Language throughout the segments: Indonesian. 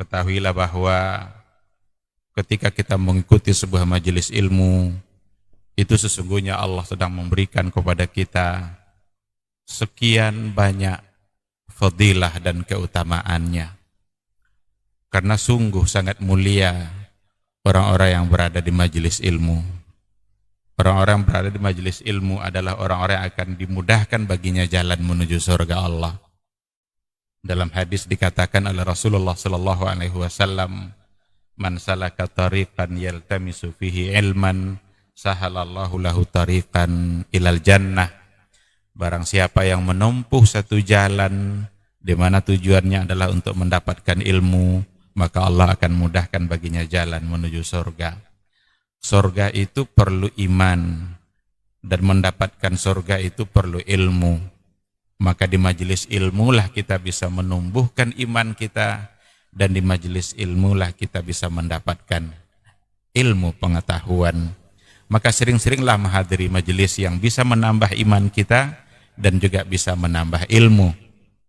Ketahuilah bahwa ketika kita mengikuti sebuah majelis ilmu, itu sesungguhnya Allah sedang memberikan kepada kita sekian banyak fadilah dan keutamaannya. Karena sungguh sangat mulia orang-orang yang berada di majelis ilmu. Orang-orang yang berada di majelis ilmu adalah orang-orang yang akan dimudahkan baginya jalan menuju surga Allah. Dalam hadis dikatakan oleh Rasulullah sallallahu alaihi wasallam, "Man salaka tariqan yaltamisu fihi ilman, sahalallahu lahu tariqan ilal jannah." Barang siapa yang menempuh satu jalan di mana tujuannya adalah untuk mendapatkan ilmu, maka Allah akan mudahkan baginya jalan menuju surga. Surga itu perlu iman, dan mendapatkan surga itu perlu ilmu. Maka di majelis ilmu lah kita bisa menumbuhkan iman kita, dan di majelis ilmu lah kita bisa mendapatkan ilmu pengetahuan. Maka sering-seringlah menghadiri majelis yang bisa menambah iman kita dan juga bisa menambah ilmu,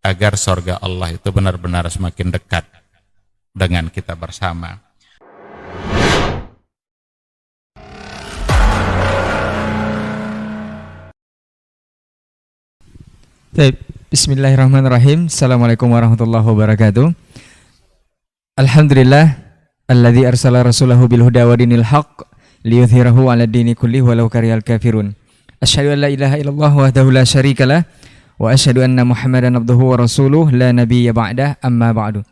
agar surga Allah itu benar-benar semakin dekat dengan kita bersama. Bismillahirrahmanirrahim. Assalamualaikum warahmatullahi wabarakatuh. Alhamdulillah alladzi arsala rasulahu bil huda wa dinil haqq liyudhhirahu 'ala dini kullihi walau karihal kafirun. Asyhadu an la ilaha illallah wahdahu la syarikalah wa asyhadu anna Muhammadan abduhu wa rasuluh la nabiyya ba'dah, amma ba'du.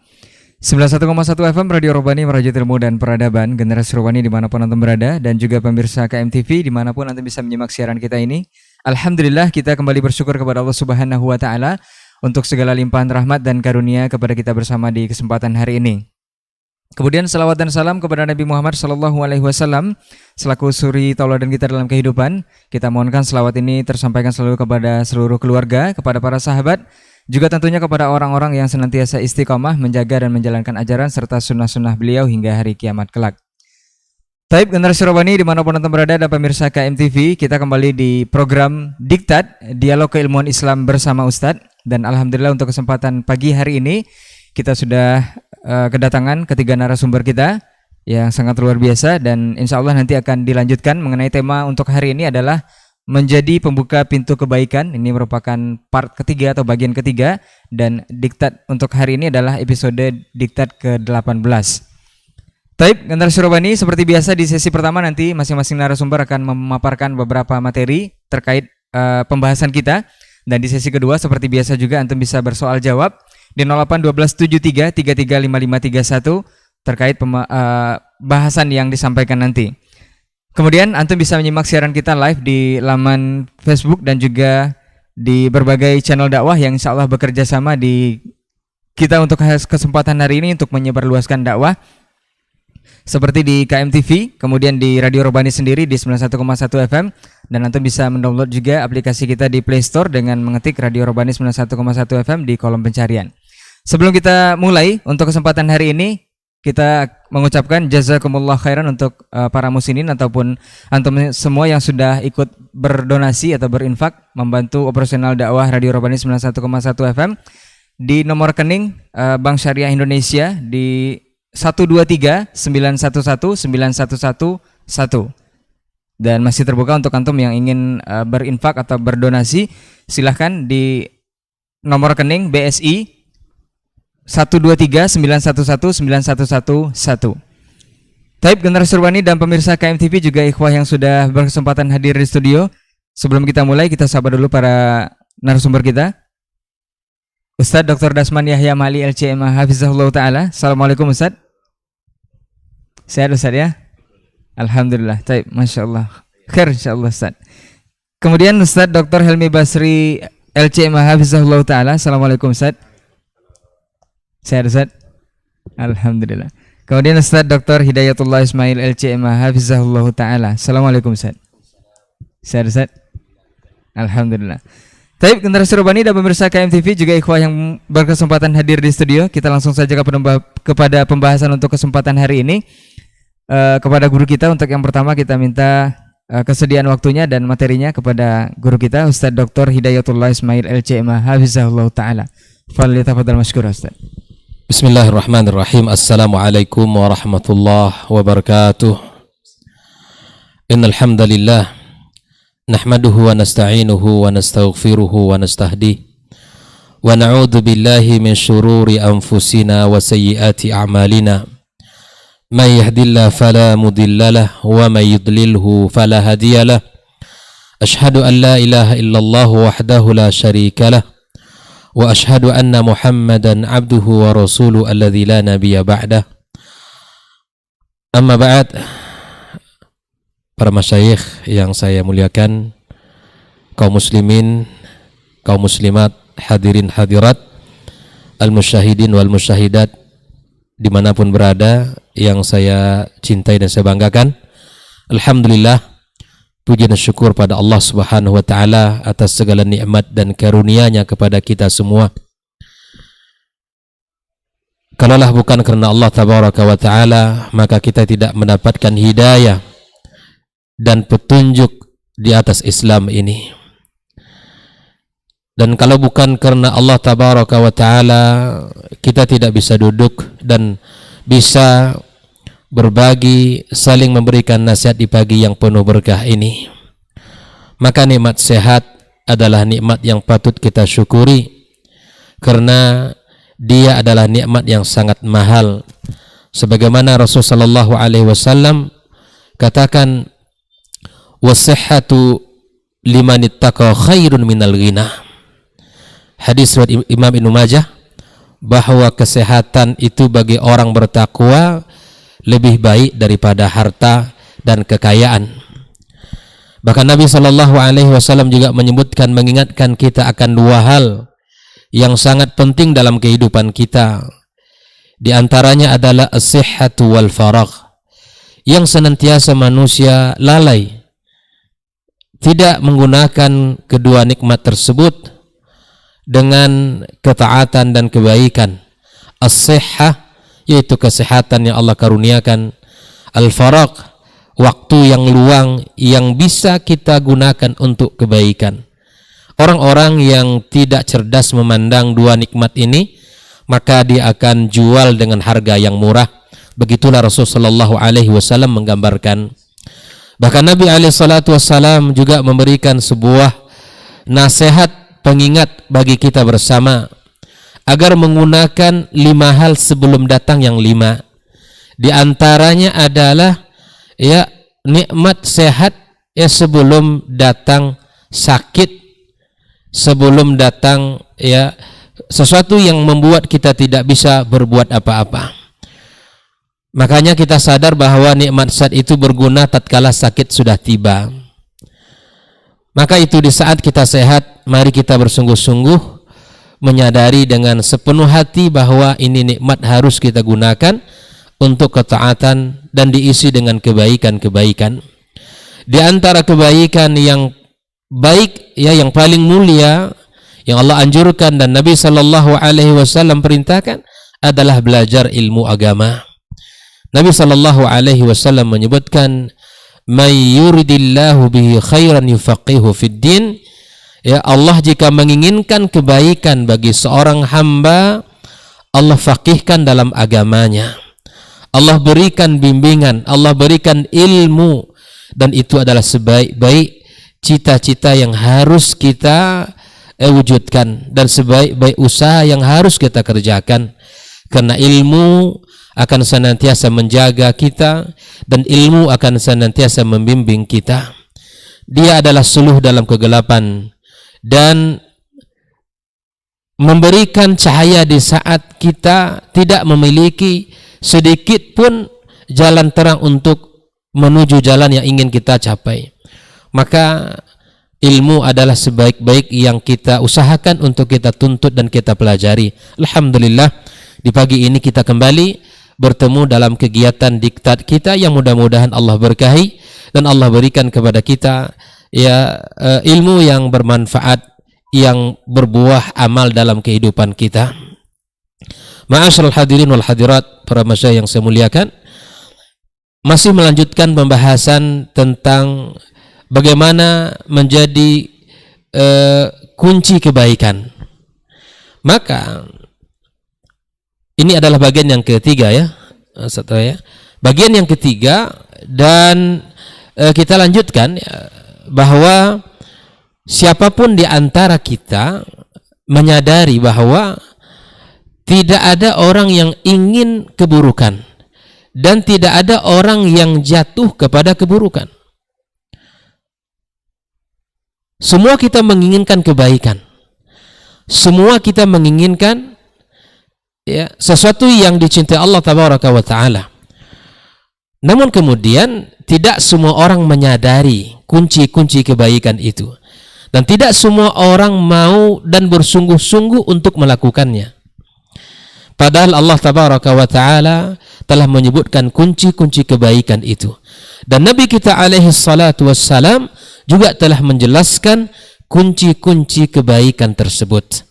91,1 FM Radio Robani, merajut ilmu dan peradaban, generasi Robani dimanapun antum berada, dan juga pemirsa KMTV dimanapun antum bisa menyimak siaran kita ini. Alhamdulillah, kita kembali bersyukur kepada Allah Subhanahu wa Ta'ala untuk segala limpahan rahmat dan karunia kepada kita bersama di kesempatan hari ini. Kemudian salawat dan salam kepada Nabi Muhammad sallallahu alaihi wasallam selaku suri tauladan kita dalam kehidupan. Kita mohonkan salawat ini tersampaikan selalu kepada seluruh keluarga, kepada para sahabat, juga tentunya kepada orang-orang yang senantiasa istiqomah menjaga dan menjalankan ajaran serta sunnah-sunnah beliau hingga hari kiamat kelak. Taib generasi Robani dimanapun antum berada dan pemirsa KMTV, kita kembali di program Diktat, Dialog Keilmuan Islam bersama Ustadz. Dan alhamdulillah untuk kesempatan pagi hari ini kita sudah kedatangan ketiga narasumber kita yang sangat luar biasa, dan insya Allah nanti akan dilanjutkan mengenai tema untuk hari ini adalah menjadi pembuka pintu kebaikan. Ini merupakan part ketiga atau bagian ketiga, dan Diktat untuk hari ini adalah episode Diktat ke-18. Taib generasi Robani, seperti biasa di sesi pertama nanti masing-masing narasumber akan memaparkan beberapa materi terkait pembahasan kita, dan di sesi kedua seperti biasa juga antum bisa bersoal jawab di 081273335531 terkait bahasan yang disampaikan nanti. Kemudian antum bisa menyimak siaran kita live di laman Facebook dan juga di berbagai channel dakwah yang insya Allah bekerja sama di kita untuk kesempatan hari ini untuk menyebarluaskan dakwah, seperti di KMTV, kemudian di Radio Robani sendiri di 91,1 FM, dan antum bisa mendownload juga aplikasi kita di Play Store dengan mengetik Radio Robani 91,1 FM di kolom pencarian. Sebelum kita mulai untuk kesempatan hari ini, kita mengucapkan jazakumullah khairan untuk para muslimin ataupun antum semua yang sudah ikut berdonasi atau berinfak membantu operasional dakwah Radio Robani 91,1 FM di nomor rekening Bank Syariah Indonesia di 12391191111, dan masih terbuka untuk antum yang ingin berinfak atau berdonasi. Silahkan di nomor rekening BSI 12391191111. Taib generasi Robani dan pemirsa KMTV juga ikhwah yang sudah berkesempatan hadir di studio. Sebelum kita mulai, kita sapa dulu para narasumber kita. Ustadz Dr. Dasman Yahya Mali LCMA Hafizahullah Ta'ala. Assalamualaikum Ustadz. Sehat Ustadz ya? Alhamdulillah. Taib, Masya Allah. Khair insyaAllah Ustadz. Kemudian Ustadz Dr. Helmi Basri LCMA Hafizahullah Ta'ala. Assalamualaikum Ustadz. Sehat Ustadz? Alhamdulillah. Kemudian Ustadz Dr. Hidayatullah Ismail LCMA Hafizahullah Ta'ala. Assalamualaikum Ustadz. Sehat Ustadz? Alhamdulillah. Taib generasi Robani dan pemirsa KMTV juga ikhwah yang berkesempatan hadir di studio. Kita langsung saja kepada pembahasan untuk kesempatan hari ini. Kepada guru kita, untuk yang pertama kita minta kesediaan waktunya dan materinya kepada guru kita Ustadz Dr. Hidayatullah Ismail LCMA Hafizahullah Ta'ala. Falyatafadhal mashkura Ustadz. Bismillahirrahmanirrahim. Assalamualaikum warahmatullahi wabarakatuh. Innal hamdalillah nahmaduhu wa nasta'inuhu wa nastaghfiruhu wa nastahdihi wa na'udzu billahi min syururi anfusina wa sayyiati a'malina. May yahdihillahu fala mudhillalah wa may yudlilhu fala hadiyalah. Ashhadu an la ilaha illallah wahdahu la syarikalah wa ashhadu anna Muhammadan abduhu wa rasuluhu alladzi la nabiyya ba'dah. Amma ba'd, para masyayikh yang saya muliakan, kaum muslimin, kaum muslimat, hadirin hadirat, al-musyahidin wal musyahidat dimanapun berada yang saya cintai dan saya banggakan. Alhamdulillah, puji dan syukur pada Allah Subhanahu wa taala atas segala nikmat dan karunia-Nya kepada kita semua. Kalaulah bukan karena Allah tabaraka wa taala, maka kita tidak mendapatkan hidayah dan petunjuk di atas Islam ini. Dan kalau bukan karena Allah tabaraka wa taala, kita tidak bisa duduk dan bisa berbagi, saling memberikan nasihat di pagi yang penuh berkah ini. Maka nikmat sehat adalah nikmat yang patut kita syukuri, karena dia adalah nikmat yang sangat mahal. Sebagaimana Rasulullah sallallahu alaihi wasallam katakan, "Was-sihhatu liman ittaqa khairun minal ghina." Hadis riwayat Imam Ibnu Majah, bahwa kesehatan itu bagi orang bertakwa lebih baik daripada harta dan kekayaan. Bahkan Nabi sallallahu alaihi wasallam juga menyebutkan, mengingatkan kita akan dua hal yang sangat penting dalam kehidupan kita. Di antaranya adalah as-sihhatu wal faragh, yang senantiasa manusia lalai, tidak menggunakan kedua nikmat tersebut dengan ketaatan dan kebaikan. As-sihhah yaitu kesehatan yang Allah karuniakan, al-faragh waktu yang luang yang bisa kita gunakan untuk kebaikan. Orang-orang yang tidak cerdas memandang dua nikmat ini, maka dia akan jual dengan harga yang murah. Begitulah Rasulullah sallallahu alaihi wasallam menggambarkan. Bahkan Nabi alaihi salatu wasallam juga memberikan sebuah nasihat pengingat bagi kita bersama, agar menggunakan 5 hal sebelum datang yang 5. Di antaranya adalah nikmat sehat sebelum datang sakit, sebelum datang sesuatu yang membuat kita tidak bisa berbuat apa-apa. Makanya kita sadar bahwa nikmat sehat itu berguna tatkala sakit sudah tiba. Maka itu di saat kita sehat, mari kita bersungguh-sungguh menyadari dengan sepenuh hati bahwa ini nikmat harus kita gunakan untuk ketaatan dan diisi dengan kebaikan-kebaikan. Di antara kebaikan yang baik yang paling mulia yang Allah anjurkan dan Nabi sallallahu alaihi wasallam perintahkan adalah belajar ilmu agama. Nabi sallallahu alaihi wasallam menyebutkan, "May yuridillahu bihi khairan yufaqihu fid din." Allah jika menginginkan kebaikan bagi seorang hamba, Allah faqihkan dalam agamanya. Allah berikan bimbingan, Allah berikan ilmu, dan itu adalah sebaik-baik cita-cita yang harus kita wujudkan dan sebaik-baik usaha yang harus kita kerjakan. Karena ilmu akan senantiasa menjaga kita dan ilmu akan senantiasa membimbing kita. Dia adalah suluh dalam kegelapan dan memberikan cahaya di saat kita tidak memiliki sedikit pun jalan terang untuk menuju jalan yang ingin kita capai. Maka ilmu adalah sebaik-baik yang kita usahakan untuk kita tuntut dan kita pelajari. Alhamdulillah, di pagi ini kita kembali bertemu dalam kegiatan diktat kita yang mudah-mudahan Allah berkahi dan Allah berikan kepada kita ilmu yang bermanfaat, yang berbuah amal dalam kehidupan kita. Ma'asyiral hadirin wal hadirat, para masyayikh yang saya muliakan, masih melanjutkan pembahasan tentang bagaimana menjadi kunci kebaikan. Maka ini adalah bagian yang ketiga ya. Bagian yang ketiga, dan kita lanjutkan bahwa siapapun di antara kita menyadari bahwa tidak ada orang yang ingin keburukan dan tidak ada orang yang jatuh kepada keburukan. Semua kita menginginkan kebaikan. Semua kita menginginkan ya, sesuatu yang dicintai Allah Tabaraka wa Ta'ala. Namun kemudian tidak semua orang menyadari kunci-kunci kebaikan itu. Dan tidak semua orang mau dan bersungguh-sungguh untuk melakukannya. Padahal Allah Tabaraka wa Ta'ala telah menyebutkan kunci-kunci kebaikan itu. Dan Nabi kita alaihi salatu wassalam juga telah menjelaskan kunci-kunci kebaikan tersebut.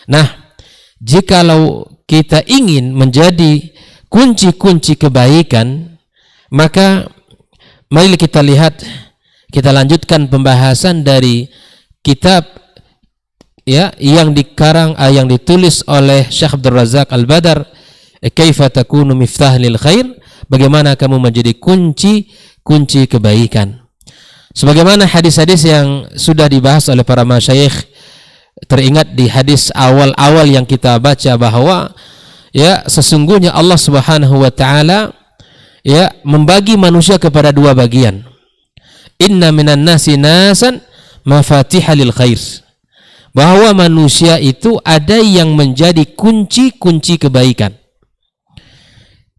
Nah, jikalau kita ingin menjadi kunci-kunci kebaikan, maka mari kita lihat, kita lanjutkan pembahasan dari kitab ya yang ditulis oleh Syekh Abdul Razak Al-Badar, Kaifa takunu miftah lil khair, bagaimana kamu menjadi kunci kebaikan. Sebagaimana hadis-hadis yang sudah dibahas oleh para masyayikh, teringat di hadis awal-awal yang kita baca bahwa ya sesungguhnya Allah Subhanahu wa Ta'ala ya membagi manusia kepada dua bagian. Inna minan nasi nasan mafatihah lil khair, bahwa manusia itu ada yang menjadi kunci-kunci kebaikan,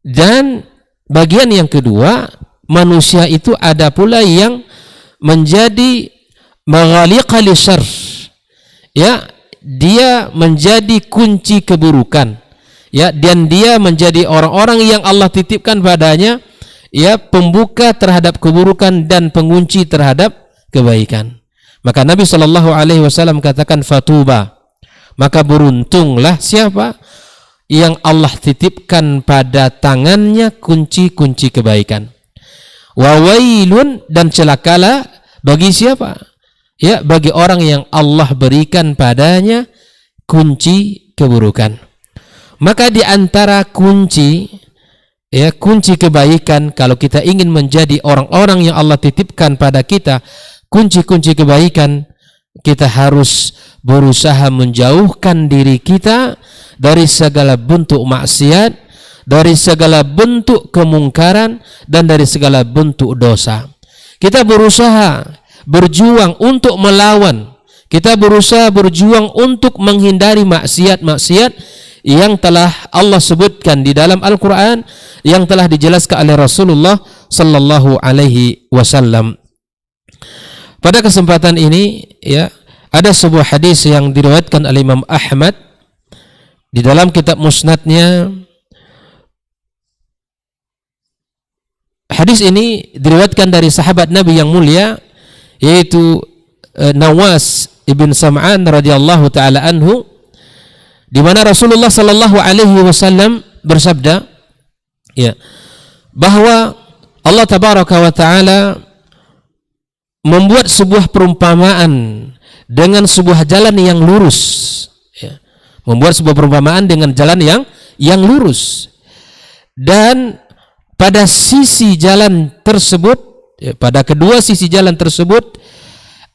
dan bagian yang kedua, manusia itu ada pula yang menjadi maghaliqa lisyarr, ya dia menjadi kunci keburukan, ya, dan dia menjadi orang-orang yang Allah titipkan padanya ya pembuka terhadap keburukan dan pengunci terhadap kebaikan. Maka Nabi SAW katakan fatuba, maka beruntunglah siapa yang Allah titipkan pada tangannya kunci-kunci kebaikan. Wa wailun, dan celakalah bagi siapa? Ya, bagi orang yang Allah berikan padanya kunci keburukan. Maka di antara kunci kebaikan, kalau kita ingin menjadi orang-orang yang Allah titipkan pada kita kunci-kunci kebaikan, kita harus berusaha menjauhkan diri kita dari segala bentuk maksiat, dari segala bentuk kemungkaran, dan dari segala bentuk dosa. Kita berusaha berjuang untuk melawan, kita berusaha berjuang untuk menghindari maksiat-maksiat yang telah Allah sebutkan di dalam Al-Quran, yang telah dijelaskan oleh Rasulullah Sallallahu Alaihi Wasallam. Pada kesempatan ini ya, ada sebuah hadis yang diriwayatkan oleh Imam Ahmad di dalam kitab Musnadnya. Hadis ini diriwayatkan dari sahabat Nabi yang mulia, yaitu Nawas ibn Sam'an radhiyallahu taala anhu, di mana Rasulullah sallallahu alaihi wasallam bersabda ya, bahwa Allah tabaraka wa taala membuat sebuah perumpamaan dengan sebuah jalan yang lurus ya. Membuat sebuah perumpamaan dengan jalan yang lurus, dan pada sisi jalan tersebut ya, pada kedua sisi jalan tersebut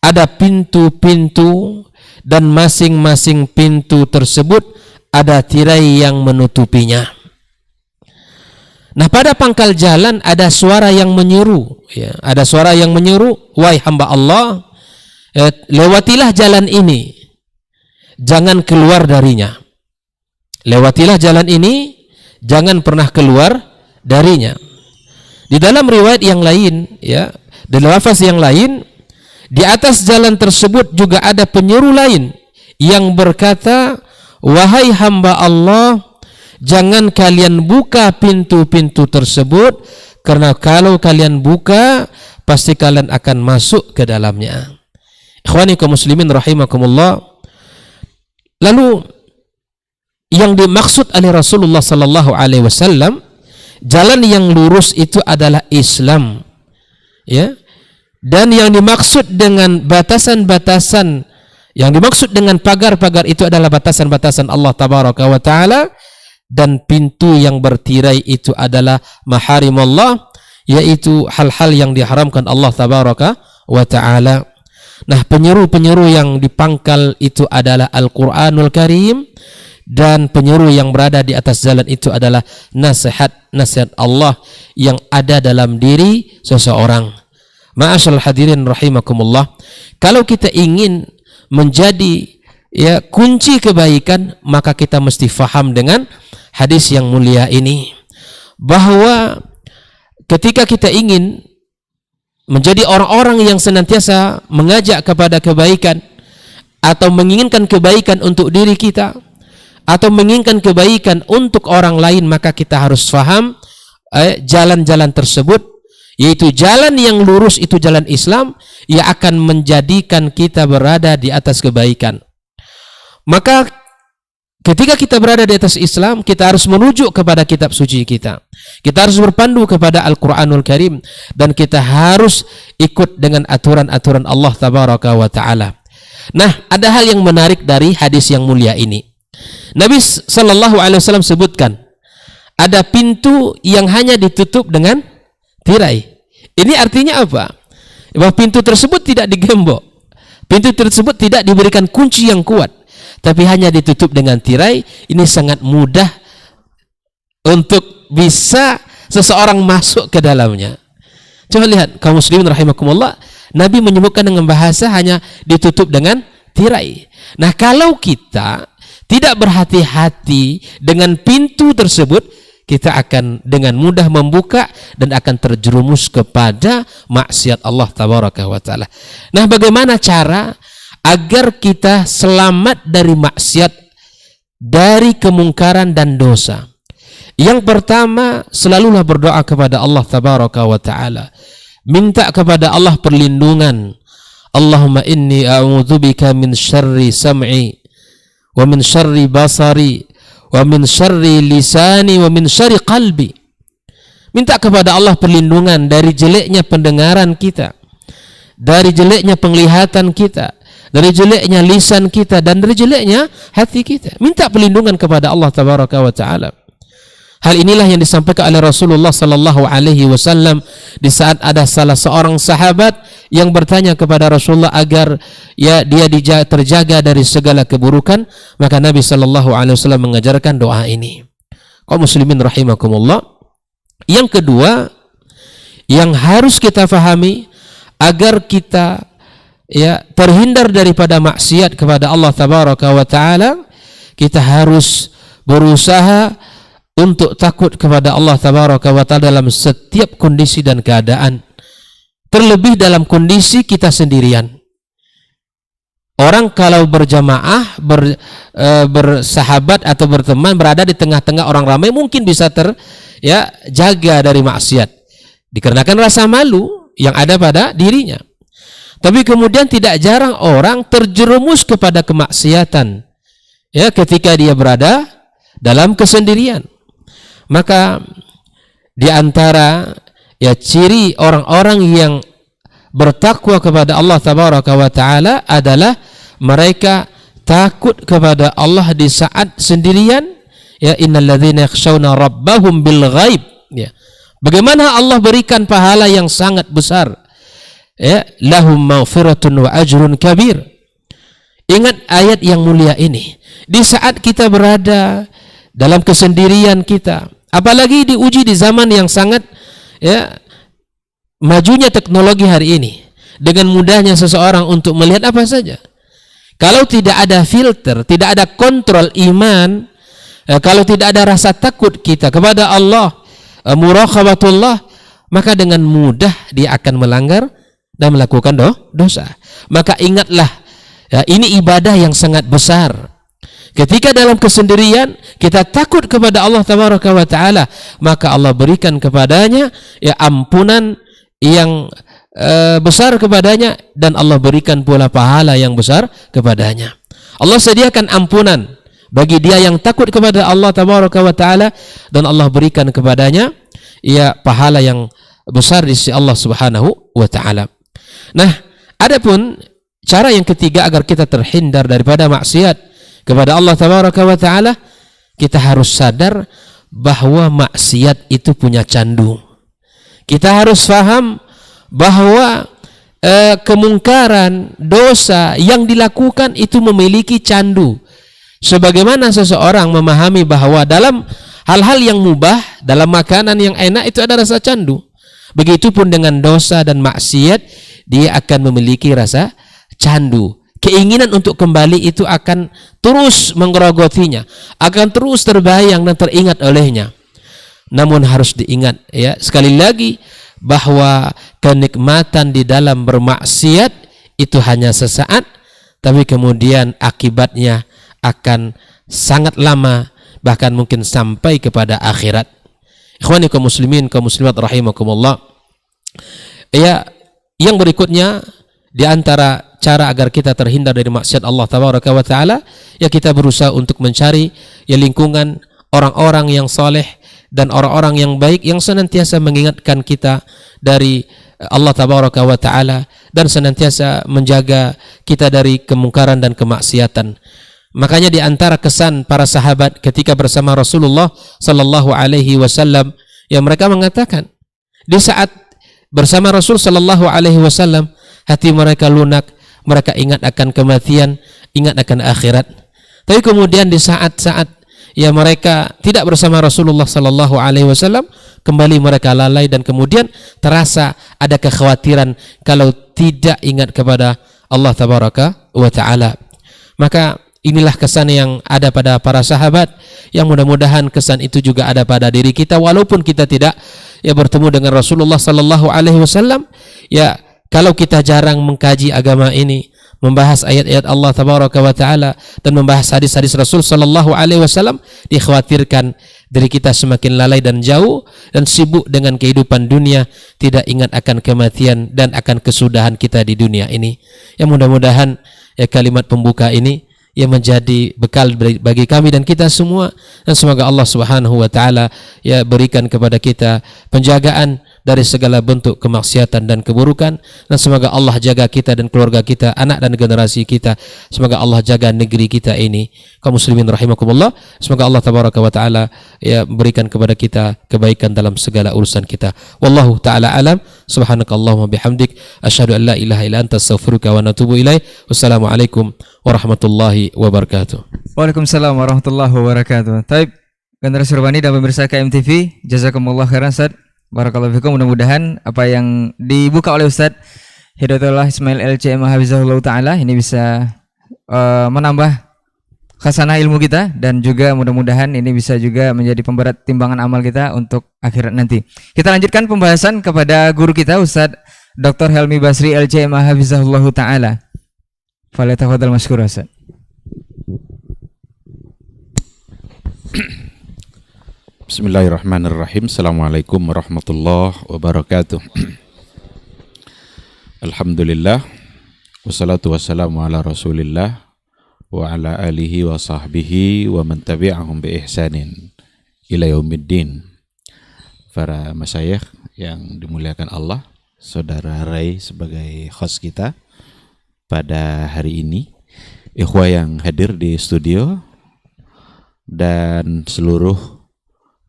ada pintu-pintu, dan masing-masing pintu tersebut ada tirai yang menutupinya. Nah, pada pangkal jalan ada suara yang menyeru ya, ada suara yang menyeru, wahai hamba Allah, lewatilah jalan ini, jangan keluar darinya. Lewatilah jalan ini, jangan pernah keluar darinya. Di dalam riwayat yang lain ya, dalam lafaz yang lain, di atas jalan tersebut juga ada penyeru lain yang berkata, wahai hamba Allah, jangan kalian buka pintu-pintu tersebut, karena kalau kalian buka pasti kalian akan masuk ke dalamnya. Ikhwani kaum muslimin rahimakumullah. Lalu yang dimaksud oleh Rasulullah sallallahu alaihi wasallam, jalan yang lurus itu adalah Islam. Ya. Dan yang dimaksud dengan batasan-batasan, yang dimaksud dengan pagar-pagar itu adalah batasan-batasan Allah tabaraka wa taala, dan pintu yang bertirai itu adalah maharimullah, yaitu hal-hal yang diharamkan Allah tabaraka wa ta'ala. Nah, penyeru-penyeru yang dipangkal itu adalah Al-Quranul Karim, dan penyeru yang berada di atas jalan itu adalah nasihat Allah yang ada dalam diri seseorang. Ma'asyarul hadirin rahimakumullah, kalau kita ingin menjadi kunci kebaikan, maka kita mesti faham dengan hadis yang mulia ini, bahwa ketika kita ingin menjadi orang-orang yang senantiasa mengajak kepada kebaikan, atau menginginkan kebaikan untuk diri kita, atau menginginkan kebaikan untuk orang lain, maka kita harus faham jalan-jalan tersebut, yaitu jalan yang lurus, itu jalan Islam yang akan menjadikan kita berada di atas kebaikan. Maka ketika kita berada di atas Islam, kita harus merujuk kepada kitab suci kita. Kita harus berpandu kepada Al-Quranul Karim, dan kita harus ikut dengan aturan-aturan Allah tabaraka wa ta'ala. Nah, ada hal yang menarik dari hadis yang mulia ini. Nabi SAW sebutkan ada pintu yang hanya ditutup dengan tirai. Ini artinya apa? Bahwa pintu tersebut tidak digembok, pintu tersebut tidak diberikan kunci yang kuat, tapi hanya ditutup dengan tirai. Ini sangat mudah untuk bisa seseorang masuk ke dalamnya. Coba lihat kaum muslimin rahimakumullah, Nabi menyebutkan dengan bahasa hanya ditutup dengan tirai. Nah, kalau kita tidak berhati-hati dengan pintu tersebut, kita akan dengan mudah membuka dan akan terjerumus kepada maksiat Allah tabaraka wa ta'ala. Nah, bagaimana cara agar kita selamat dari maksiat, dari kemungkaran dan dosa? Yang pertama, selalulah berdoa kepada Allah tabaraka wa ta'ala. Minta kepada Allah perlindungan. Allahumma inni a'udzubika min syarri sam'i, wa min syarri basari, wa min syarri lisani, wa min syarri qalbi. Minta kepada Allah perlindungan dari jeleknya pendengaran kita, dari jeleknya penglihatan kita, dari jeleknya lisan kita, dan dari jeleknya hati kita. Minta perlindungan kepada Allah tabaraka wa ta'ala. Hal inilah yang disampaikan oleh Rasulullah sallallahu alaihi wasallam di saat ada salah seorang sahabat yang bertanya kepada Rasulullah agar dia terjaga dari segala keburukan, maka Nabi sallallahu alaihi wasallam mengajarkan doa ini. Kaum muslimin rahimakumullah. Yang kedua yang harus kita fahami agar kita terhindar daripada maksiat kepada Allah tabaraka wa taala, kita harus berusaha untuk takut kepada Allah tabaraka wa ta'ala dalam setiap kondisi dan keadaan, terlebih dalam kondisi kita sendirian. Orang kalau berjamaah, bersahabat atau berteman, berada di tengah-tengah orang ramai, mungkin bisa jaga dari maksiat dikarenakan rasa malu yang ada pada dirinya. Tapi kemudian tidak jarang orang terjerumus kepada kemaksiatan ketika dia berada dalam kesendirian. Maka di antara ciri orang-orang yang bertakwa kepada Allah tabaraka wa ta'ala adalah mereka takut kepada Allah di saat sendirian. Innalladzina yakhshawna rabbahum bil ghaib. Bagaimana Allah berikan pahala yang sangat besar. Lahum maghfiratun wa ajrun kabir. Ingat ayat yang mulia ini. Di saat kita berada dalam kesendirian kita, apalagi diuji di zaman yang sangat majunya teknologi hari ini, dengan mudahnya seseorang untuk melihat apa saja. Kalau tidak ada filter, tidak ada kontrol iman, kalau tidak ada rasa takut kita kepada Allah, muraqabatullah, maka dengan mudah dia akan melanggar dan melakukan dosa. Maka ingatlah, ini ibadah yang sangat besar. Ketika dalam kesendirian kita takut kepada Allah tabaraka wa ta'ala, maka Allah berikan kepadanya ampunan yang besar kepadanya, dan Allah berikan pula pahala yang besar kepadanya. Allah sediakan ampunan bagi dia yang takut kepada Allah tabaraka wa ta'ala, dan Allah berikan kepadanya pahala yang besar di sisi Allah subhanahu wa ta'ala. Nah, adapun cara yang ketiga agar kita terhindar daripada maksiat kepada Allah tabaraka wa ta'ala, kita harus sadar bahwa maksiat itu punya candu. Kita harus paham bahwa kemungkaran, dosa yang dilakukan itu memiliki candu. Sebagaimana seseorang memahami bahwa dalam hal-hal yang mubah, dalam makanan yang enak itu ada rasa candu. Begitupun dengan dosa dan maksiat, dia akan memiliki rasa candu. Keinginan untuk kembali itu akan terus menggerogotinya, akan terus terbayang dan teringat olehnya. Namun harus diingat, ya, sekali lagi, bahwa kenikmatan di dalam bermaksiat itu hanya sesaat, tapi kemudian akibatnya akan sangat lama, bahkan mungkin sampai kepada akhirat. Ikhwani kaum muslimin, kaum muslimat rahimakumullah. Ya, yang berikutnya di antara cara agar kita terhindar dari maksiat Allah tabaraka wa taala, ya kita berusaha untuk mencari ya lingkungan orang-orang yang saleh dan orang-orang yang baik yang senantiasa mengingatkan kita dari Allah tabaraka wa taala dan senantiasa menjaga kita dari kemungkaran dan kemaksiatan. Makanya di antara kesan para sahabat ketika bersama Rasulullah sallallahu alaihi wasallam, ya mereka mengatakan di saat bersama Rasul sallallahu alaihi wasallam hati mereka lunak, mereka ingat akan kematian, ingat akan akhirat. Tapi kemudian di saat-saat ya mereka tidak bersama Rasulullah sallallahu alaihi wasallam, kembali mereka lalai dan kemudian terasa ada kekhawatiran kalau tidak ingat kepada Allah tabaraka wa taala. Maka inilah kesan yang ada pada para sahabat, yang mudah-mudahan kesan itu juga ada pada diri kita walaupun kita tidak ya bertemu dengan Rasulullah sallallahu alaihi wasallam. Ya, kalau kita jarang mengkaji agama ini, membahas ayat-ayat Allah tabaraka wa taala dan membahas hadis-hadis Rasul sallallahu alaihi wasallam, dikhawatirkan diri kita semakin lalai dan jauh dan sibuk dengan kehidupan dunia, tidak ingat akan kematian dan akan kesudahan kita di dunia ini. Ya, mudah-mudahan ya kalimat pembuka ini yang menjadi bekal bagi kami dan kita semua, dan semoga Allah Subhanahu wa taala ya berikan kepada kita penjagaan dari segala bentuk kemaksiatan dan keburukan, dan semoga Allah jaga kita dan keluarga kita, anak dan generasi kita. Semoga Allah jaga negeri kita ini. Kaum muslimin rahimakumullah, semoga Allah tabaraka wa taala ya berikan kepada kita kebaikan dalam segala urusan kita. Wallahu taala alam. Subhanakallahumma bihamdik, asyhadu an la ilaha illa anta, astaghfiruka wa atubu ilaik. Wassalamualaikum warahmatullahi wabarakatuh. Waalaikumsalam warahmatullahi wabarakatuh. Taib, generasi Urbani dan pemirsa KMTV, jazakumullah khairan Ustaz. Barakallahu fikum. Mudah-mudahan apa yang dibuka oleh Ustaz Hidayatullah Ismail LCM Hafizahullah Ta'ala ini bisa menambah khasanah ilmu kita, dan juga mudah-mudahan ini bisa juga menjadi pemberat timbangan amal kita untuk akhirat nanti. Kita lanjutkan pembahasan kepada guru kita Ustaz Dr. Helmi Basri LCM Hafizahullah Ta'ala. Falyatafadhal mashkur Ustaz. Bismillahirrahmanirrahim. Assalamualaikum warahmatullahi wabarakatuh. Alhamdulillah, wassalatu wassalamu ala rasulillah wa ala alihi wa sahbihi wa man tabi'ahum bi ihsanin ila yaumiddin. Para masyayikh yang dimuliakan Allah, Saudara Rai sebagai host kita pada hari ini, ikhwah yang hadir di studio, dan seluruh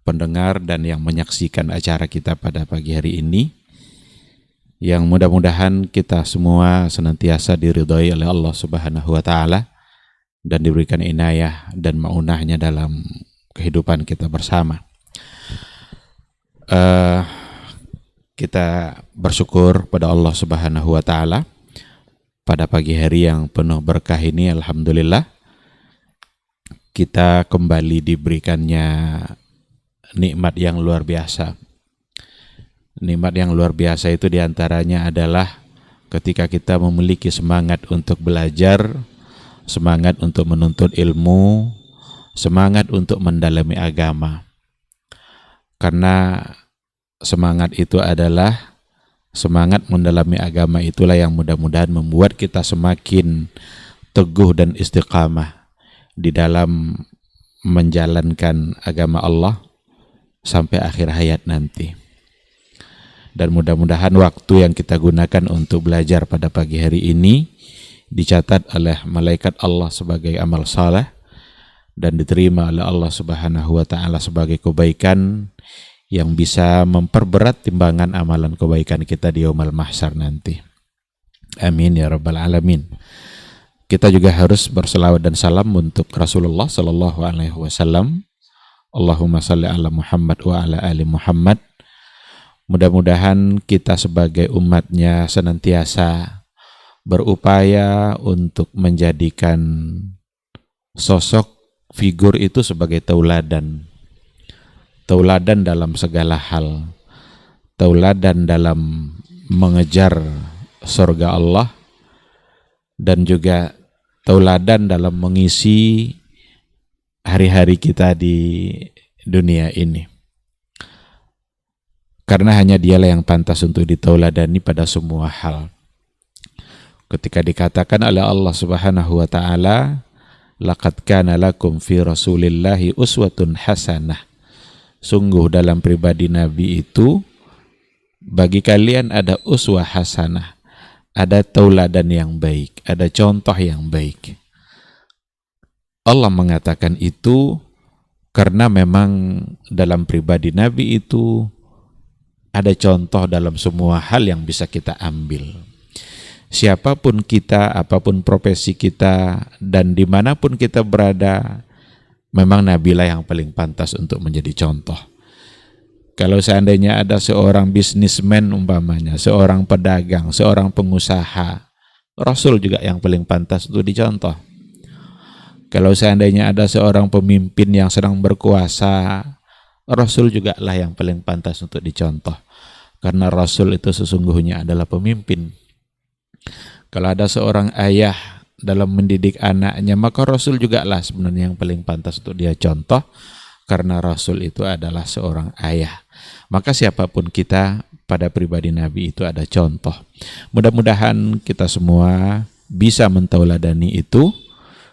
pendengar dan yang menyaksikan acara kita pada pagi hari ini, yang mudah-mudahan kita semua senantiasa diridhai oleh Allah Subhanahu wa taala dan diberikan inayah dan maunahnya dalam kehidupan kita bersama. Kita bersyukur pada Allah Subhanahu wa taala pada pagi hari yang penuh berkah ini. Alhamdulillah kita kembali diberikannya nikmat yang luar biasa. Nikmat yang luar biasa itu diantaranya adalah ketika kita memiliki semangat untuk belajar, semangat untuk menuntut ilmu, semangat untuk mendalami agama. Karena semangat itu adalah semangat mendalami agama, itulah yang mudah-mudahan membuat kita semakin teguh dan istiqamah di dalam menjalankan agama Allah sampai akhir hayat nanti. Dan mudah-mudahan waktu yang kita gunakan untuk belajar pada pagi hari ini dicatat oleh malaikat Allah sebagai amal saleh, dan diterima oleh Allah Subhanahu wa taala sebagai kebaikan yang bisa memperberat timbangan amalan kebaikan kita di yaumul mahsyar nanti. Amin ya rabbal alamin. Kita juga harus berselawat dan salam untuk Rasulullah sallallahu alaihi wasallam. Allahumma salli ala Muhammad wa ala ali Muhammad. Mudah-mudahan kita sebagai umatnya senantiasa berupaya untuk menjadikan sosok figur itu sebagai tauladan. Tauladan dalam segala hal. Tauladan dalam mengejar surga Allah dan juga tauladan dalam mengisi hari-hari kita di dunia ini. Karena hanya dialah yang pantas untuk ditauladani pada semua hal. Ketika dikatakan oleh Allah Subhanahu wa taala, laqad kana lakum fi Rasulillahi uswatun hasanah. Sungguh dalam pribadi Nabi itu bagi kalian ada uswah hasanah, ada tauladan yang baik, ada contoh yang baik. Allah mengatakan itu karena memang dalam pribadi Nabi itu ada contoh dalam semua hal yang bisa kita ambil. Siapapun kita, apapun profesi kita, dan dimanapun kita berada, memang Nabilah yang paling pantas untuk menjadi contoh. Kalau seandainya ada seorang bisnismen umpamanya, seorang pedagang, seorang pengusaha, Rasul juga yang paling pantas untuk dicontoh. Kalau seandainya ada seorang pemimpin yang sedang berkuasa, Rasul juga lah yang paling pantas untuk dicontoh. Karena Rasul itu sesungguhnya adalah pemimpin. Kalau ada seorang ayah dalam mendidik anaknya, maka Rasul juga lah sebenarnya yang paling pantas untuk dia contoh. Karena Rasul itu adalah seorang ayah. Maka siapapun kita, pada pribadi Nabi itu ada contoh. Mudah-mudahan kita semua bisa mentauladani itu.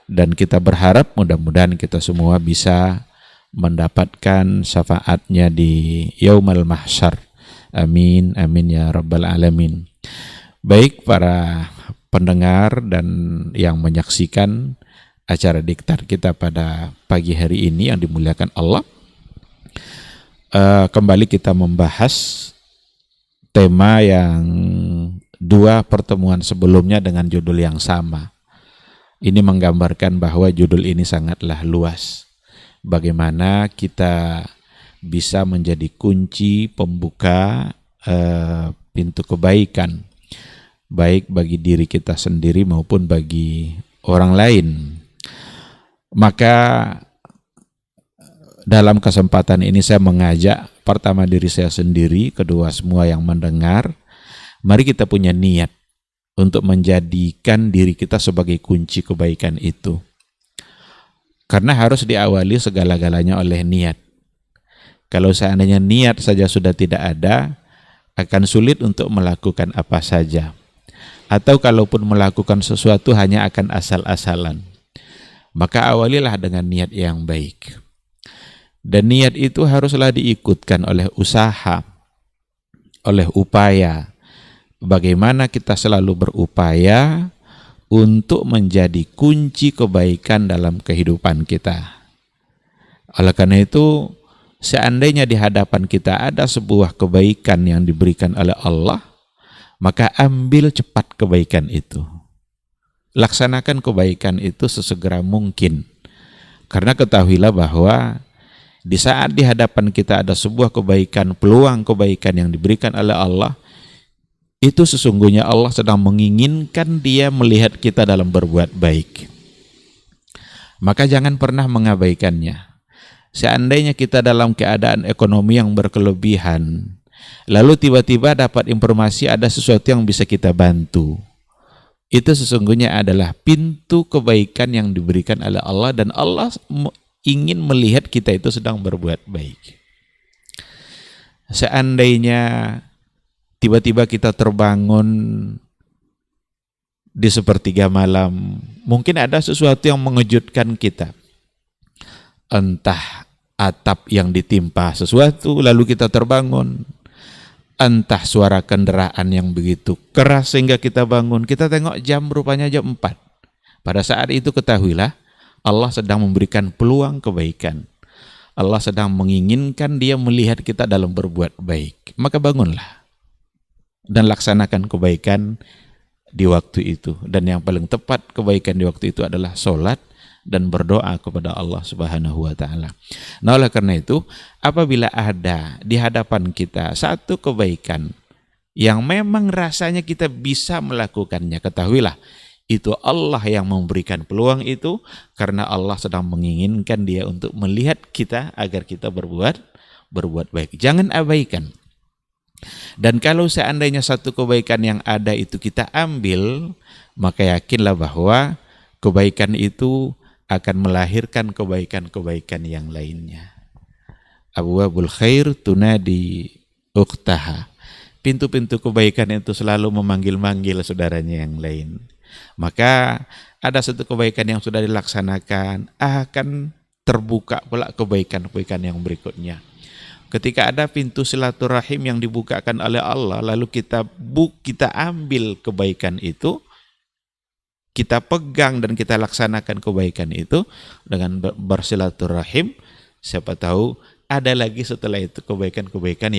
Dan kita berharap mudah-mudahan kita semua bisa mendapatkan syafaatnya di yaumul mahsyar. Amin, amin ya rabbal alamin. Baik para pendengar dan yang menyaksikan acara diktar kita pada pagi hari ini yang dimuliakan Allah. Kembali kita membahas tema yang dua pertemuan sebelumnya dengan judul yang sama. Ini menggambarkan bahwa judul ini sangatlah luas. Bagaimana kita bisa menjadi kunci pembuka pintu kebaikan, baik bagi diri kita sendiri maupun bagi orang lain. Maka dalam kesempatan ini saya mengajak pertama diri saya sendiri, kedua semua yang mendengar, mari kita punya niat untuk menjadikan diri kita sebagai kunci kebaikan itu. Karena harus diawali segala-galanya oleh niat. Kalau seandainya niat saja sudah tidak ada, akan sulit untuk melakukan apa saja. Atau kalaupun melakukan sesuatu hanya akan asal-asalan. Maka awalilah dengan niat yang baik. Dan niat itu haruslah diikutkan oleh usaha, oleh upaya. Bagaimana kita selalu berupaya untuk menjadi kunci kebaikan dalam kehidupan kita. Oleh karena itu, seandainya di hadapan kita ada sebuah kebaikan yang diberikan oleh Allah, maka ambil cepat kebaikan itu. Laksanakan kebaikan itu sesegera mungkin. Karena ketahuilah bahwa di saat di hadapan kita ada sebuah kebaikan, peluang kebaikan yang diberikan oleh Allah, itu sesungguhnya Allah sedang menginginkan dia melihat kita dalam berbuat baik. Maka jangan pernah mengabaikannya. Seandainya kita dalam keadaan ekonomi yang berkelebihan, lalu tiba-tiba dapat informasi ada sesuatu yang bisa kita bantu, itu sesungguhnya adalah pintu kebaikan yang diberikan oleh Allah, dan Allah ingin melihat kita itu sedang berbuat baik. Seandainya tiba-tiba kita terbangun di sepertiga malam, mungkin ada sesuatu yang mengejutkan kita. Entah atap yang ditimpa sesuatu lalu kita terbangun, entah suara kendaraan yang begitu keras sehingga kita bangun. Kita tengok jam, rupanya jam 4. Pada saat itu ketahuilah Allah sedang memberikan peluang kebaikan. Allah sedang menginginkan dia melihat kita dalam berbuat baik. Maka bangunlah dan laksanakan kebaikan di waktu itu. Dan yang paling tepat kebaikan di waktu itu adalah sholat dan berdoa kepada Allah Subhanahu wa Ta'ala. Nah, oleh karena itu, apabila ada di hadapan kita satu kebaikan yang memang rasanya kita bisa melakukannya, ketahuilah itu Allah yang memberikan peluang itu, karena Allah sedang menginginkan dia untuk melihat kita agar kita berbuat baik. Jangan abaikan. Dan kalau seandainya satu kebaikan yang ada itu kita ambil, maka yakinlah bahwa kebaikan itu akan melahirkan kebaikan-kebaikan yang lainnya. Abwabul khair tunadi ukhtaha. Pintu-pintu kebaikan itu selalu memanggil-manggil saudaranya yang lain. Maka ada satu kebaikan yang sudah dilaksanakan, akan terbuka pula kebaikan-kebaikan yang berikutnya. Ketika ada pintu silaturahim yang dibukakan oleh Allah, lalu kita ambil kebaikan itu, kita pegang dan kita laksanakan kebaikan itu dengan bersilaturahim, siapa tahu ada lagi setelah itu kebaikan-kebaikan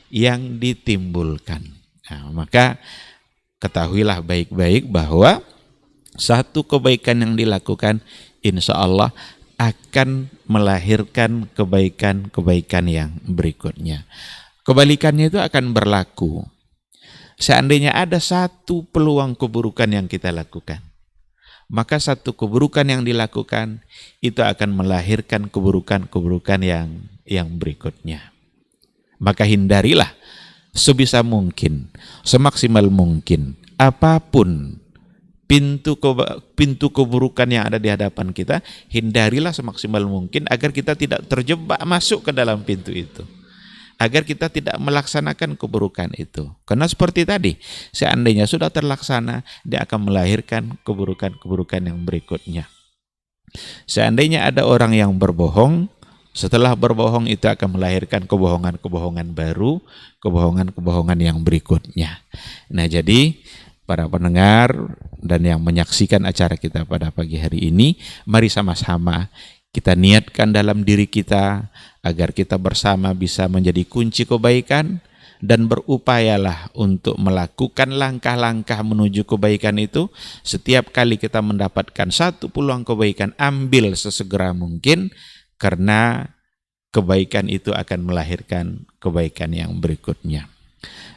yang ditimbulkan. Nah, maka ketahuilah baik-baik bahwa satu kebaikan yang dilakukan insya Allah akan melahirkan kebaikan-kebaikan yang berikutnya. Kebalikannya itu akan berlaku seandainya ada satu peluang keburukan yang kita lakukan, maka satu keburukan yang dilakukan itu akan melahirkan keburukan-keburukan yang berikutnya. Maka hindarilah sebisa mungkin, semaksimal mungkin, apapun pintu keburukan yang ada di hadapan kita, hindarilah semaksimal mungkin agar kita tidak terjebak masuk ke dalam pintu itu, agar kita tidak melaksanakan keburukan itu. Karena seperti tadi, seandainya sudah terlaksana, dia akan melahirkan keburukan-keburukan yang berikutnya. Seandainya ada orang yang berbohong, setelah berbohong itu akan melahirkan kebohongan-kebohongan baru, kebohongan-kebohongan yang berikutnya. Nah, jadi para pendengar dan yang menyaksikan acara kita pada pagi hari ini, mari sama-sama kita niatkan dalam diri kita agar kita bersama bisa menjadi kunci kebaikan, dan berupayalah untuk melakukan langkah-langkah menuju kebaikan itu. Setiap kali kita mendapatkan satu peluang kebaikan, ambil sesegera mungkin, karena kebaikan itu akan melahirkan kebaikan yang berikutnya.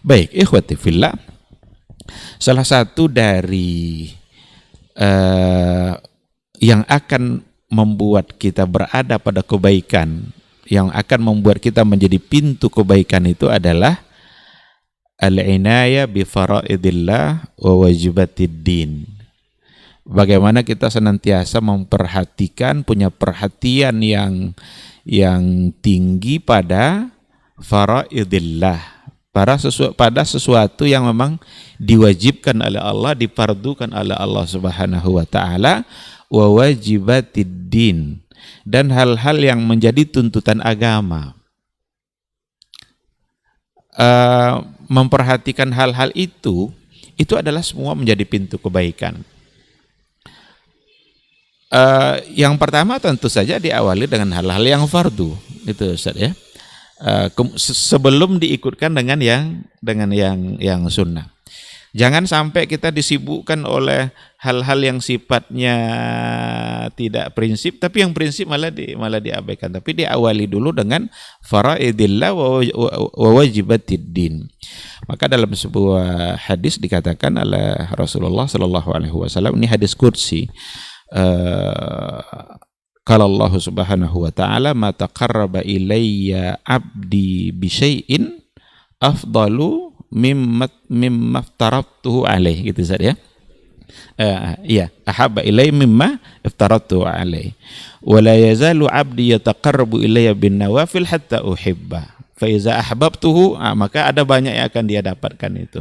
Baik, ikhwati fillah, salah satu dari yang akan membuat kita berada pada kebaikan, yang akan membuat kita menjadi pintu kebaikan itu adalah al-inayah bi faraidillah wa wajibatid din. Bagaimana kita senantiasa memperhatikan, punya perhatian yang tinggi pada faraidillah, pada sesuatu yang memang diwajibkan oleh Allah, difardukan oleh Allah Subhanahu wa Ta'ala, wa wajibatid din, dan hal-hal yang menjadi tuntutan agama. Memperhatikan hal-hal itu adalah semua menjadi pintu kebaikan. Yang pertama tentu saja diawali dengan hal-hal yang fardu, itu Ustaz ya. Sebelum diikutkan dengan yang sunnah. Jangan sampai kita disibukkan oleh hal-hal yang sifatnya tidak prinsip, tapi yang prinsip malah diabaikan. Tapi diawali dulu dengan faraidillah wa wajibatid din. Maka dalam sebuah hadis dikatakan oleh Rasulullah sallallahu alaihi wasallam, ini hadis qudsi, qala Allah Subhanahu wa ta'ala, ma taqarraba ilayya abdi bi syai'in afdalu mimma aftaratuhu alaih, gitu Ustaz ya. Ahabba ilayya mimma aftaratuhu alaih wa la yazalu abdi yataqarrabu ilayya bin nawafil hatta uhibba fa iza ahbabtuhu, maka ada banyak yang akan dia dapatkan itu.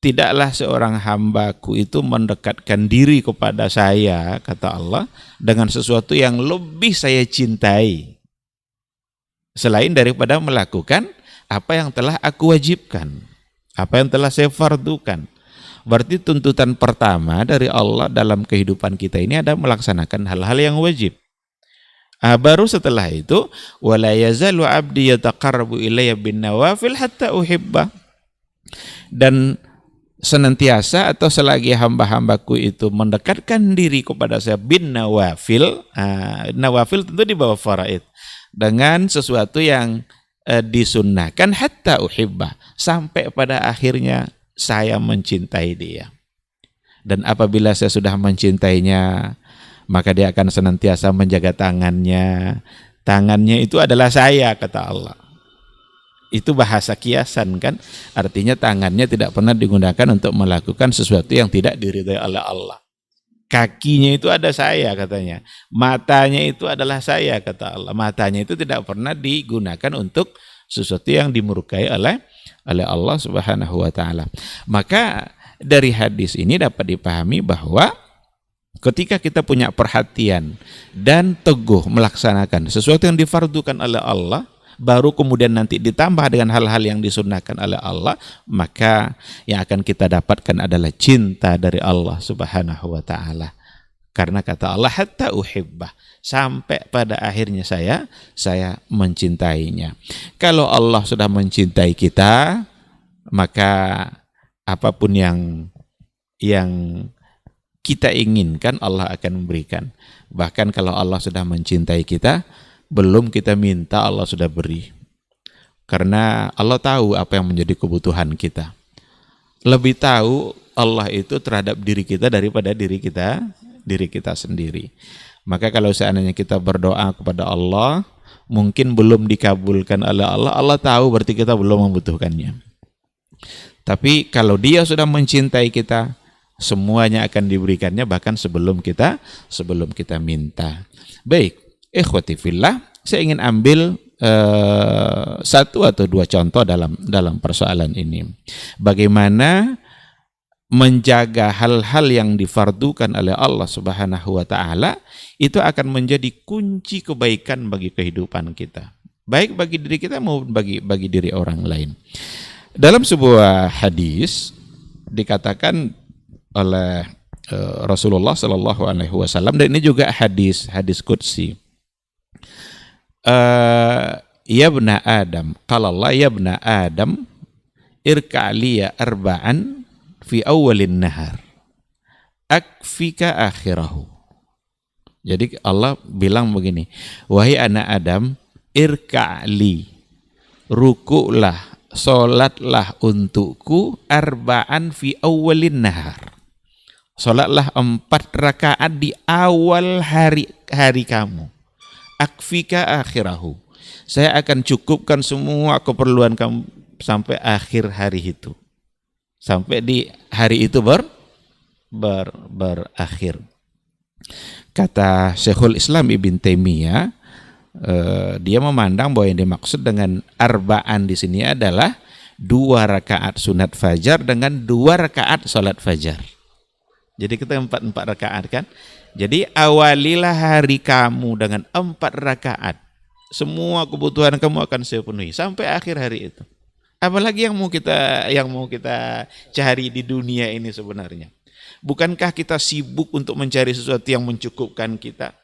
Tidaklah seorang hambaku itu mendekatkan diri kepada saya, kata Allah, dengan sesuatu yang lebih saya cintai selain daripada melakukan apa yang telah aku wajibkan, apa yang telah saya fardukan. Berarti tuntutan pertama dari Allah dalam kehidupan kita ini ada melaksanakan hal-hal yang wajib. Baru setelah itu wala yazalu abdi yataqarrabu ilayya bin nawafil hatta uhibbah. Dan senantiasa atau selagi hamba-hambaku itu mendekatkan diri kepada saya bin nawafil. Nawafil tentu di bawah faraid. Dengan sesuatu yang disunnahkan hatta uhibbah, sampai pada akhirnya saya mencintai dia. Dan apabila saya sudah mencintainya, maka dia akan senantiasa menjaga tangannya. Tangannya itu adalah saya, kata Allah. Itu bahasa kiasan kan? Artinya tangannya tidak pernah digunakan untuk melakukan sesuatu yang tidak diridhai oleh Allah. Kakinya itu ada saya, katanya. Matanya itu adalah saya, kata Allah. Matanya itu tidak pernah digunakan untuk sesuatu yang dimurkai oleh Allah Subhanahu wa taala. Maka dari hadis ini dapat dipahami bahwa ketika kita punya perhatian dan teguh melaksanakan sesuatu yang difardukan oleh Allah, baru kemudian nanti ditambah dengan hal-hal yang disunnahkan oleh Allah, maka yang akan kita dapatkan adalah cinta dari Allah Subhanahu wa taala. Karena kata Allah hatta uhibbah, sampai pada akhirnya saya mencintainya. Kalau Allah sudah mencintai kita, maka apapun yang kita inginkan Allah akan memberikan. Bahkan kalau Allah sudah mencintai kita, belum kita minta Allah sudah beri. Karena Allah tahu apa yang menjadi kebutuhan kita. Lebih tahu Allah itu terhadap diri kita daripada diri kita sendiri. Maka kalau seandainya kita berdoa kepada Allah, mungkin belum dikabulkan oleh Allah, Allah tahu berarti kita belum membutuhkannya. Tapi kalau Dia sudah mencintai kita, semuanya akan diberikannya bahkan sebelum kita minta. Baik, ikhwati fillah, saya ingin ambil satu atau dua contoh dalam persoalan ini. Bagaimana menjaga hal-hal yang difardukan oleh Allah Subhanahu wa taala itu akan menjadi kunci kebaikan bagi kehidupan kita. Baik bagi diri kita maupun bagi diri orang lain. Dalam sebuah hadis dikatakan oleh Rasulullah Sallallahu Alaihi Wasallam, dan ini juga hadis qudsi. Ya bna Adam, qala Allah ya bna Adam, irka'liya arba'an fi awalin nahar, akfika akhirahu. Jadi Allah bilang begini, wahai anak Adam, irka'li, ruku'lah, solatlah untukku arba'an fi awalin nahar. Solatlah 4 rakaat di awal hari kamu. Akfika akhirahu. Saya akan cukupkan semua keperluan kamu sampai akhir hari itu. Sampai di hari itu berakhir. Kata Syekhul Islam Ibn Taimiyah, dia memandang bahwa yang dimaksud dengan arba'an di sini adalah 2 rakaat sunat fajar dengan 2 rakaat salat fajar. Jadi kita 4 rakaat kan. Jadi awalilah hari kamu dengan 4 rakaat. Semua kebutuhan kamu akan saya penuhi sampai akhir hari itu. Apalagi yang mau kita cari di dunia ini sebenarnya. Bukankah kita sibuk untuk mencari sesuatu yang mencukupkan kita?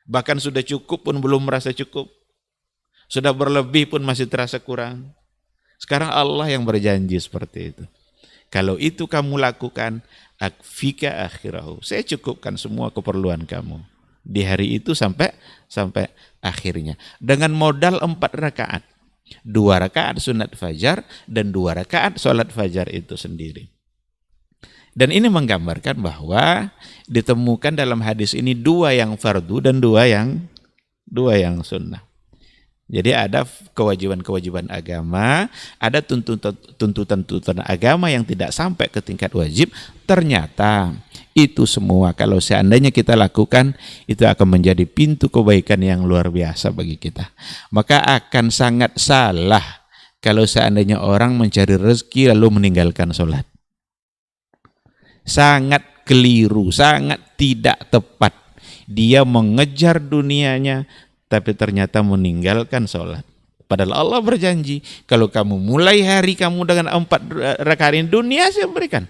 Bahkan sudah cukup pun belum merasa cukup. Sudah berlebih pun masih terasa kurang. Sekarang Allah yang berjanji seperti itu. Kalau itu kamu lakukan, akfika akhirahu, saya cukupkan semua keperluan kamu di hari itu sampai akhirnya. Dengan modal 4 rakaat. 2 rakaat sunat fajar dan 2 rakaat sholat fajar itu sendiri. Dan ini menggambarkan bahwa ditemukan dalam hadis ini 2 yang fardu dan 2 yang sunnah. Jadi ada kewajiban-kewajiban agama, ada tuntutan-tuntutan agama yang tidak sampai ke tingkat wajib. Ternyata itu semua kalau seandainya kita lakukan, itu akan menjadi pintu kebaikan yang luar biasa bagi kita. Maka akan sangat salah kalau seandainya orang mencari rezeki lalu meninggalkan sholat. Sangat keliru, sangat tidak tepat. Dia mengejar dunianya, tapi ternyata meninggalkan sholat. Padahal Allah berjanji, kalau kamu mulai hari kamu dengan 4 rakaat dunia saya berikan.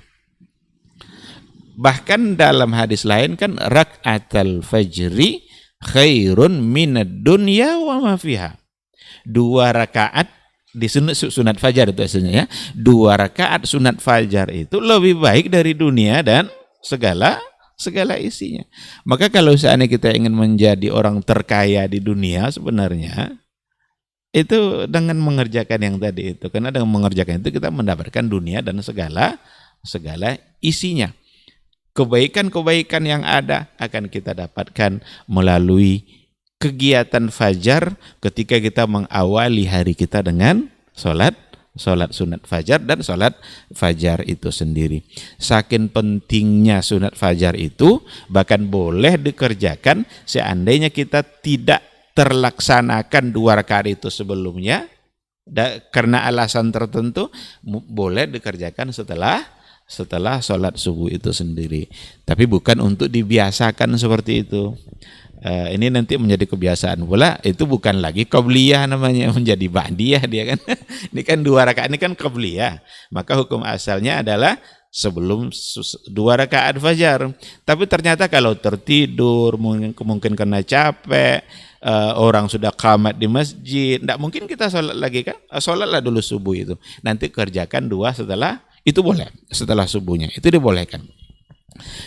Bahkan dalam hadis lain kan rak'atal fajri khairun minad dunya wa ma fiha. 2 rakaat di sunat fajar itu aslinya ya. 2 rakaat sunat fajar itu lebih baik dari dunia dan segala isinya. Maka kalau seandainya kita ingin menjadi orang terkaya di dunia sebenarnya itu dengan mengerjakan yang tadi itu. Karena dengan mengerjakan itu kita mendapatkan dunia dan segala isinya. Kebaikan-kebaikan yang ada akan kita dapatkan melalui kegiatan fajar ketika kita mengawali hari kita dengan sholat sunat fajar dan sholat fajar itu sendiri. Saking pentingnya sunat fajar itu bahkan boleh dikerjakan seandainya kita tidak terlaksanakan 2 rakaat itu sebelumnya karena alasan tertentu, boleh dikerjakan setelah sholat subuh itu sendiri. Tapi bukan untuk dibiasakan seperti itu. Ini nanti menjadi kebiasaan pula, itu bukan lagi qabliyah namanya, menjadi ba'diyah dia kan. Ini kan 2 rakaat, ini kan qabliyah. Maka hukum asalnya adalah sebelum 2 rakaat fajar. Tapi ternyata kalau tertidur, mungkin karena capek, orang sudah qamat di masjid, tidak mungkin kita sholat lagi kan. Sholatlah dulu subuh itu. Nanti kerjakan 2 setelah, itu boleh, setelah subuhnya, itu dibolehkan.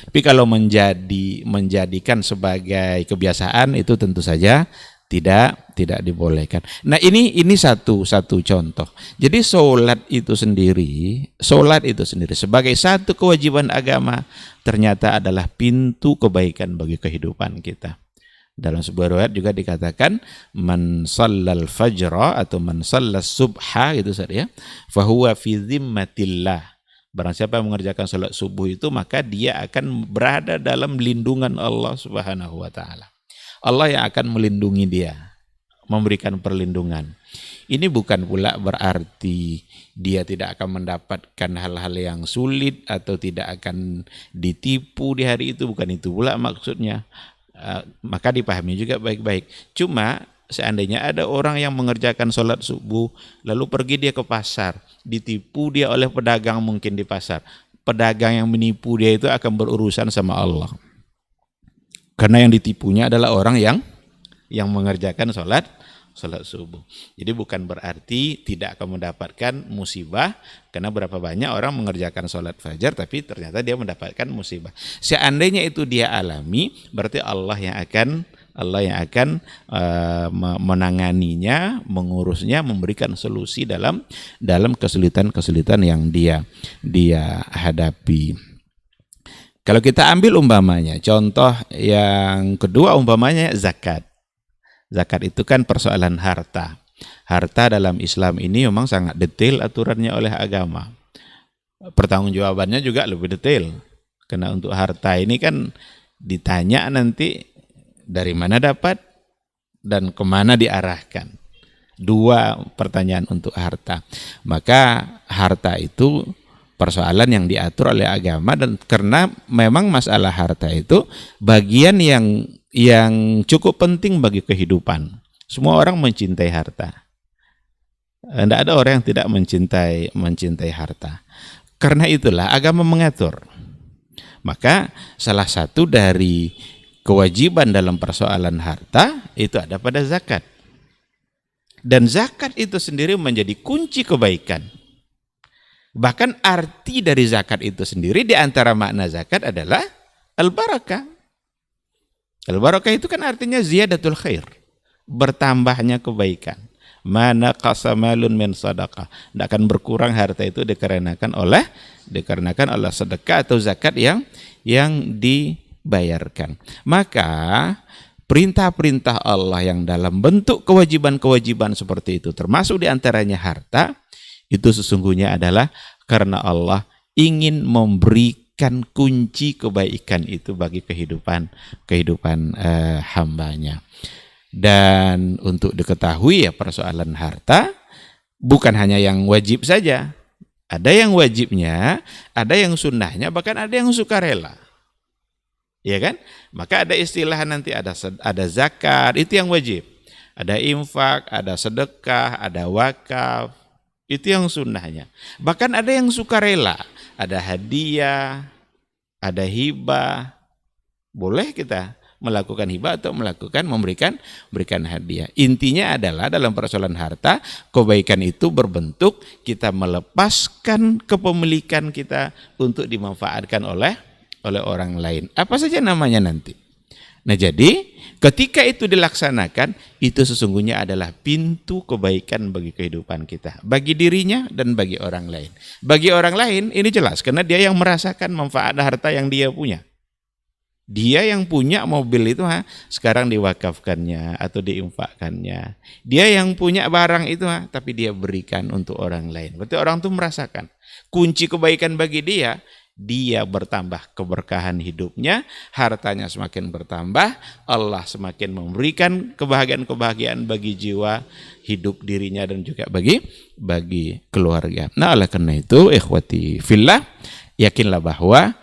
Tapi kalau menjadikan sebagai kebiasaan itu tentu saja tidak dibolehkan. Nah ini satu contoh. Jadi sholat itu sendiri sebagai satu kewajiban agama ternyata adalah pintu kebaikan bagi kehidupan kita. Dalam sebuah riwayat juga dikatakan man shallal fajra atau man shallas subha gitu saja, fahuwa fi zimmatillah. Barang siapa yang mengerjakan salat subuh itu maka dia akan berada dalam lindungan Allah Subhanahu wa taala. Allah yang akan melindungi dia, memberikan perlindungan. Ini bukan pula berarti dia tidak akan mendapatkan hal-hal yang sulit atau tidak akan ditipu di hari itu, bukan itu pula maksudnya. Maka dipahami juga baik-baik. Cuma seandainya ada orang yang mengerjakan sholat subuh lalu pergi dia ke pasar, ditipu dia oleh pedagang mungkin di pasar, pedagang yang menipu dia itu akan berurusan sama Allah, karena yang ditipunya adalah orang yang mengerjakan sholat subuh. Jadi bukan berarti tidak akan mendapatkan musibah, karena berapa banyak orang mengerjakan sholat fajar tapi ternyata dia mendapatkan musibah. Seandainya itu dia alami, berarti Allah yang akan menanganinya, mengurusnya, memberikan solusi dalam kesulitan-kesulitan yang dia hadapi. Kalau kita ambil umpamanya, contoh yang kedua umpamanya zakat. Zakat itu kan persoalan harta. Harta dalam Islam ini memang sangat detail aturannya oleh agama. Pertanggungjawabannya juga lebih detail. Karena untuk harta ini kan ditanya nanti dari mana dapat dan kemana diarahkan. 2 pertanyaan untuk harta. Maka harta itu persoalan yang diatur oleh agama, dan karena memang masalah harta itu bagian yang cukup penting bagi kehidupan. Semua orang mencintai harta. Tidak ada orang yang tidak mencintai harta. Karena itulah agama mengatur. Maka salah satu dari kewajiban dalam persoalan harta itu ada pada zakat. Dan zakat itu sendiri menjadi kunci kebaikan. Bahkan arti dari zakat itu sendiri, di antara makna zakat adalah al-barakah. Al-barakah itu kan artinya ziyadatul khair, bertambahnya kebaikan. Mana qasamalun min sadaqah, tidak akan berkurang harta itu dikarenakan oleh sedekah atau zakat yang dibayarkan. Maka perintah-perintah Allah yang dalam bentuk kewajiban-kewajiban seperti itu, termasuk diantaranya harta, itu sesungguhnya adalah karena Allah ingin memberikan kunci kebaikan itu bagi kehidupan hambanya. Dan untuk diketahui ya, persoalan harta bukan hanya yang wajib saja. Ada yang wajibnya, ada yang sunnahnya, bahkan ada yang sukarela. Ya kan? Maka ada istilah nanti ada zakat, itu yang wajib. Ada infak, ada sedekah, ada wakaf, itu yang sunnahnya. Bahkan ada yang sukarela, ada hadiah, ada hibah, boleh kita melakukan hibah atau memberikan hadiah. Intinya adalah dalam persoalan harta, kebaikan itu berbentuk kita melepaskan kepemilikan kita untuk dimanfaatkan oleh orang lain. Apa saja namanya nanti. Nah, jadi ketika itu dilaksanakan, itu sesungguhnya adalah pintu kebaikan bagi kehidupan kita, bagi dirinya dan bagi orang lain. Bagi orang lain ini jelas karena dia yang merasakan manfaat harta yang dia punya. Dia yang punya mobil itu sekarang diwakafkannya atau diinfakkannya. Dia yang punya barang itu tapi dia berikan untuk orang lain. Berarti orang itu merasakan kunci kebaikan bagi dia. Dia bertambah keberkahan hidupnya, hartanya semakin bertambah, Allah semakin memberikan kebahagiaan-kebahagiaan bagi jiwa, hidup dirinya dan juga bagi keluarga. Nah, oleh karena itu, ikhwati fillah, yakinlah bahwa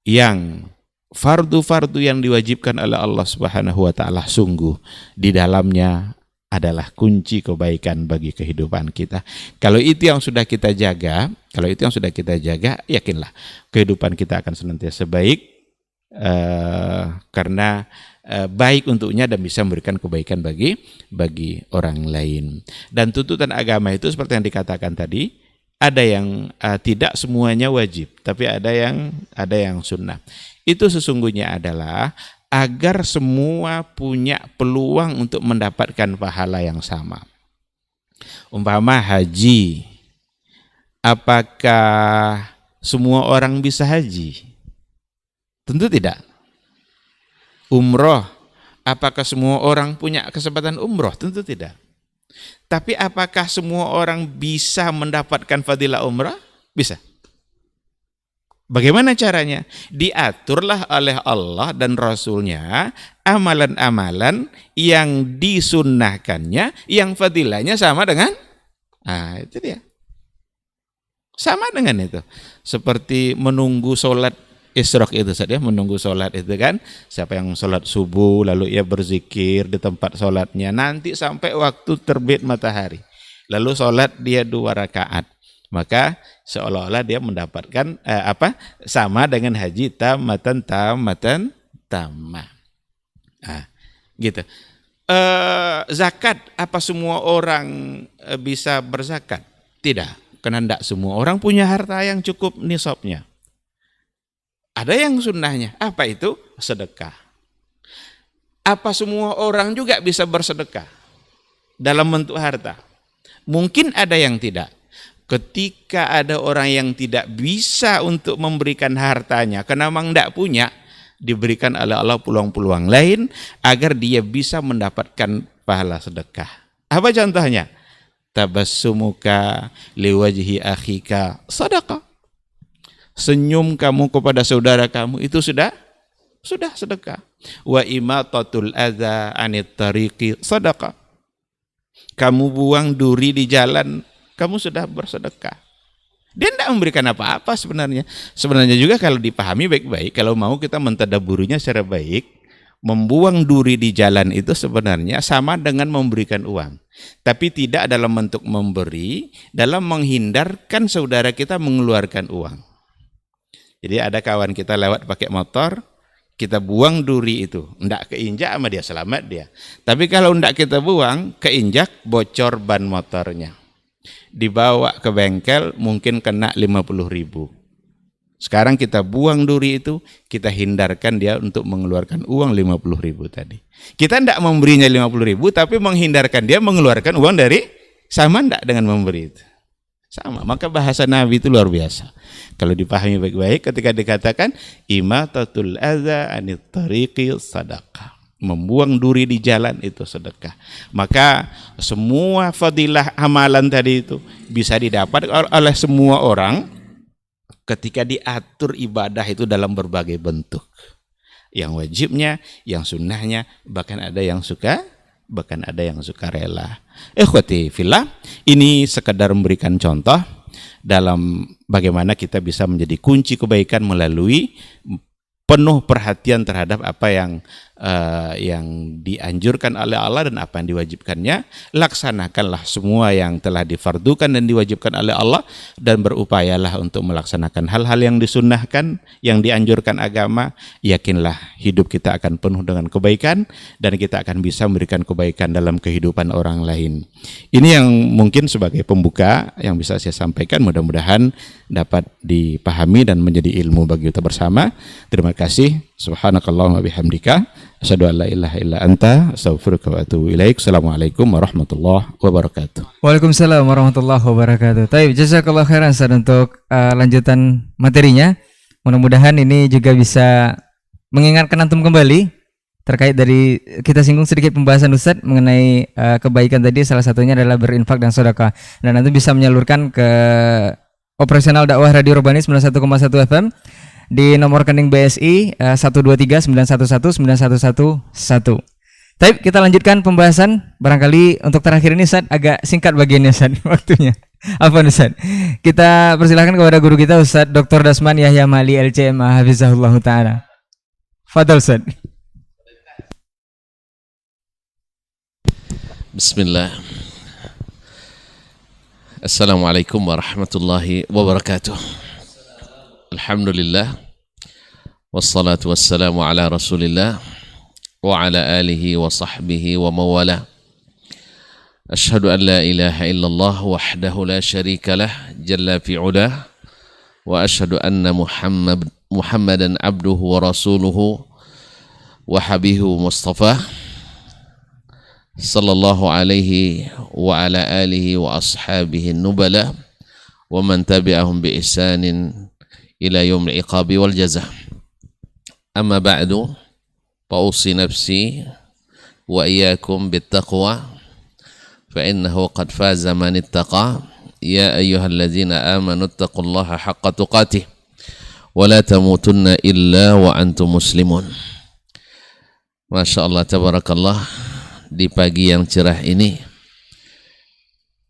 yang fardu-fardu yang diwajibkan oleh Allah Subhanahu wa taala sungguh di dalamnya adalah kunci kebaikan bagi kehidupan kita. Kalau itu yang sudah kita jaga, yakinlah kehidupan kita akan senantiasa baik karena baik untuknya dan bisa memberikan kebaikan bagi orang lain. Dan tuntutan agama itu seperti yang dikatakan tadi, ada yang tidak semuanya wajib, tapi ada yang sunnah. Itu sesungguhnya adalah agar semua punya peluang untuk mendapatkan pahala yang sama. Umpama haji, apakah semua orang bisa haji? Tentu tidak. Umroh, apakah semua orang punya kesempatan umroh? Tentu tidak. Tapi apakah semua orang bisa mendapatkan fadilah umrah? Bisa. Bagaimana caranya? Diaturlah oleh Allah dan Rasulnya amalan-amalan yang disunnahkannya, yang fadilahnya sama dengan, itu dia. Sama dengan itu. Seperti menunggu sholat isyraq itu saja, menunggu sholat itu kan. Siapa yang sholat subuh lalu ia berzikir di tempat sholatnya, nanti sampai waktu terbit matahari. Lalu sholat dia 2 rakaat. Maka seolah-olah dia mendapatkan sama dengan haji tamatan. Gitu. Zakat, apa semua orang bisa berzakat? Tidak, karena tidak semua orang punya harta yang cukup nisabnya. Ada yang sunnahnya. Apa itu? Sedekah. Apa semua orang juga bisa bersedekah dalam bentuk harta? Mungkin ada yang tidak. Ketika ada orang yang tidak bisa untuk memberikan hartanya karena memang tidak punya, diberikan oleh Allah peluang-peluang lain agar dia bisa mendapatkan pahala sedekah. Apa contohnya? Tabassumuka liwajhi akhika sedekah. Senyum kamu kepada saudara kamu itu sudah sedekah. Wa imatatul adza anit tariqi sedekah. Kamu buang duri di jalan, kamu sudah bersedekah. Dia tidak memberikan apa-apa sebenarnya. Sebenarnya juga kalau dipahami baik-baik, kalau mau kita mentadaburinya secara baik, membuang duri di jalan itu sebenarnya sama dengan memberikan uang. Tapi tidak dalam bentuk memberi, dalam menghindarkan saudara kita mengeluarkan uang. Jadi ada kawan kita lewat pakai motor, kita buang duri itu, tidak keinjak sama dia, selamat dia. Tapi kalau tidak kita buang, keinjak, bocor ban motornya. Dibawa ke bengkel mungkin kena 50.000. Sekarang kita buang duri itu, kita hindarkan dia untuk mengeluarkan uang 50.000 tadi. Kita tidak memberinya 50.000, tapi menghindarkan dia mengeluarkan uang dari, sama tidak dengan memberi itu? Sama. Maka bahasa Nabi itu luar biasa. Kalau dipahami baik-baik, ketika dikatakan imatatul adza anit tariqi sadaqah. Membuang duri di jalan itu sedekah. Maka semua fadilah amalan tadi itu bisa didapat oleh semua orang ketika diatur ibadah itu dalam berbagai bentuk. Yang wajibnya, yang sunnahnya, bahkan ada yang suka rela. Ikhwati fillah, ini sekedar memberikan contoh dalam bagaimana kita bisa menjadi kunci kebaikan melalui penuh perhatian terhadap apa yang yang dianjurkan oleh Allah dan apa yang diwajibkannya. Laksanakanlah semua yang telah difardukan dan diwajibkan oleh Allah, dan berupayalah untuk melaksanakan hal-hal yang disunnahkan, yang dianjurkan agama. Yakinlah hidup kita akan penuh dengan kebaikan, dan kita akan bisa memberikan kebaikan dalam kehidupan orang lain. Ini yang mungkin sebagai pembuka yang bisa saya sampaikan, mudah-mudahan dapat dipahami dan menjadi ilmu bagi kita bersama. Terima kasih. Subhanakallahumma bihamdika asyhadu an la ilaha illa anta astaghfiruka wa atubu ilaik. Assalamualaikum warahmatullahi wabarakatuh. Waalaikumsalam warahmatullahi wabarakatuh. Taib, jazakallah khairan Ustaz untuk lanjutan materinya. Mudah-mudahan ini juga bisa mengingatkan antum kembali terkait dari kita singgung sedikit pembahasan Ustaz mengenai kebaikan tadi, salah satunya adalah berinfak dan sedekah. Dan nanti bisa menyalurkan ke operasional dakwah Radio Rabbani 91,1 FM di nomor rekening BSI 1239119119111. Baik, kita lanjutkan pembahasan. Barangkali untuk terakhir ini Ustaz agak singkat bagiannya Ustaz waktunya. Apa Ustaz? Kita persilahkan kepada guru kita Ustaz Dr. Dasman Yahya Mali LCM Hafizahullah Ta'ala. Fadal Ustaz. Bismillah. Assalamualaikum warahmatullahi wabarakatuh. Alhamdulillah. Wassalatu wassalamu ala Rasulillah wa ala alihi wa sahbihi wa mawala. Ashhadu an la ilaha illallah wahdahu la syarika lah jalla fi ulah, wa ashhadu anna Muhammadan abduhu wa rasuluhu wa habihu mustafa sallallahu alaihi wa ala alihi wa ashabihi nubala wa man tabi'ahum bi ihsanin ila yaumil iqabi wal jazaa. Amma ba'du, fa'usi nafsi wa iyyakum bittaqwa fa innahu qad faza man ittaqa. Ya ayyuhalladzina amanu ittaqullaha haqqa tuqatih wa la tamutunna illa wa antum muslimun. Masya Allah, tabarakallah, di pagi yang cerah ini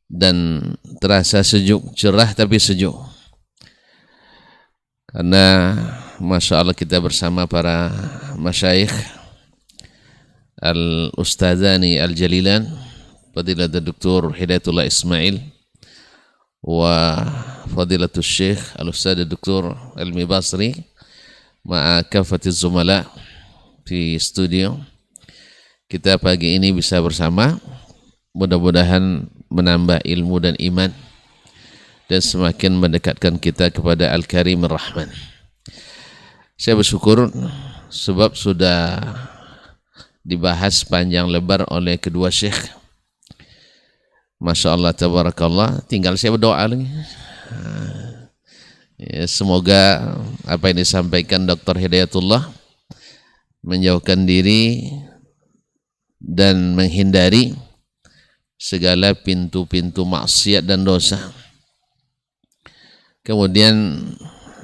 dan terasa sejuk, cerah tapi sejuk, karena Masya Allah kita bersama para masyayikh Al-Ustadzani Al-Jalilan Fadilatul Dr. Hidayatullah Ismail wa Fadilatul Syekh Al-Ustadz Dr. Ilmi Basri ma'a kafatiz zumala di studio. Kita pagi ini bisa bersama, mudah-mudahan menambah ilmu dan iman dan semakin mendekatkan kita kepada Al-Karim Ar-Rahman. Saya bersyukur sebab sudah dibahas panjang lebar oleh kedua syekh. Masya Allah, tabarakallah. Tinggal saya berdoa lagi. Ya, semoga apa yang disampaikan Dr. Hidayatullah menjauhkan diri dan menghindari segala pintu-pintu maksiat dan dosa. Kemudian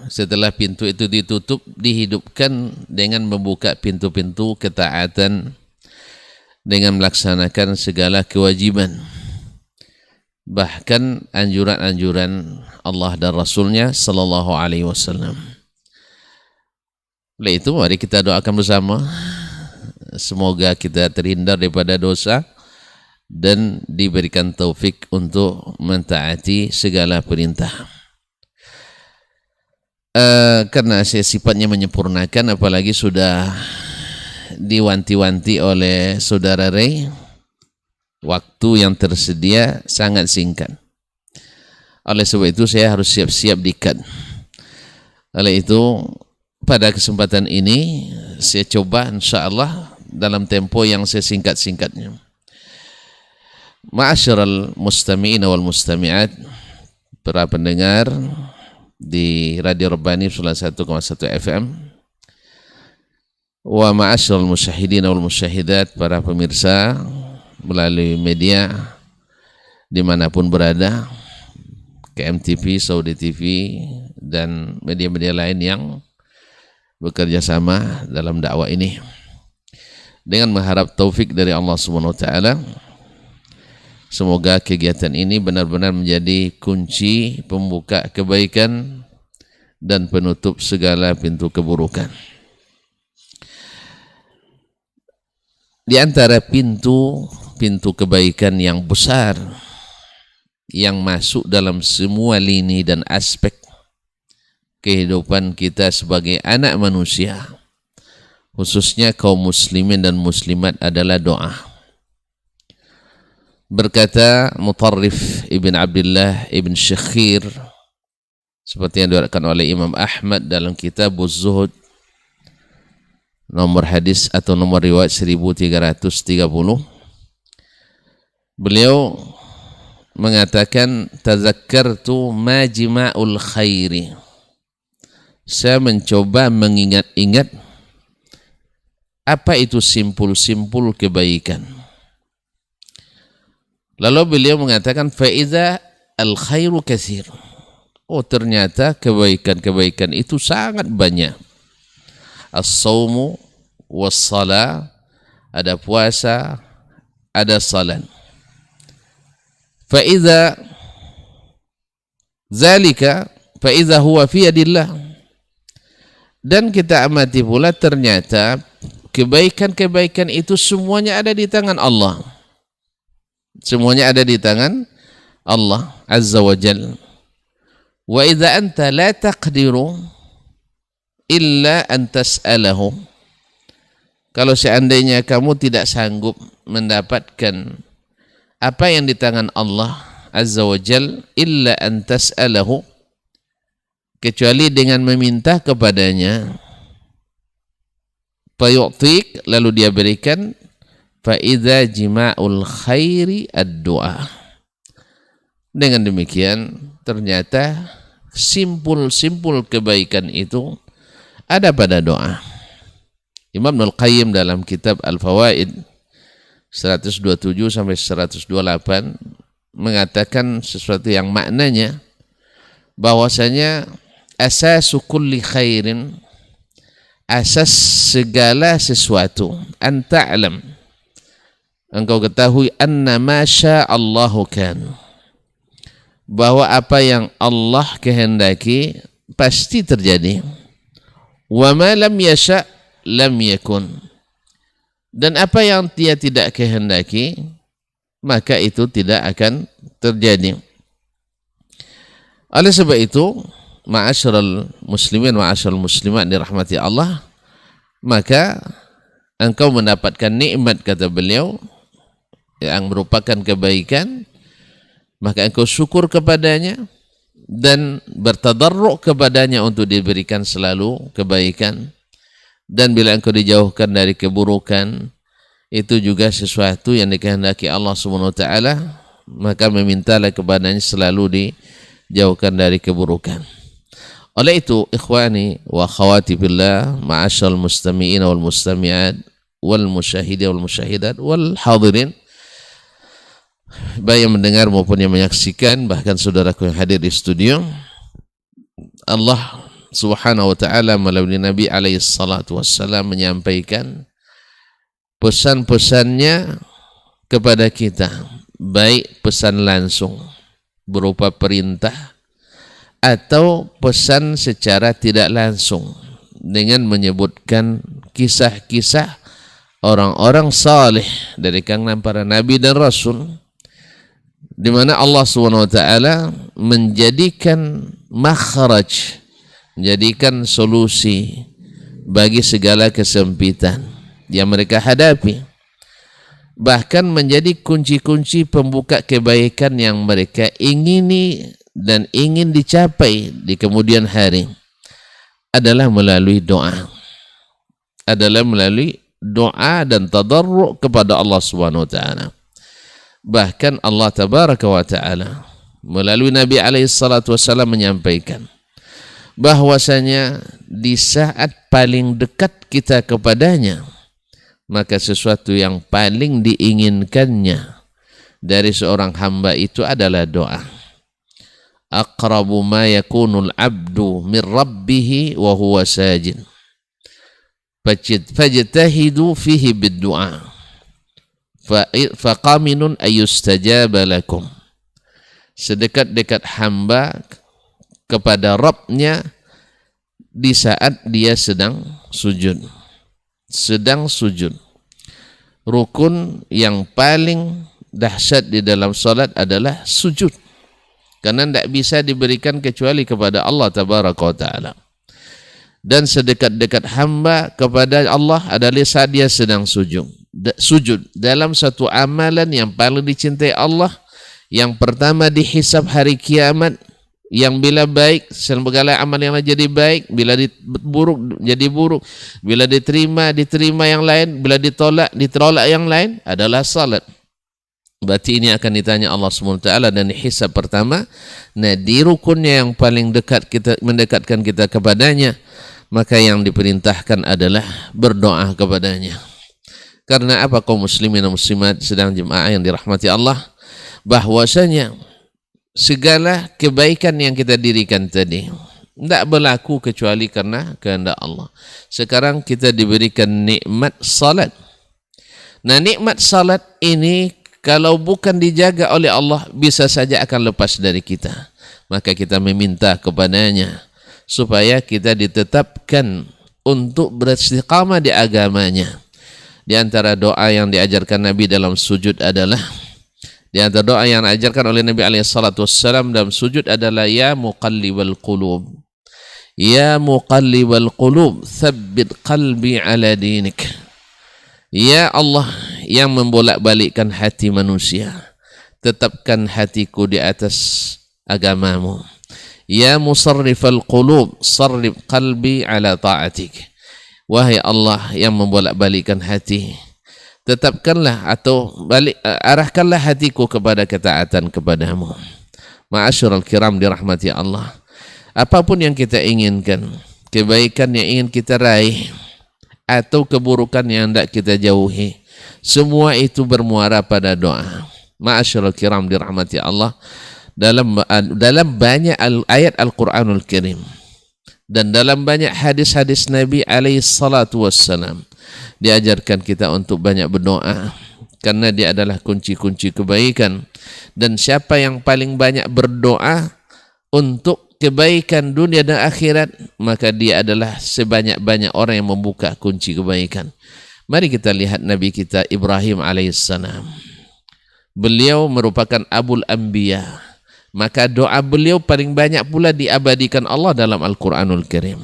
setelah pintu itu ditutup, dihidupkan dengan membuka pintu-pintu ketaatan dengan melaksanakan segala kewajiban, bahkan anjuran-anjuran Allah dan Rasulnya Sallallahu Alaihi Wasallam. Oleh itu mari kita doakan bersama, semoga kita terhindar daripada dosa dan diberikan taufik untuk mentaati segala perintah. Karena saya sifatnya menyempurnakan, apalagi sudah diwanti-wanti oleh saudara Ray, waktu yang tersedia sangat singkat. Oleh sebab itu saya harus siap-siap di-cut. Oleh itu pada kesempatan ini saya coba insyaAllah dalam tempo yang sesingkat-singkatnya. Ma'asyiral mustami'in wal mustami'at, para pendengar di Radio Rabbani 101,1 FM, wa ma'asyiral musyahidin wal musyahidat, para pemirsa melalui media dimanapun berada, KMTV, Saudi TV, dan media-media lain yang bekerja sama dalam dakwah ini, dengan mengharap taufik dari Allah Subhanahu wa taala. Semoga kegiatan ini benar-benar menjadi kunci pembuka kebaikan dan penutup segala pintu keburukan. di antara pintu kebaikan yang besar yang masuk dalam semua lini dan aspek kehidupan kita sebagai anak manusia, khususnya kaum muslimin dan muslimat, adalah doa. Berkata Mutarrif ibn Abdullah ibn Syakhir, seperti yang diriwayatkan oleh Imam Ahmad dalam kitab Az-Zuhud, nomor hadis atau nomor riwayat 1330, beliau mengatakan, tazakkartu majma'ul khairi, saya mencoba mengingat-ingat apa itu simpul-simpul kebaikan. Lalu beliau mengatakan, fa'idha al-khairu kathir, oh ternyata kebaikan-kebaikan itu sangat banyak. As-sawmu was-salah, ada puasa, ada salat. Fa'idha zalika fa'idha huwa fi yadillah, dan kita amati pula ternyata kebaikan-kebaikan itu semuanya ada di tangan Allah. Semuanya ada di tangan Allah Azza wa Jalla. Wa idza anta la taqdiru illa an tas'alahu, kalau seandainya kamu tidak sanggup mendapatkan apa yang di tangan Allah Azza wa Jalla, illa an tas'alahu, kecuali dengan meminta kepadanya, fayu'tik, lalu dia berikan, fa'idha jima'ul khairi ad-du'a. Dengan demikian ternyata simpul-simpul kebaikan itu ada pada doa. Imam Ibnul Qayyim dalam kitab Al-Fawaid 127 sampai 128 mengatakan sesuatu yang maknanya bahwasanya asasu kulli khairin, asas segala sesuatu, anta alam, engkau ketahui, anna ma sya'allahu kan, bahwa apa yang Allah kehendaki pasti terjadi. Wa ma lam yasha' lam yakun, dan apa yang dia tidak kehendaki maka itu tidak akan terjadi. Oleh sebab itu, ma'asyiral muslimin ma'asyiral muslimat dirahmati Allah, maka engkau mendapatkan nikmat, kata beliau, yang merupakan kebaikan, maka engkau syukur kepadanya dan bertadarruk kepadanya untuk diberikan selalu kebaikan. Dan bila engkau dijauhkan dari keburukan, itu juga sesuatu yang dikehendaki Allah Subhanahu wa taala, maka memintalah kepadanya selalu dijauhkan dari keburukan. Oleh itu, ikhwani wa akhwati billah, ma'asyal mustami'in wal mustami'at wal musyahidin wal musyahidat wal hadirin, baik yang mendengar maupun yang menyaksikan, bahkan saudaraku yang hadir di studio, Allah Subhanahu wa ta'ala melalui Nabi alaihi salatu wassalam menyampaikan pesan-pesannya kepada kita, baik pesan langsung berupa perintah atau pesan secara tidak langsung dengan menyebutkan kisah-kisah orang-orang saleh dari kalangan para nabi dan rasul, di mana Allah SWT menjadikan makhraj, menjadikan solusi bagi segala kesempitan yang mereka hadapi, bahkan menjadi kunci-kunci pembuka kebaikan yang mereka ingini dan ingin dicapai di kemudian hari adalah melalui doa, dan tadarruk kepada Allah Subhanahu wa taala. Bahkan Allah tabaraka wa taala melalui Nabi alaihi salatu wasallam menyampaikan bahwasanya di saat paling dekat kita kepadanya, maka sesuatu yang paling diinginkannya dari seorang hamba itu adalah doa. Aqrabu ma yakunul abdu min rabbih wa huwa sajid fajtahidu fihi bid-du'a faqaminun ayustajaba lakum. Sedekat-dekat hamba kepada Rabbnya di saat dia sedang sujud. rukun yang paling dahsyat di dalam salat adalah sujud. Karena tidak bisa diberikan kecuali kepada Allah Tabaraka wa Ta'ala. Dan sedekat-dekat hamba kepada Allah adalah saat dia sedang sujud. Sujud dalam satu amalan yang paling dicintai Allah. Yang pertama dihisab hari kiamat, yang bila baik segala amal yang jadi baik, bila buruk jadi buruk, bila diterima yang lain, bila ditolak yang lain adalah salat. Berarti ini akan ditanya Allah SWT dan hisab pertama. Nah, di rukunnya yang paling dekat kita, mendekatkan kita kepadanya, maka yang diperintahkan adalah berdoa kepadanya. Karena apa, kaum muslimin dan muslimat sedang jemaah yang dirahmati Allah, bahwasanya segala kebaikan yang kita dirikan tadi tidak berlaku kecuali karena kehendak Allah. Sekarang kita diberikan nikmat salat. Nah, nikmat salat ini kalau bukan dijaga oleh Allah, bisa saja akan lepas dari kita. Maka kita meminta kepadanya supaya kita ditetapkan untuk beristiqamah di agamanya. Di antara doa yang diajarkan Nabi dalam sujud adalah, di antara doa yang diajarkan oleh Nabi SAW dalam sujud adalah, Ya muqallibal qulub, Ya muqallibal qulub, thabbit qalbi ala dinik. Ya Allah yang membolak-balikkan hati manusia, tetapkan hatiku di atas agamamu. Ya musarrifal qulub, sarrif qalbi ala ta'atik. Wahai Allah yang membolak-balikkan hati, tetapkanlah atau arahkanlah hatiku kepada ketaatan kepadamu. Ma'asyiral kiram dirahmati Allah. Apapun yang kita inginkan, kebaikan yang ingin kita raih, atau keburukan yang hendak kita jauhi, semua itu bermuara pada doa. Ma'asyiral kiram dirahmati Allah, dalam banyak ayat Al-Quranul Karim dan dalam banyak hadis-hadis Nabi SAW diajarkan kita untuk banyak berdoa, karena dia adalah kunci-kunci kebaikan. Dan siapa yang paling banyak berdoa untuk kebaikan dunia dan akhirat, maka dia adalah sebanyak-banyak orang yang membuka kunci kebaikan. Mari kita lihat Nabi kita Ibrahim alaihissalam. Beliau merupakan Abul Anbiya, maka doa beliau paling banyak pula diabadikan Allah dalam Al-Quranul Karim.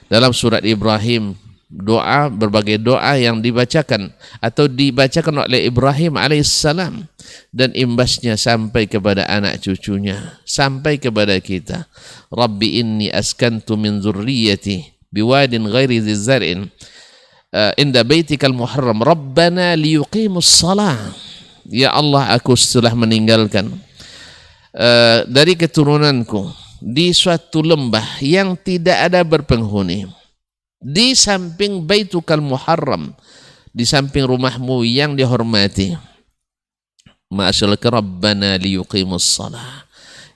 Dalam surat Ibrahim, doa, berbagai doa yang dibacakan atau dibacakan oleh Ibrahim alaihissalam, dan imbasnya sampai kepada anak cucunya, sampai kepada kita. Rabbi inni askantu min zurriyati biwadin ghairi dzi zar'in inda baitikal muharram rabbana liyuqimus salah. Ya Allah, aku setelah meninggalkan dari keturunanku di suatu lembah yang tidak ada berpenghuni, di samping Baitukal Muharram, di samping rumahmu yang dihormati. Ma'asyalaka Rabbana liyuqimus salah.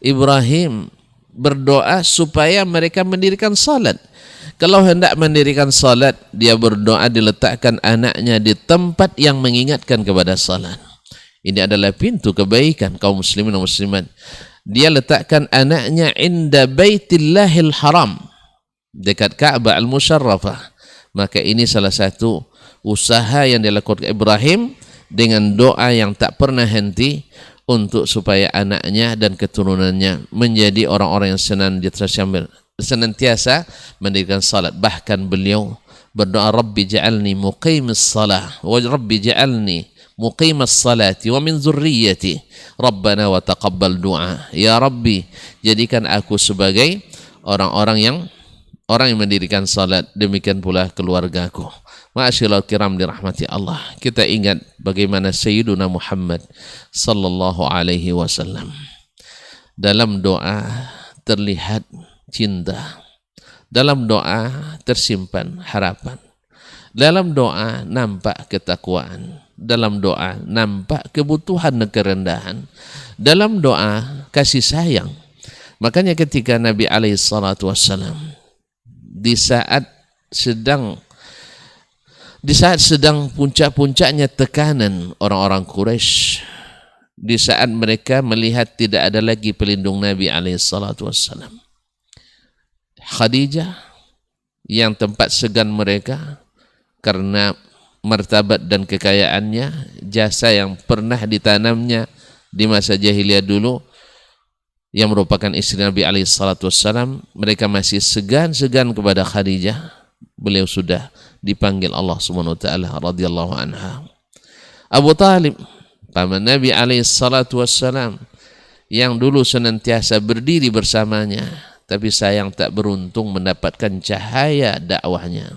Ibrahim berdoa supaya mereka mendirikan salat. Kalau hendak mendirikan salat, dia berdoa diletakkan anaknya di tempat yang mengingatkan kepada salat. Ini adalah pintu kebaikan kaum muslimin dan muslimat. Dia letakkan anaknya inda Baitillahil Haram, dekat Ka'bah Al-Musharrafah. Maka ini salah satu usaha yang dilakukan Ibrahim dengan doa yang tak pernah henti untuk supaya anaknya dan keturunannya menjadi orang-orang yang senantiasa mendirikan salat. Bahkan beliau berdoa, Rabbi ja'alni muqimis salah wa Rabbi ja'alni muqimas salati wa min zurriyati Rabbana wa taqabbal du'a. Ya Rabbi, jadikan aku sebagai orang yang mendirikan salat, demikian pula keluargaku. Ma'asyiral kiram dirahmati Allah, kita ingat bagaimana Sayyiduna Muhammad sallallahu alaihi wasallam dalam doa terlihat cinta, dalam doa tersimpan harapan, dalam doa nampak ketakwaan, dalam doa nampak kebutuhan dan kerendahan, dalam doa kasih sayang. Makanya ketika Nabi SAW di saat sedang puncak-puncaknya tekanan orang-orang Quraisy, di saat mereka melihat tidak ada lagi pelindung Nabi SAW, Khadijah yang tempat segan mereka karena martabat dan kekayaannya, jasa yang pernah ditanamnya di masa jahiliyah dulu, yang merupakan istri Nabi SAW, mereka masih segan-segan kepada Khadijah. Beliau sudah dipanggil Allah Subhanahu wa taala radhiyallahu anha. Abu Talib, paman Nabi SAW, yang dulu senantiasa berdiri bersamanya, tapi sayang tak beruntung mendapatkan cahaya dakwahnya.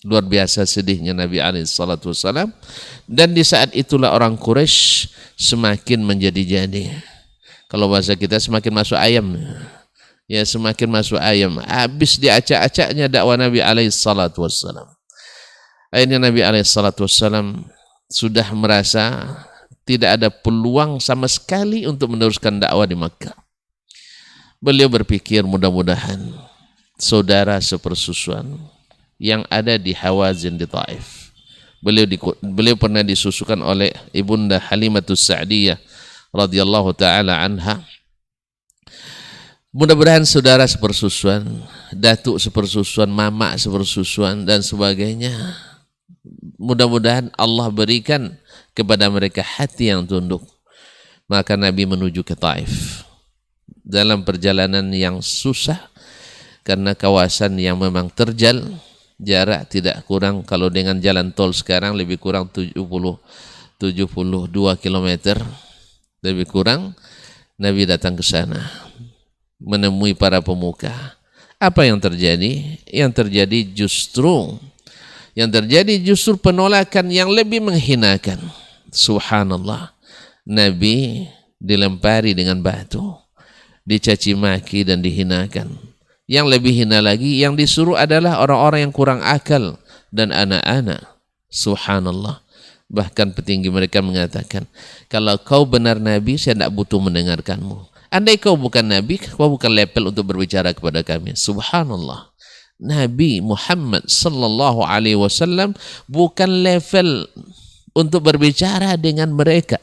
Luar biasa sedihnya Nabi SAW. Dan di saat itulah orang Quraisy semakin menjadi-jadi. Kalau bahasa kita semakin masuk ayam. Ya, semakin masuk ayam. Habis diacak-acaknya dakwah Nabi SAW. Akhirnya Nabi SAW sudah merasa tidak ada peluang sama sekali untuk meneruskan dakwah di Makkah. Beliau berpikir mudah-mudahan saudara sepersusuan yang ada di Hawazin di Taif. Beliau pernah disusukan oleh Ibunda Halimatus Sa'diyah radhiyallahu taala anha. Mudah-mudahan saudara sepersusuan, datuk sepersusuan, mama sepersusuan dan sebagainya, mudah-mudahan Allah berikan kepada mereka hati yang tunduk. Maka Nabi menuju ke Taif dalam perjalanan yang susah karena kawasan yang memang terjal. Jarak tidak kurang, kalau dengan jalan tol sekarang lebih kurang 72 km lebih kurang. Nabi datang ke sana menemui para pemuka. Apa yang terjadi? Yang terjadi justru penolakan yang lebih menghinakan. Subhanallah, Nabi dilempari dengan batu, dicaci maki dan dihinakan. Yang lebih hina lagi, yang disuruh adalah orang-orang yang kurang akal dan anak-anak. Subhanallah. Bahkan petinggi mereka mengatakan, kalau kau benar Nabi, saya tidak butuh mendengarkanmu. Andai kau bukan Nabi, kau bukan level untuk berbicara kepada kami. Subhanallah. Nabi Muhammad sallallahu alaihi wasallam bukan level untuk berbicara dengan mereka.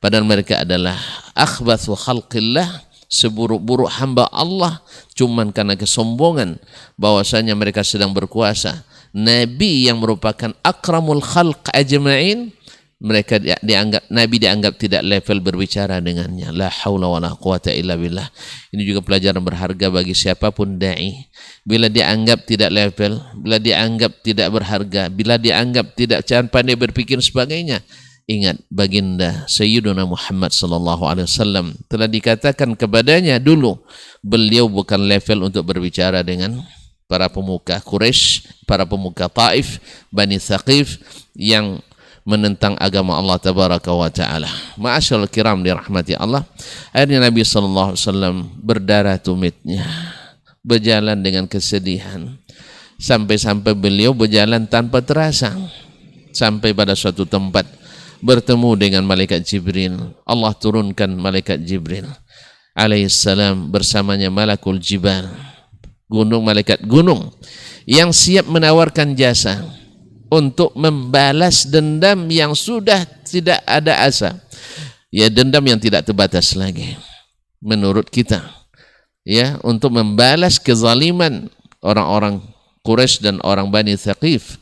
Padahal mereka adalah akhbathu khalqillah, seburuk-buruk hamba Allah, cuman karena kesombongan bahwasanya mereka sedang berkuasa. Nabi yang merupakan akramul khalq ajma'in, mereka Nabi dianggap tidak level berbicara dengannya. La haula wala quwata illa billah. Ini juga pelajaran berharga bagi siapapun dai. Bila dianggap tidak level, bila dianggap tidak berharga, bila dianggap tidak pandai berpikir sebagainya, ingat baginda Sayyiduna Muhammad sallallahu alaihi wasallam telah dikatakan kepadanya dulu, beliau bukan level untuk berbicara dengan para pemuka Quraisy, para pemuka Taif, Bani Thaqif yang menentang agama Allah tabaraka wa taala. Ma'asyiral kiram dirahmati Allah. Akhirnya Nabi sallallahu alaihi wasallam berdarah tumitnya, berjalan dengan kesedihan, sampai-sampai beliau berjalan tanpa terasa sampai pada suatu tempat, bertemu dengan malaikat Jibril. Allah turunkan malaikat Jibril alaihissalam, bersamanya malakul jibal, malaikat gunung yang siap menawarkan jasa untuk membalas dendam yang sudah tidak ada asa. Ya, dendam yang tidak terbatas lagi menurut kita. Ya, untuk membalas kezaliman orang-orang Quraisy dan orang Bani Thaqif.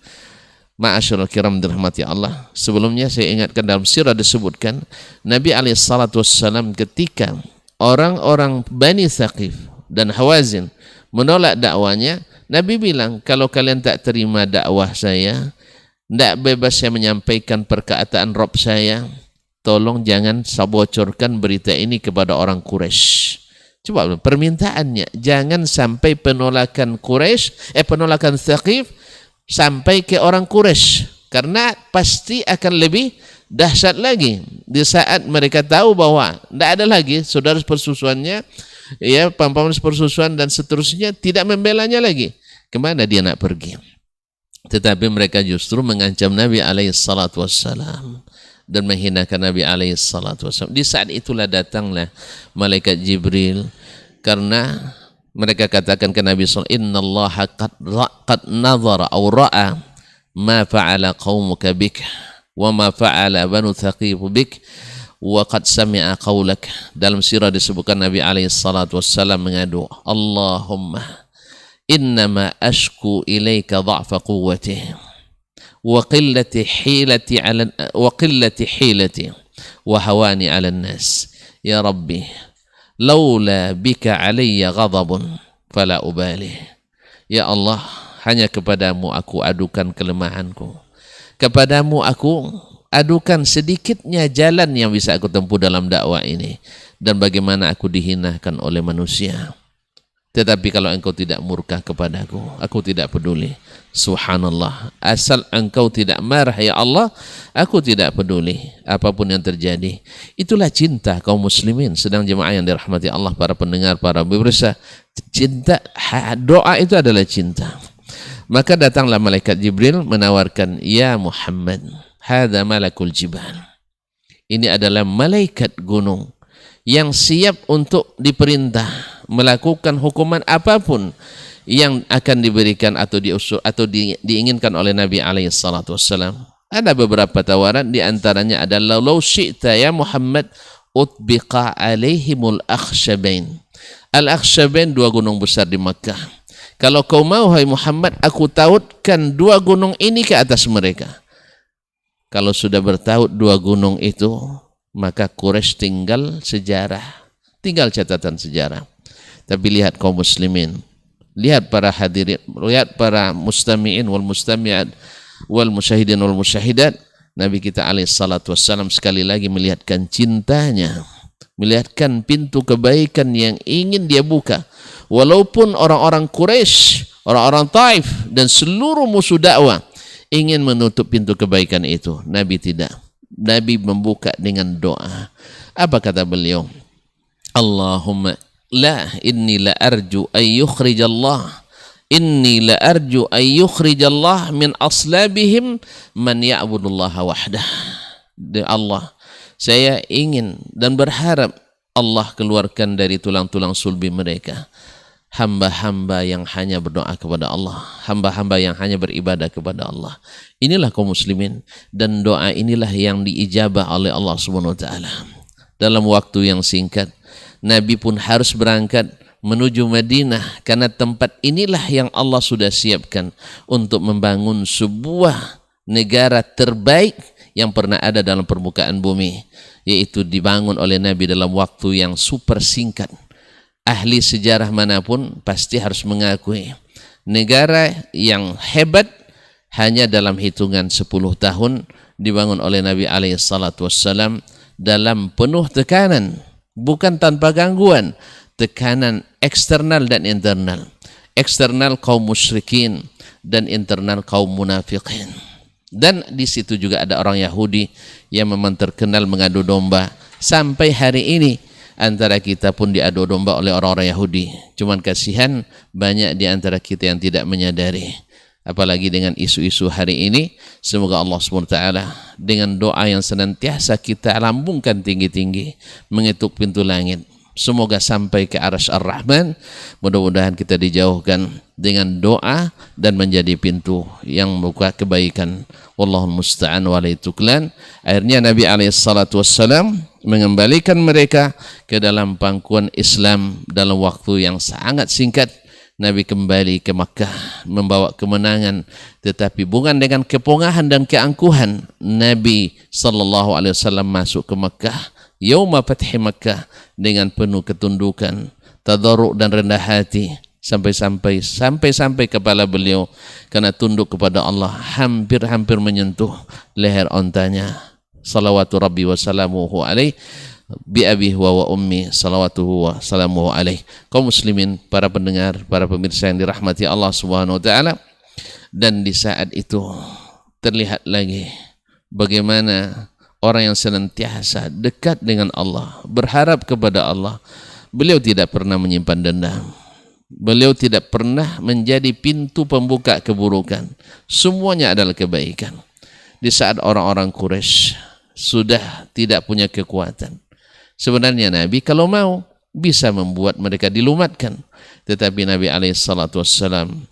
Ma'asyiral kiram dirahmati Allah. Sebelumnya saya ingatkan dalam sirah disebutkan Nabi SAW ketika orang-orang Bani Thaqif dan Hawazin menolak dakwanya, Nabi bilang, kalau kalian tak terima dakwah saya, tidak bebas saya menyampaikan perkataan Rabb saya, tolong jangan bocorkan berita ini kepada orang Quraisy. Coba permintaannya, jangan sampai penolakan Thaqif sampai ke orang Quraisy, karena pasti akan lebih dahsyat lagi di saat mereka tahu bahwa tidak ada lagi saudara sepersusuannya, ya, paman sepersusuan dan seterusnya tidak membelanya lagi. Kemana dia nak pergi? Tetapi mereka justru mengancam Nabi SAW dan menghinakan Nabi SAW. Di saat itulah datanglah malaikat Jibril, karena mereka katakan ke Nabi SAW, Inna Allah qad nazara aw ra'a ma fa'ala qaumuka bik wa ma fa'ala banu Thaqif bik wa qad sami'a qawlak. Dalam sirah disebutkan Nabi SAW mengadu, Allahumma innama ashku ilaika dha'fa quwwati wa qillati hilati wa hawani 'ala an-nas. Ya Rabbi, laula bika 'alayya ghadabun fala ubali. Ya Allah, hanya kepadamu aku adukan kelemahanku. Kepadamu aku adukan sedikitnya jalan yang bisa aku tempuh dalam dakwah ini, dan bagaimana aku dihinakan oleh manusia. Tetapi kalau engkau tidak murka kepadaku, aku tidak peduli. Subhanallah, asal engkau tidak marah ya Allah, aku tidak peduli apapun yang terjadi. Itulah cinta kaum muslimin. Sedang jemaah yang dirahmati Allah, para pendengar, para pemirsa, cinta, doa itu adalah cinta. Maka datanglah malaikat Jibril menawarkan, ya Muhammad, hadza malakul jibal. Ini adalah malaikat gunung yang siap untuk diperintah melakukan hukuman apapun yang akan diberikan atau diinginkan oleh Nabi alaihi salatu wassalam. Ada beberapa tawaran, di antaranya adalah law syi'ta ya Muhammad utbiqa alaihimul akhshabain. Al-akhshabain, dua gunung besar di Makkah. Kalau kau mau hai Muhammad, aku tautkan dua gunung ini ke atas mereka. Kalau sudah bertaut dua gunung itu, maka Quraisy tinggal sejarah, tinggal catatan sejarah. Tapi lihat kaum muslimin, lihat para hadirin, lihat para mustami'in wal mustami'at wal musyahidin wal musyahidat. Nabi kita alaihi salatu wassalam sekali lagi melihatkan cintanya, melihatkan pintu kebaikan yang ingin dia buka. Walaupun orang-orang Quraisy, orang-orang Taif dan seluruh musuh dakwah ingin menutup pintu kebaikan itu, Nabi tidak. Nabi membuka dengan doa. Apa kata beliau? Allahumma la inni la arju ay yukhrijallah, inni la arju ay yukhrijallah min aslabihim man ya'budullaha wahdah. Allah, saya ingin dan berharap Allah keluarkan dari tulang-tulang sulbi mereka hamba-hamba yang hanya berdoa kepada Allah, hamba-hamba yang hanya beribadah kepada Allah. Inilah kaum muslimin, dan doa inilah yang diijabah oleh Allah Subhanahu wa taala. Dalam waktu yang singkat, Nabi pun harus berangkat menuju Madinah, karena tempat inilah yang Allah sudah siapkan untuk membangun sebuah negara terbaik yang pernah ada dalam permukaan bumi, yaitu dibangun oleh Nabi dalam waktu yang super singkat. Ahli sejarah manapun pasti harus mengakui negara yang hebat hanya dalam hitungan 10 tahun dibangun oleh Nabi alaihi salatu wassalam dalam penuh tekanan, bukan tanpa gangguan, tekanan eksternal dan internal. Eksternal kaum musyrikin dan internal kaum munafikin. Dan di situ juga ada orang Yahudi yang memang terkenal mengadu domba. Sampai hari ini antara kita pun diadu domba oleh orang-orang Yahudi. Cuman kasihan banyak di antara kita yang tidak menyadari. Apalagi dengan isu-isu hari ini, semoga Allah SWT dengan doa yang senantiasa kita lambungkan tinggi-tinggi, mengetuk pintu langit, semoga sampai ke arsy Ar-Rahman. Mudah-mudahan kita dijauhkan dengan doa dan menjadi pintu yang membuka kebaikan. Wallahul musta'an wa alaihi tuklan. Akhirnya Nabi SAW mengembalikan mereka ke dalam pangkuan Islam dalam waktu yang sangat singkat. Nabi kembali ke Makkah membawa kemenangan, tetapi bukan dengan kepongahan dan keangkuhan. Nabi SAW masuk ke Makkah yauma fathi Makkah dengan penuh ketundukan, tadarruk dan rendah hati, sampai kepala beliau karena tunduk kepada Allah hampir menyentuh leher ontanya. Salawatu Rabbi wa salamuhu alaih bi abi wa ummi salawatuhu wa salamuhu alaih. Kaum muslimin, para pendengar, para pemirsa yang dirahmati Allah Subhanahu wa taala, dan di saat itu terlihat lagi bagaimana orang yang senantiasa dekat dengan Allah, berharap kepada Allah. Beliau tidak pernah menyimpan dendam. Beliau tidak pernah menjadi pintu pembuka keburukan. Semuanya adalah kebaikan. Di saat orang-orang Quraisy sudah tidak punya kekuatan, sebenarnya Nabi kalau mau bisa membuat mereka dilumatkan. Tetapi Nabi SAW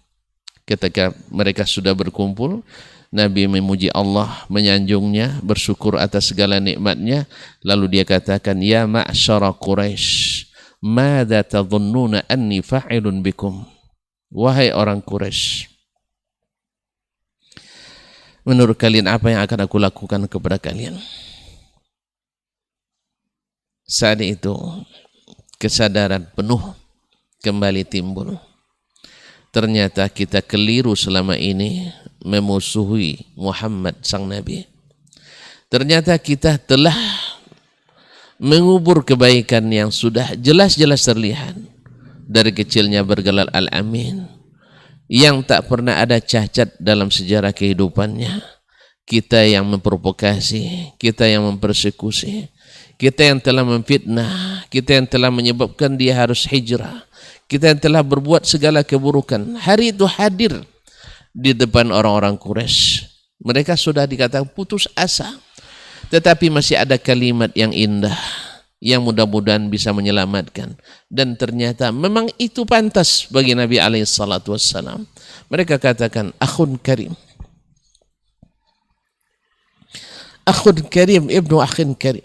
ketika mereka sudah berkumpul, Nabi memuji Allah, menyanjungnya, bersyukur atas segala nikmatnya. Lalu dia katakan, ya ma'syara Quraisy, madza tadhunnuna anni fa'ilun bikum? Wahai orang Quraisy, Menurut kalian apa yang akan aku lakukan kepada kalian? Saat itu kesadaran penuh kembali timbul. Ternyata kita keliru selama ini memusuhi Muhammad sang Nabi. Ternyata kita telah mengubur kebaikan yang sudah jelas-jelas terlihat. Dari kecilnya bergelar Al-Amin, yang tak pernah ada cacat dalam sejarah kehidupannya. Kita yang memprovokasi, kita yang mempersekusi, kita yang telah memfitnah, kita yang telah menyebabkan dia harus hijrah, kita yang telah berbuat segala keburukan. Hari itu hadir di depan orang-orang Quraisy. Mereka sudah dikatakan putus asa, tetapi masih ada kalimat yang indah yang mudah-mudahan bisa menyelamatkan. Dan ternyata memang itu pantas bagi Nabi SAW. Mereka katakan, akhun karim, akhun karim ibnu akhin karim,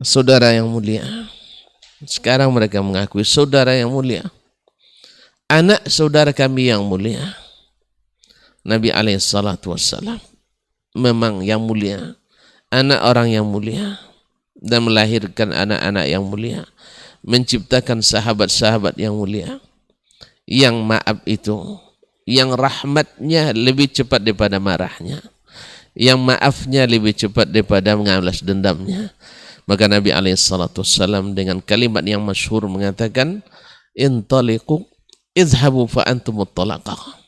saudara yang mulia. Sekarang mereka mengakui saudara yang mulia, anak saudara kami yang mulia. Nabi SAW memang yang mulia, anak orang yang mulia, dan melahirkan anak-anak yang mulia, menciptakan sahabat-sahabat yang mulia, yang maaf itu, yang rahmatnya lebih cepat daripada marahnya, yang maafnya lebih cepat daripada mengalas dendamnya. Maka Nabi SAW dengan kalimat yang masyhur mengatakan, intaliqu izhabu fa antumut talaqah,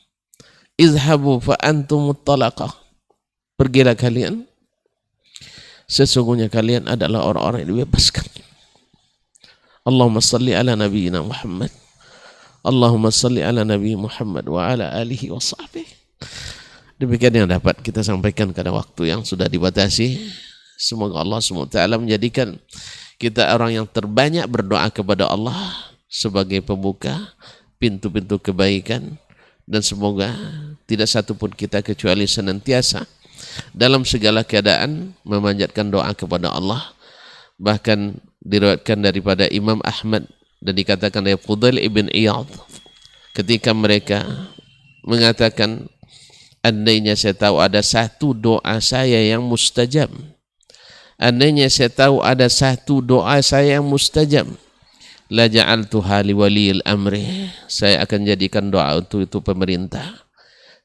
izhabu fa antumut talaqah, pergilah kalian, sesungguhnya kalian adalah orang-orang yang dibebaskan. Allahumma salli ala nabiyyina Muhammad, Allahumma salli ala Nabi Muhammad wa ala alihi wa sahbihi. Demikian yang dapat kita sampaikan pada waktu yang sudah dibatasi. Semoga Allah SWT menjadikan kita orang yang terbanyak berdoa kepada Allah sebagai pembuka pintu-pintu kebaikan, dan semoga tidak satu pun kita kecuali senantiasa dalam segala keadaan memanjatkan doa kepada Allah. Bahkan diriwayatkan daripada Imam Ahmad dan dikatakan dari Fudail ibn Iyad, ketika mereka mengatakan, andainya saya tahu ada satu doa saya yang mustajab, andainya saya tahu ada satu doa saya yang mustajab, la ja'altuha li waliyil amri, saya akan jadikan doa itu pemerintah.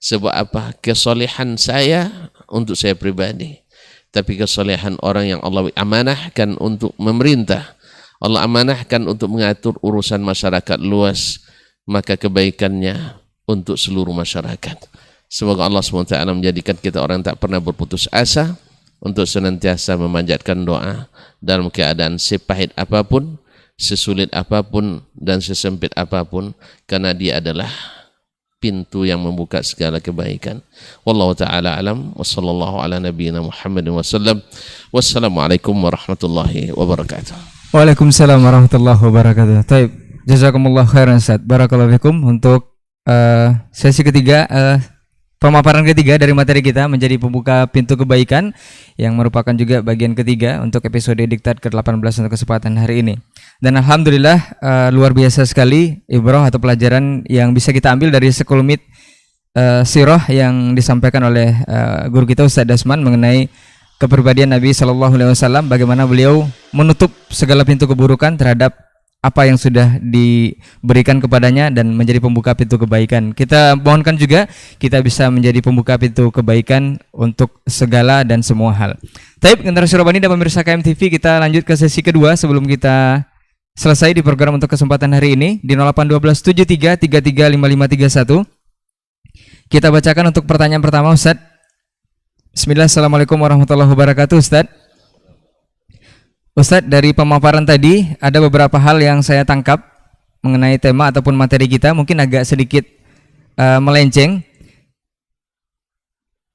Sebab apa? Kesolehan saya untuk saya pribadi, tapi kesolehan orang yang Allah amanahkan untuk memerintah, Allah amanahkan untuk mengatur urusan masyarakat luas, maka kebaikannya untuk seluruh masyarakat. Semoga Allah SWT menjadikan kita orang yang tak pernah berputus asa untuk senantiasa memanjatkan doa dalam keadaan sepahit apapun, sesulit apapun, dan sesempit apapun, karena dia adalah pintu yang membuka segala kebaikan. Wallahu ta'ala alam, wa sallallahu ala nabiyyina Muhammadin wa sallam. Wassalamualaikum warahmatullahi wabarakatuh. Waalaikumsalam warahmatullahi wabarakatuh. Taib, jazakumullah khairan Ustaz. Barakallahu fikum untuk sesi ketiga, pemaparan ketiga dari materi kita menjadi pembuka pintu kebaikan, yang merupakan juga bagian ketiga untuk episode Diktat ke-18 untuk kesempatan hari ini. Dan alhamdulillah luar biasa sekali ibrah atau pelajaran yang bisa kita ambil dari sekelumit sirah yang disampaikan oleh guru kita Ustaz Dasman mengenai kepribadian Nabi SAW, bagaimana beliau menutup segala pintu keburukan terhadap apa yang sudah diberikan kepadanya dan menjadi pembuka pintu kebaikan. Kita mohonkan juga kita bisa menjadi pembuka pintu kebaikan untuk segala dan semua hal. Taib, generasi Robani dan pemirsa KMTV, kita lanjut ke sesi kedua sebelum kita selesai di program untuk kesempatan hari ini di 081273335531. Kita bacakan untuk pertanyaan pertama, Ustaz. Bismillah, assalamualaikum warahmatullahi wabarakatuh, Ustaz. Ustaz, dari pemaparan tadi ada beberapa hal yang saya tangkap mengenai tema ataupun materi kita, mungkin agak sedikit melenceng.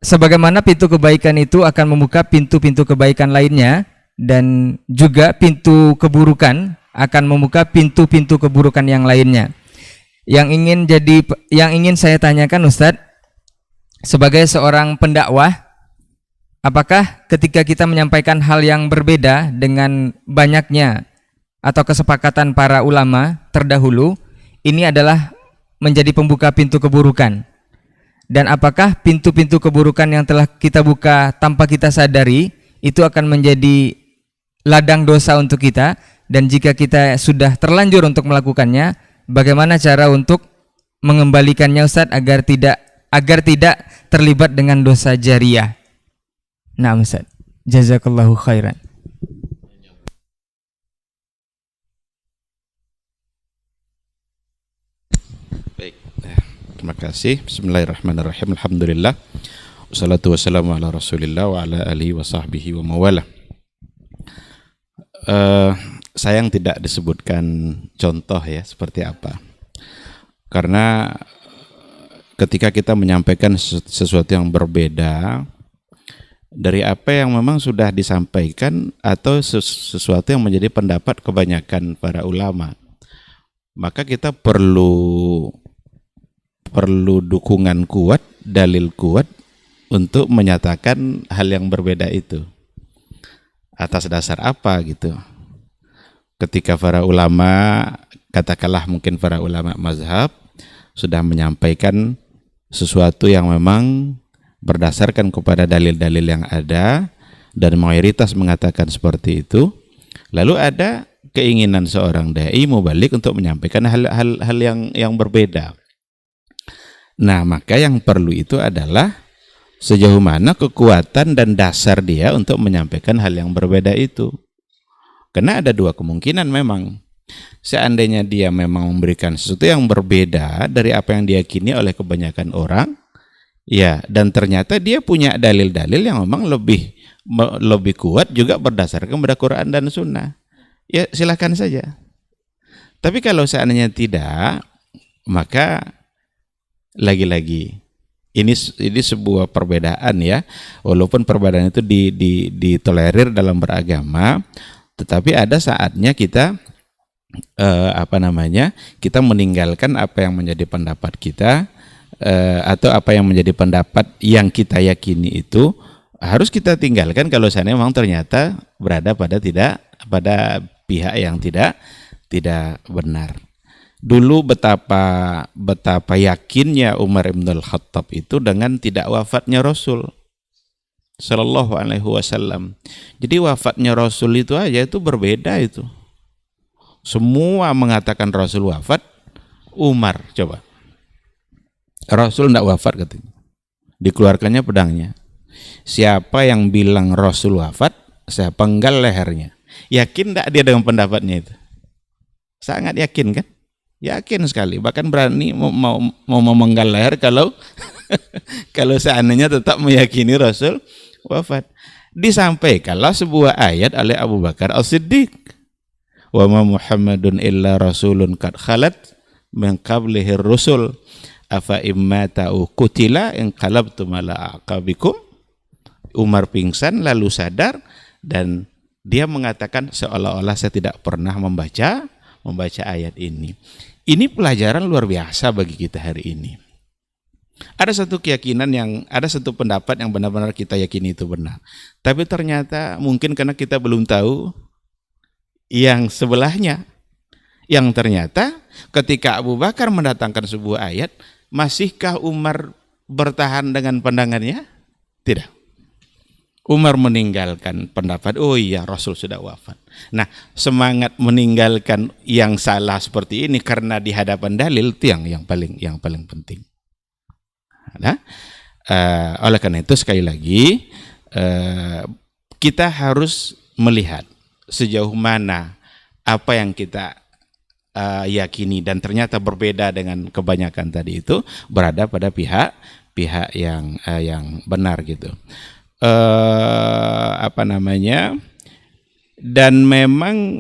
Sebagaimana pintu kebaikan itu akan membuka pintu-pintu kebaikan lainnya, dan juga pintu keburukan akan membuka pintu-pintu keburukan yang lainnya. Yang ingin saya tanyakan, Ustaz, sebagai seorang pendakwah, apakah ketika kita menyampaikan hal yang berbeda dengan banyaknya atau kesepakatan para ulama terdahulu, ini adalah menjadi pembuka pintu keburukan? Dan apakah pintu-pintu keburukan yang telah kita buka tanpa kita sadari itu akan menjadi ladang dosa untuk kita? Dan jika kita sudah terlanjur untuk melakukannya, bagaimana cara untuk mengembalikannya Ustaz agar tidak terlibat dengan dosa jariyah? Nah Ustaz, jazakallahu khairan. Baik, terima kasih. Bismillahirrahmanirrahim. Alhamdulillah. Wassalatu wassalamu ala Rasulillah wa ala alihi wa sahbihi wa mawala. Sayang tidak disebutkan contoh ya seperti apa. Karena ketika kita menyampaikan sesuatu yang berbeda dari apa yang memang sudah disampaikan atau sesuatu yang menjadi pendapat kebanyakan para ulama, maka kita perlu dukungan kuat, dalil kuat untuk menyatakan hal yang berbeda itu. Atas dasar apa gitu? Ketika para ulama, katakanlah mungkin para ulama mazhab sudah menyampaikan sesuatu yang memang berdasarkan kepada dalil-dalil yang ada dan mayoritas mengatakan seperti itu, lalu ada keinginan seorang dai mubalik untuk menyampaikan hal yang berbeda. Nah, maka yang perlu itu adalah sejauh mana kekuatan dan dasar dia untuk menyampaikan hal yang berbeda itu. Karena ada dua kemungkinan memang. Seandainya dia memang memberikan sesuatu yang berbeda dari apa yang diyakini oleh kebanyakan orang, ya, dan ternyata dia punya dalil-dalil yang memang lebih kuat juga berdasarkan pada Quran dan Sunnah, ya silakan saja. Tapi kalau seandainya tidak, maka lagi-lagi ini sebuah perbedaan ya, walaupun perbedaan itu ditolerir dalam beragama, tetapi ada saatnya kita kita meninggalkan apa yang menjadi pendapat kita atau apa yang menjadi pendapat yang kita yakini itu harus kita tinggalkan kalau seandainya memang ternyata berada pada pihak yang tidak benar. Dulu betapa yakinnya Umar bin Al-Khattab itu dengan tidak wafatnya Rasul Sallallahu Alaihi Wasallam. Jadi wafatnya Rasul itu aja itu berbeda itu. Semua mengatakan Rasul wafat, Umar coba. Rasul tidak wafat katanya. Dikeluarkannya pedangnya. Siapa yang bilang Rasul wafat, saya penggal lehernya. Yakin tidak dia dengan pendapatnya itu? Sangat yakin kan? Yakin sekali. Bahkan berani mau memenggal leher kalau kalau seandainya tetap meyakini Rasul wafat. Disampaikanlah sebuah ayat oleh Abu Bakar As-Siddiq. Wa ma Muhammadun illa rasulun qad khalat min qablihi rusul afa imma ta'u qutila in qalabtum ala aqabikum. Umar pingsan lalu sadar dan dia mengatakan seolah-olah saya tidak pernah membaca ayat ini. Ini pelajaran luar biasa bagi kita hari ini. Ada satu ada satu pendapat yang benar-benar kita yakini itu benar. Tapi ternyata mungkin karena kita belum tahu yang sebelahnya. Yang ternyata ketika Abu Bakar mendatangkan sebuah ayat, masihkah Umar bertahan dengan pandangannya? Tidak. Umar meninggalkan pendapat, oh iya Rasul sudah wafat. Nah, semangat meninggalkan yang salah seperti ini karena di hadapan dalil itu yang paling penting. Nah, oleh karena itu sekali lagi kita harus melihat sejauh mana apa yang kita yakini dan ternyata berbeda dengan kebanyakan tadi itu berada pada pihak yang benar gitu. Dan memang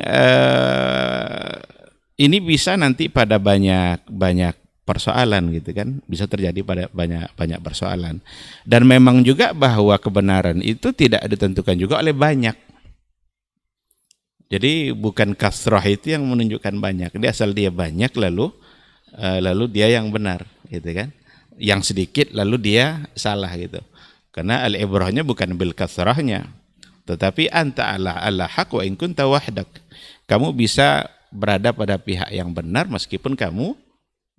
ini bisa nanti pada banyak persoalan gitu kan, bisa terjadi pada banyak persoalan. Dan memang juga bahwa kebenaran itu tidak ditentukan juga oleh banyak. Jadi bukan kasrah itu yang menunjukkan banyak. Dia asal dia banyak lalu dia yang benar gitu kan. Yang sedikit lalu dia salah gitu. Karena al-ibrahnya bukan bil kasrahnya, tetapi anta ala haq wa in kunta wahdak. Kamu bisa berada pada pihak yang benar meskipun kamu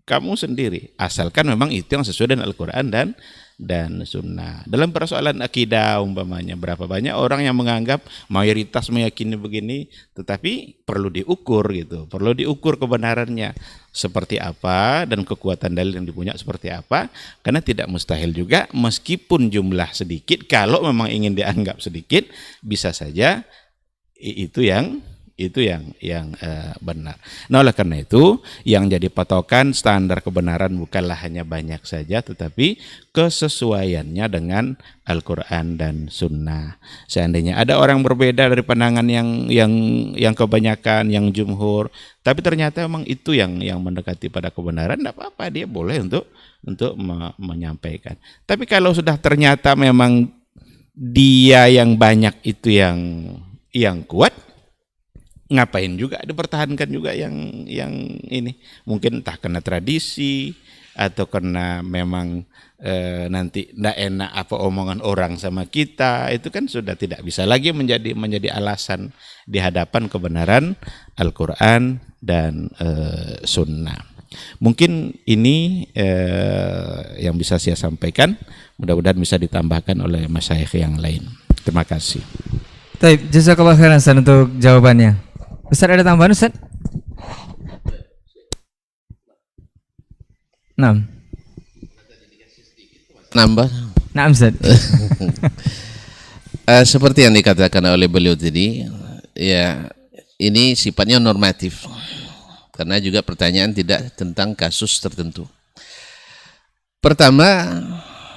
kamu sendiri, asalkan memang itu yang sesuai dengan Al-Quran dan Sunnah. Dalam persoalan akidah umpamanya, berapa banyak orang yang menganggap mayoritas meyakini begini, tetapi perlu diukur gitu, perlu diukur kebenarannya seperti apa dan kekuatan dalil yang dipunya seperti apa, karena tidak mustahil juga meskipun jumlah sedikit, kalau memang ingin dianggap sedikit, bisa saja itu yang benar. Nah, oleh karena itu yang jadi patokan standar kebenaran bukanlah hanya banyak saja, tetapi kesesuaiannya dengan Al-Quran dan Sunnah. Seandainya ada orang berbeda dari pandangan yang kebanyakan, yang jumhur, tapi ternyata memang itu yang mendekati pada kebenaran, tidak apa-apa, dia boleh untuk menyampaikan. Tapi kalau sudah ternyata memang dia yang banyak itu yang kuat, ngapain juga dipertahankan juga yang ini, mungkin entah karena tradisi atau karena memang nanti tidak enak apa omongan orang sama kita, itu kan sudah tidak bisa lagi menjadi alasan di hadapan kebenaran Al-Quran dan Sunnah. Mungkin ini yang bisa saya sampaikan, mudah-mudahan bisa ditambahkan oleh masyayikh yang lain. Terima kasih. Baik, jazakallah khairan Ustaz untuk jawabannya. Ustaz ada tambahan Ustaz? Nambah. Naam Ustaz. Seperti yang dikatakan oleh beliau tadi, ya ini sifatnya normatif. Karena juga pertanyaan tidak tentang kasus tertentu. Pertama,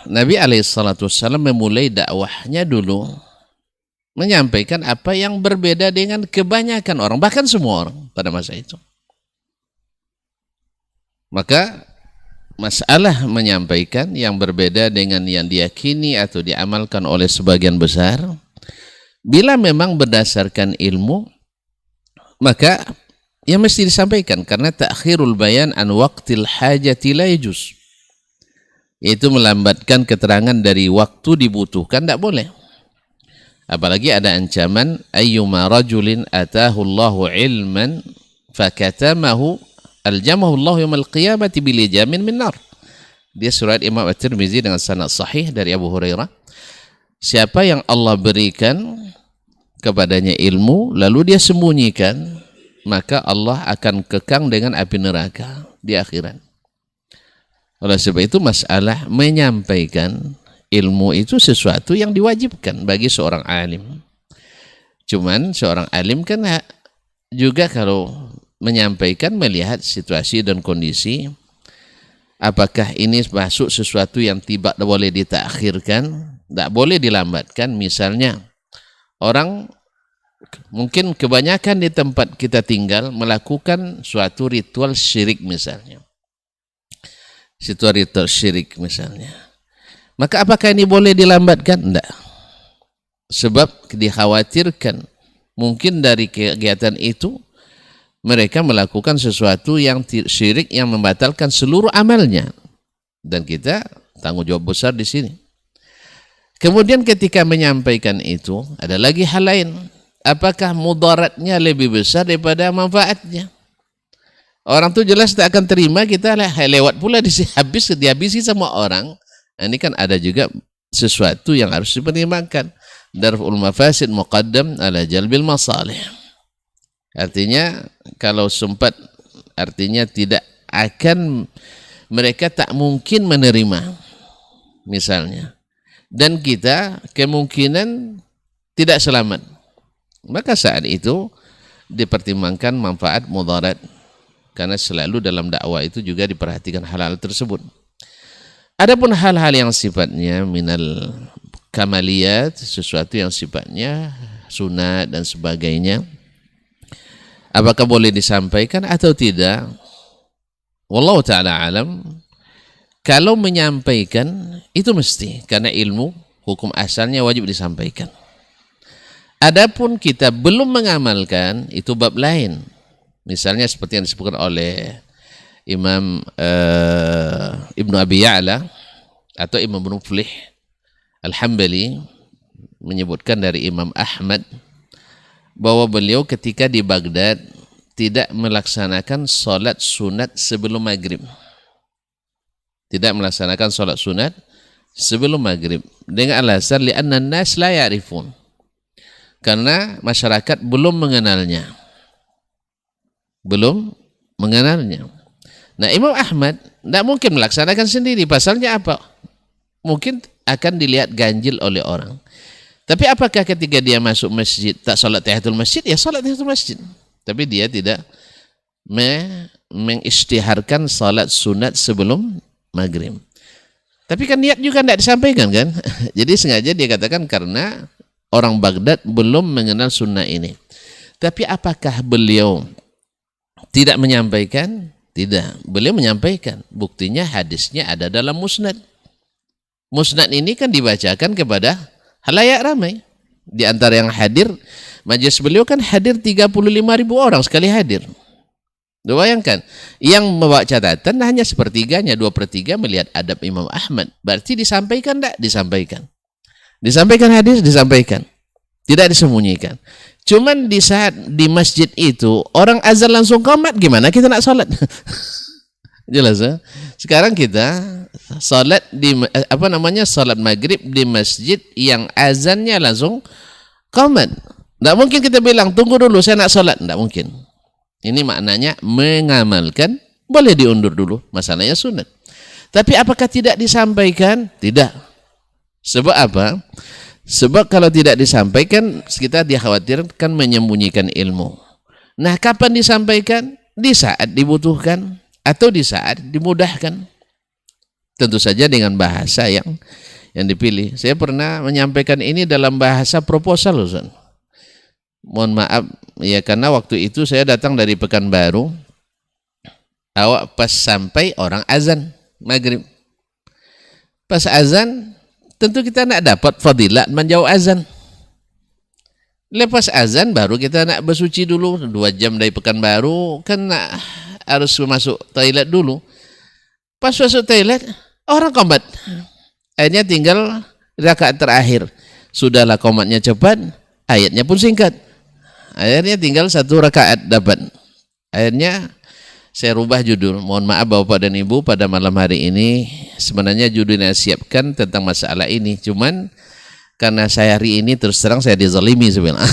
Nabi SAW memulai dakwahnya dulu menyampaikan apa yang berbeda dengan kebanyakan orang, bahkan semua orang pada masa itu. Maka masalah menyampaikan yang berbeda dengan yang diyakini atau diamalkan oleh sebagian besar, bila memang berdasarkan ilmu, maka yang mesti disampaikan, karena ta'khirul bayan an waqtil hajati la yajuz, yaitu melambatkan keterangan dari waktu dibutuhkan, tidak boleh. Apalagi ada ancaman ayyuma rajulin atahu Allahu ilman fakatamahu aljamahu Allah yaumil qiyamati bilijamin min nar. Dia surat Imam At-Tirmizi dengan sanad sahih dari Abu Hurairah. Siapa yang Allah berikan kepadanya ilmu lalu dia sembunyikan, maka Allah akan kekang dengan api neraka di akhirat. Oleh sebab itu masalah menyampaikan ilmu itu sesuatu yang diwajibkan bagi seorang alim. Cuman seorang alim kan juga kalau menyampaikan melihat situasi dan kondisi, apakah ini masuk sesuatu yang tidak boleh ditakhirkan, tidak boleh dilambatkan. Misalnya orang mungkin kebanyakan di tempat kita tinggal melakukan suatu ritual syirik misalnya, maka apakah ini boleh dilambatkan? Tidak. Sebab dikhawatirkan mungkin dari kegiatan itu mereka melakukan sesuatu yang syirik yang membatalkan seluruh amalnya. Dan kita tanggung jawab besar di sini. Kemudian ketika menyampaikan itu, ada lagi hal lain. Apakah mudaratnya lebih besar daripada manfaatnya? Orang tuh jelas tak akan terima, kita lewat pula dihabisi sama orang. Ini kan ada juga sesuatu yang harus dipertimbangkan. Darful mafasid muqaddam ala jalbil masalih. Artinya kalau sempat, artinya tidak akan, mereka tak mungkin menerima misalnya. Dan kita kemungkinan tidak selamat. Maka saat itu dipertimbangkan manfaat mudarat. Karena selalu dalam dakwah itu juga diperhatikan hal-hal tersebut. Adapun hal-hal yang sifatnya minal kamaliyat, sesuatu yang sifatnya sunat dan sebagainya, apakah boleh disampaikan atau tidak? Wallahu ta'ala alam. Kalau menyampaikan itu mesti, karena ilmu hukum asalnya wajib disampaikan. Adapun kita belum mengamalkan, itu bab lain. Misalnya seperti yang disebutkan oleh Imam Ibnu Abi Ya'la atau Imam Ibnu Muflih Al-Hambali menyebutkan dari Imam Ahmad bahwa beliau ketika di Baghdad tidak melaksanakan salat sunat sebelum maghrib. tidak melaksanakan sholat sunat sebelum maghrib dengan alasan li'anna an-nas la ya'rifun, karena masyarakat belum mengenalnya. Nah, Imam Ahmad tidak mungkin melaksanakan sendiri. Pasalnya apa? Mungkin akan dilihat ganjil oleh orang. Tapi apakah ketika dia masuk masjid tak salat tahiyatul masjid? Ya salat tahiyatul masjid. Tapi dia tidak mengisytiharkan salat sunat sebelum maghrib. Tapi kan niat juga tidak disampaikan kan? Jadi sengaja dia katakan karena orang Baghdad belum mengenal sunnah ini. Tapi apakah beliau tidak menyampaikan? Tidak, beliau menyampaikan. Buktinya hadisnya ada dalam musnad. Musnad ini kan dibacakan kepada halayak ramai. Di antara yang hadir, majelis beliau kan hadir 35.000 orang sekali hadir. Bayangkan, yang membawa catatan hanya sepertiganya, 2/3 melihat adab Imam Ahmad. Berarti disampaikan tidak? Disampaikan. Disampaikan hadis, disampaikan. Tidak disembunyikan. Cuman di saat di masjid itu orang azan langsung qomat, gimana kita nak salat? Jelas ya? Sekarang kita salat di salat maghrib di masjid yang azannya langsung qomat. Tidak mungkin kita bilang tunggu dulu saya nak salat, tidak mungkin. Ini maknanya mengamalkan, boleh diundur dulu, masalahnya sunat. Tapi apakah tidak disampaikan? Tidak. Sebab apa? Sebab kalau tidak disampaikan, kita dikhawatirkan menyembunyikan ilmu. Nah, kapan disampaikan? Di saat dibutuhkan atau di saat dimudahkan. Tentu saja dengan bahasa yang dipilih. Saya pernah menyampaikan ini dalam bahasa proposal, Ustaz. Mohon maaf, ya karena waktu itu saya datang dari Pekanbaru. Awak pas sampai orang azan maghrib. Pas azan, tentu kita nak dapat fadilat menjauh azan. Lepas azan baru kita nak bersuci dulu. 2 jam dari Pekanbaru kan harus masuk toilet dulu. Pas masuk toilet orang qomat. Akhirnya tinggal rakaat terakhir. Sudahlah qomatnya cepat, ayatnya pun singkat. Akhirnya tinggal 1 rakaat dapat. Akhirnya saya rubah judul. Mohon maaf Bapak dan Ibu, pada malam hari ini sebenarnya judulnya siapkan tentang masalah ini. Cuman karena saya hari ini terus terang saya dizalimi sebenarnya.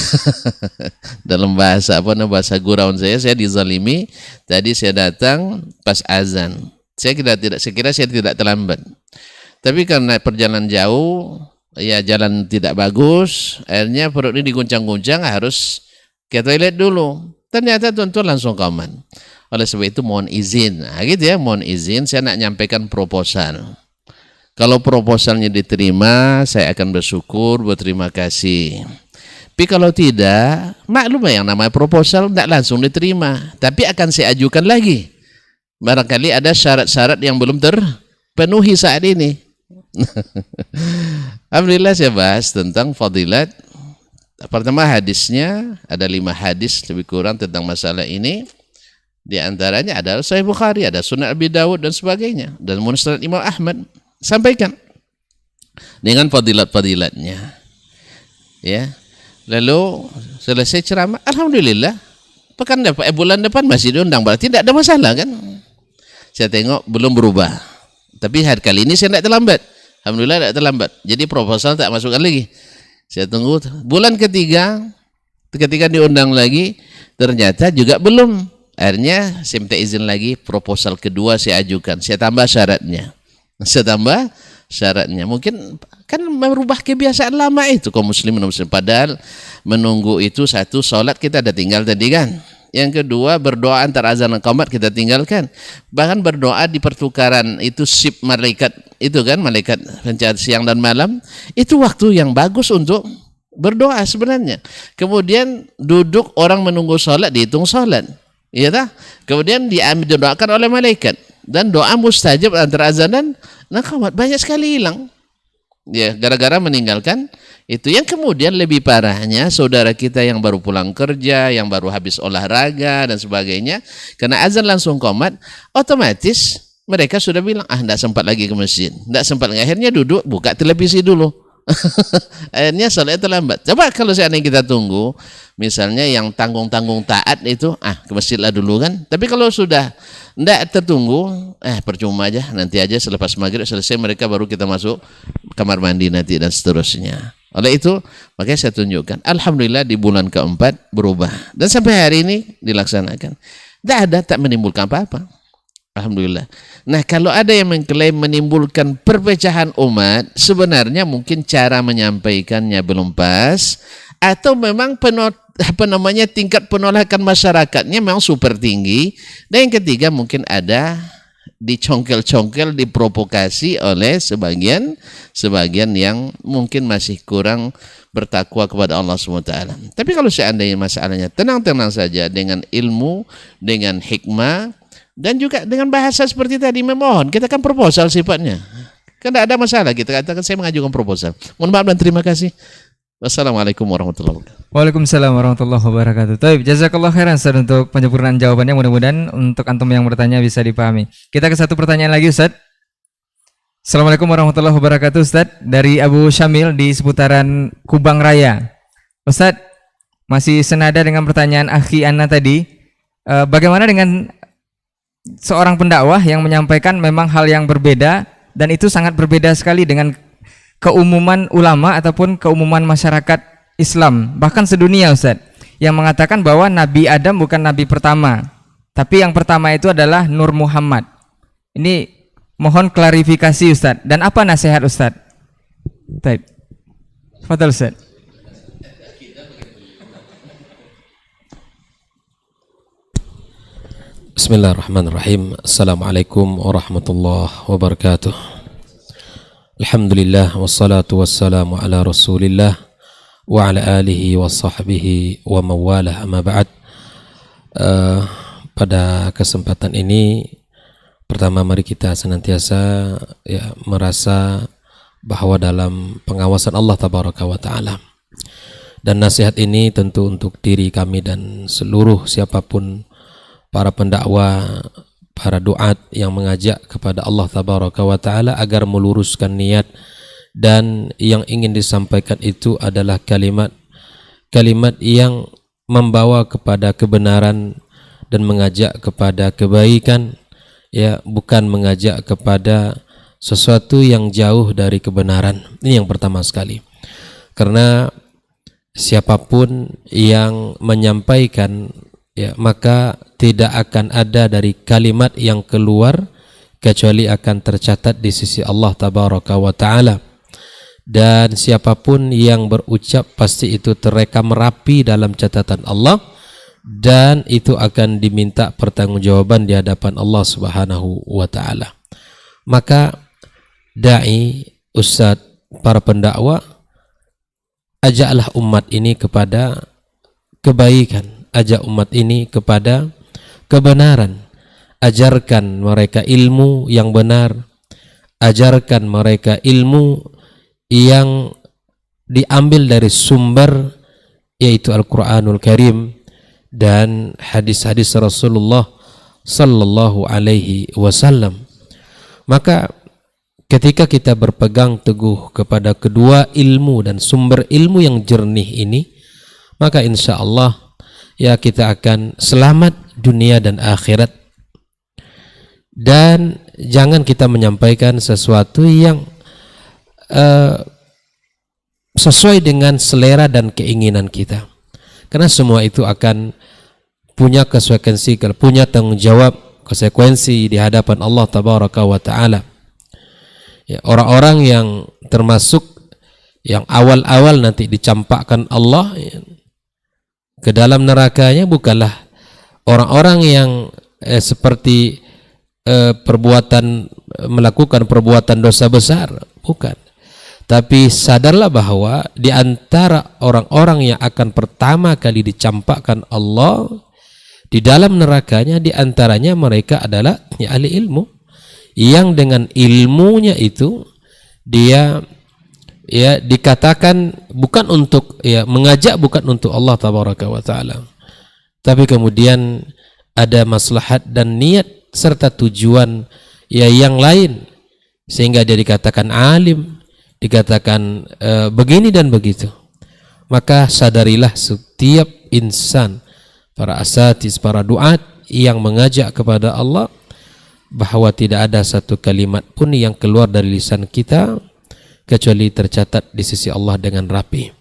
Dalam bahasa bahasa gurauan saya dizalimi. Tadi saya datang pas azan. Saya kira saya tidak terlambat. Tapi karena perjalanan jauh, ya jalan tidak bagus, akhirnya perut ini diguncang-guncang, harus ke toilet dulu. Ternyata tuan-tuan langsung qomat. Oleh sebab itu mohon izin, gitu ya, mohon izin saya nak nyampaikan proposal. Kalau proposalnya diterima, saya akan bersyukur, berterima kasih. Tapi kalau tidak, maklum yang namanya proposal tidak langsung diterima, tapi akan saya ajukan lagi. Barangkali ada syarat-syarat yang belum terpenuhi saat ini. Alhamdulillah saya bahas tentang fadilat. Pertama hadisnya, ada 5 hadis lebih kurang tentang masalah ini. Di antaranya ada Sahih Bukhari, ada Sunan Abi Dawud dan sebagainya, dan Musnad Imam Ahmad. Sampaikan dengan fadilat-fadilatnya. Ya. Lalu selesai ceramah, alhamdulillah. Bulan depan masih diundang, berarti tidak ada masalah kan? Saya tengok belum berubah. Tapi hari kali ini saya tidak terlambat. Alhamdulillah tidak terlambat. Jadi proposal tak masukkan lagi. Saya tunggu bulan ketiga, ketika diundang lagi, ternyata juga belum. Akhirnya saya minta izin lagi, proposal kedua saya ajukan. Saya tambah syaratnya. Mungkin kan merubah kebiasaan lama itu kaum muslimin. Padahal menunggu itu satu, sholat kita ada tinggal tadi kan. Yang kedua, berdoa antara azan dan qomat kita tinggalkan. Bahkan berdoa di pertukaran itu sip malaikat itu kan, malaikat pencatat siang dan malam. Itu waktu yang bagus untuk berdoa sebenarnya. Kemudian duduk orang menunggu sholat, dihitung sholat. Iya tak? Kemudian didoakan oleh malaikat. Dan doa mustajab antara azan dan qomat banyak sekali hilang. Ya, gara-gara meninggalkan itu. Yang kemudian lebih parahnya saudara kita yang baru pulang kerja, yang baru habis olahraga dan sebagainya, karena azan langsung qomat, otomatis mereka sudah bilang, tidak sempat lagi ke masjid, tidak sempat. Akhirnya duduk buka televisi dulu, akhirnya salatnya terlambat. Coba kalau seandainya kita tunggu, misalnya yang tanggung-tanggung taat itu, ke masjidlah dulu kan. Tapi kalau sudah tidak tertunggu, percuma aja, nanti aja selepas maghrib selesai mereka baru kita masuk kamar mandi nanti dan seterusnya. Oleh itu, makanya saya tunjukkan, alhamdulillah di bulan keempat berubah dan sampai hari ini dilaksanakan. Tak menimbulkan apa-apa. Alhamdulillah. Nah, kalau ada yang mengklaim menimbulkan perpecahan umat, sebenarnya mungkin cara menyampaikannya belum pas, atau memang tingkat penolakan masyarakatnya memang super tinggi. Dan yang ketiga mungkin ada dicongkel-congkel, diprovokasi oleh sebagian yang mungkin masih kurang bertakwa kepada Allah SWT. Tapi kalau seandainya masalahnya tenang-tenang saja dengan ilmu, dengan hikmah, dan juga dengan bahasa seperti tadi memohon, kita kan proposal sifatnya. Kan tidak ada masalah, kita katakan saya mengajukan proposal. Mohon maaf dan terima kasih. Wassalamualaikum warahmatullahi wabarakatuh. Waalaikumsalam warahmatullahi wabarakatuh. Taib, jazakallah khairan Ustaz untuk penyempurnaan jawabannya. Mudah-mudahan untuk antum yang bertanya bisa dipahami. Kita ke satu pertanyaan lagi Ustaz. Assalamualaikum warahmatullahi wabarakatuh Ustaz. Dari Abu Syamil di seputaran Kubang Raya. Ustaz, masih senada dengan pertanyaan Akhi Anna tadi. Bagaimana dengan seorang pendakwah yang menyampaikan memang hal yang berbeda, dan itu sangat berbeda sekali dengan keumuman ulama ataupun keumuman masyarakat Islam, bahkan sedunia Ustaz, yang mengatakan bahwa Nabi Adam bukan Nabi pertama, tapi yang pertama itu adalah Nur Muhammad. Ini mohon klarifikasi Ustaz, dan apa nasihat Ustaz? Baik, fadhal Ustaz. Bismillahirrahmanirrahim. Assalamualaikum warahmatullahi wabarakatuh. Alhamdulillah wassalatu wassalamu ala Rasulillah wa ala alihi wa sahbihi wa mawalah, amma ba'd. Pada kesempatan ini, pertama mari kita senantiasa merasa bahwa dalam pengawasan Allah tabaraka wa taala, dan nasihat ini tentu untuk diri kami dan seluruh siapapun para pendakwa, para duat yang mengajak kepada Allah tabaraka wa taala agar meluruskan niat, dan yang ingin disampaikan itu adalah kalimat yang membawa kepada kebenaran dan mengajak kepada kebaikan, bukan mengajak kepada sesuatu yang jauh dari kebenaran. Ini yang pertama sekali. Karena siapapun yang menyampaikan, maka tidak akan ada dari kalimat yang keluar kecuali akan tercatat di sisi Allah tabaraka wa ta'ala, dan siapapun yang berucap pasti itu terekam rapi dalam catatan Allah, dan itu akan diminta pertanggungjawaban di hadapan Allah subhanahu wa ta'ala. Maka da'i, ustadz, para pendakwa, ajaklah umat ini kepada kebaikan, ajak umat ini kepada kebenaran, ajarkan mereka ilmu yang benar, ajarkan mereka ilmu yang diambil dari sumber, yaitu Al-Quranul Karim dan hadis-hadis Rasulullah sallallahu alaihi wasallam. Maka ketika kita berpegang teguh kepada kedua ilmu dan sumber ilmu yang jernih ini, maka insya Allah kita akan selamat dunia dan akhirat. Dan jangan kita menyampaikan sesuatu yang sesuai dengan selera dan keinginan kita, karena semua itu akan punya konsekuensi, punya tanggung jawab, konsekuensi di hadapan Allah tabaraka wa ta'ala. Orang-orang yang termasuk yang awal-awal nanti dicampakkan Allah ke dalam nerakanya bukanlah orang-orang yang seperti melakukan perbuatan dosa besar, bukan. Tapi sadarlah bahwa di antara orang-orang yang akan pertama kali dicampakkan Allah di dalam nerakanya, di antaranya mereka adalah ahli ilmu, yang dengan ilmunya itu dia dikatakan bukan untuk mengajak, bukan untuk Allah tabaraka wa taala, tapi kemudian ada maslahat dan niat serta tujuan yang lain, sehingga dia dikatakan alim, dikatakan begini dan begitu, maka sadarilah setiap insan, para asatiz, para duat yang mengajak kepada Allah, bahwa tidak ada satu kalimat pun yang keluar dari lisan kita kecuali tercatat di sisi Allah dengan rapi.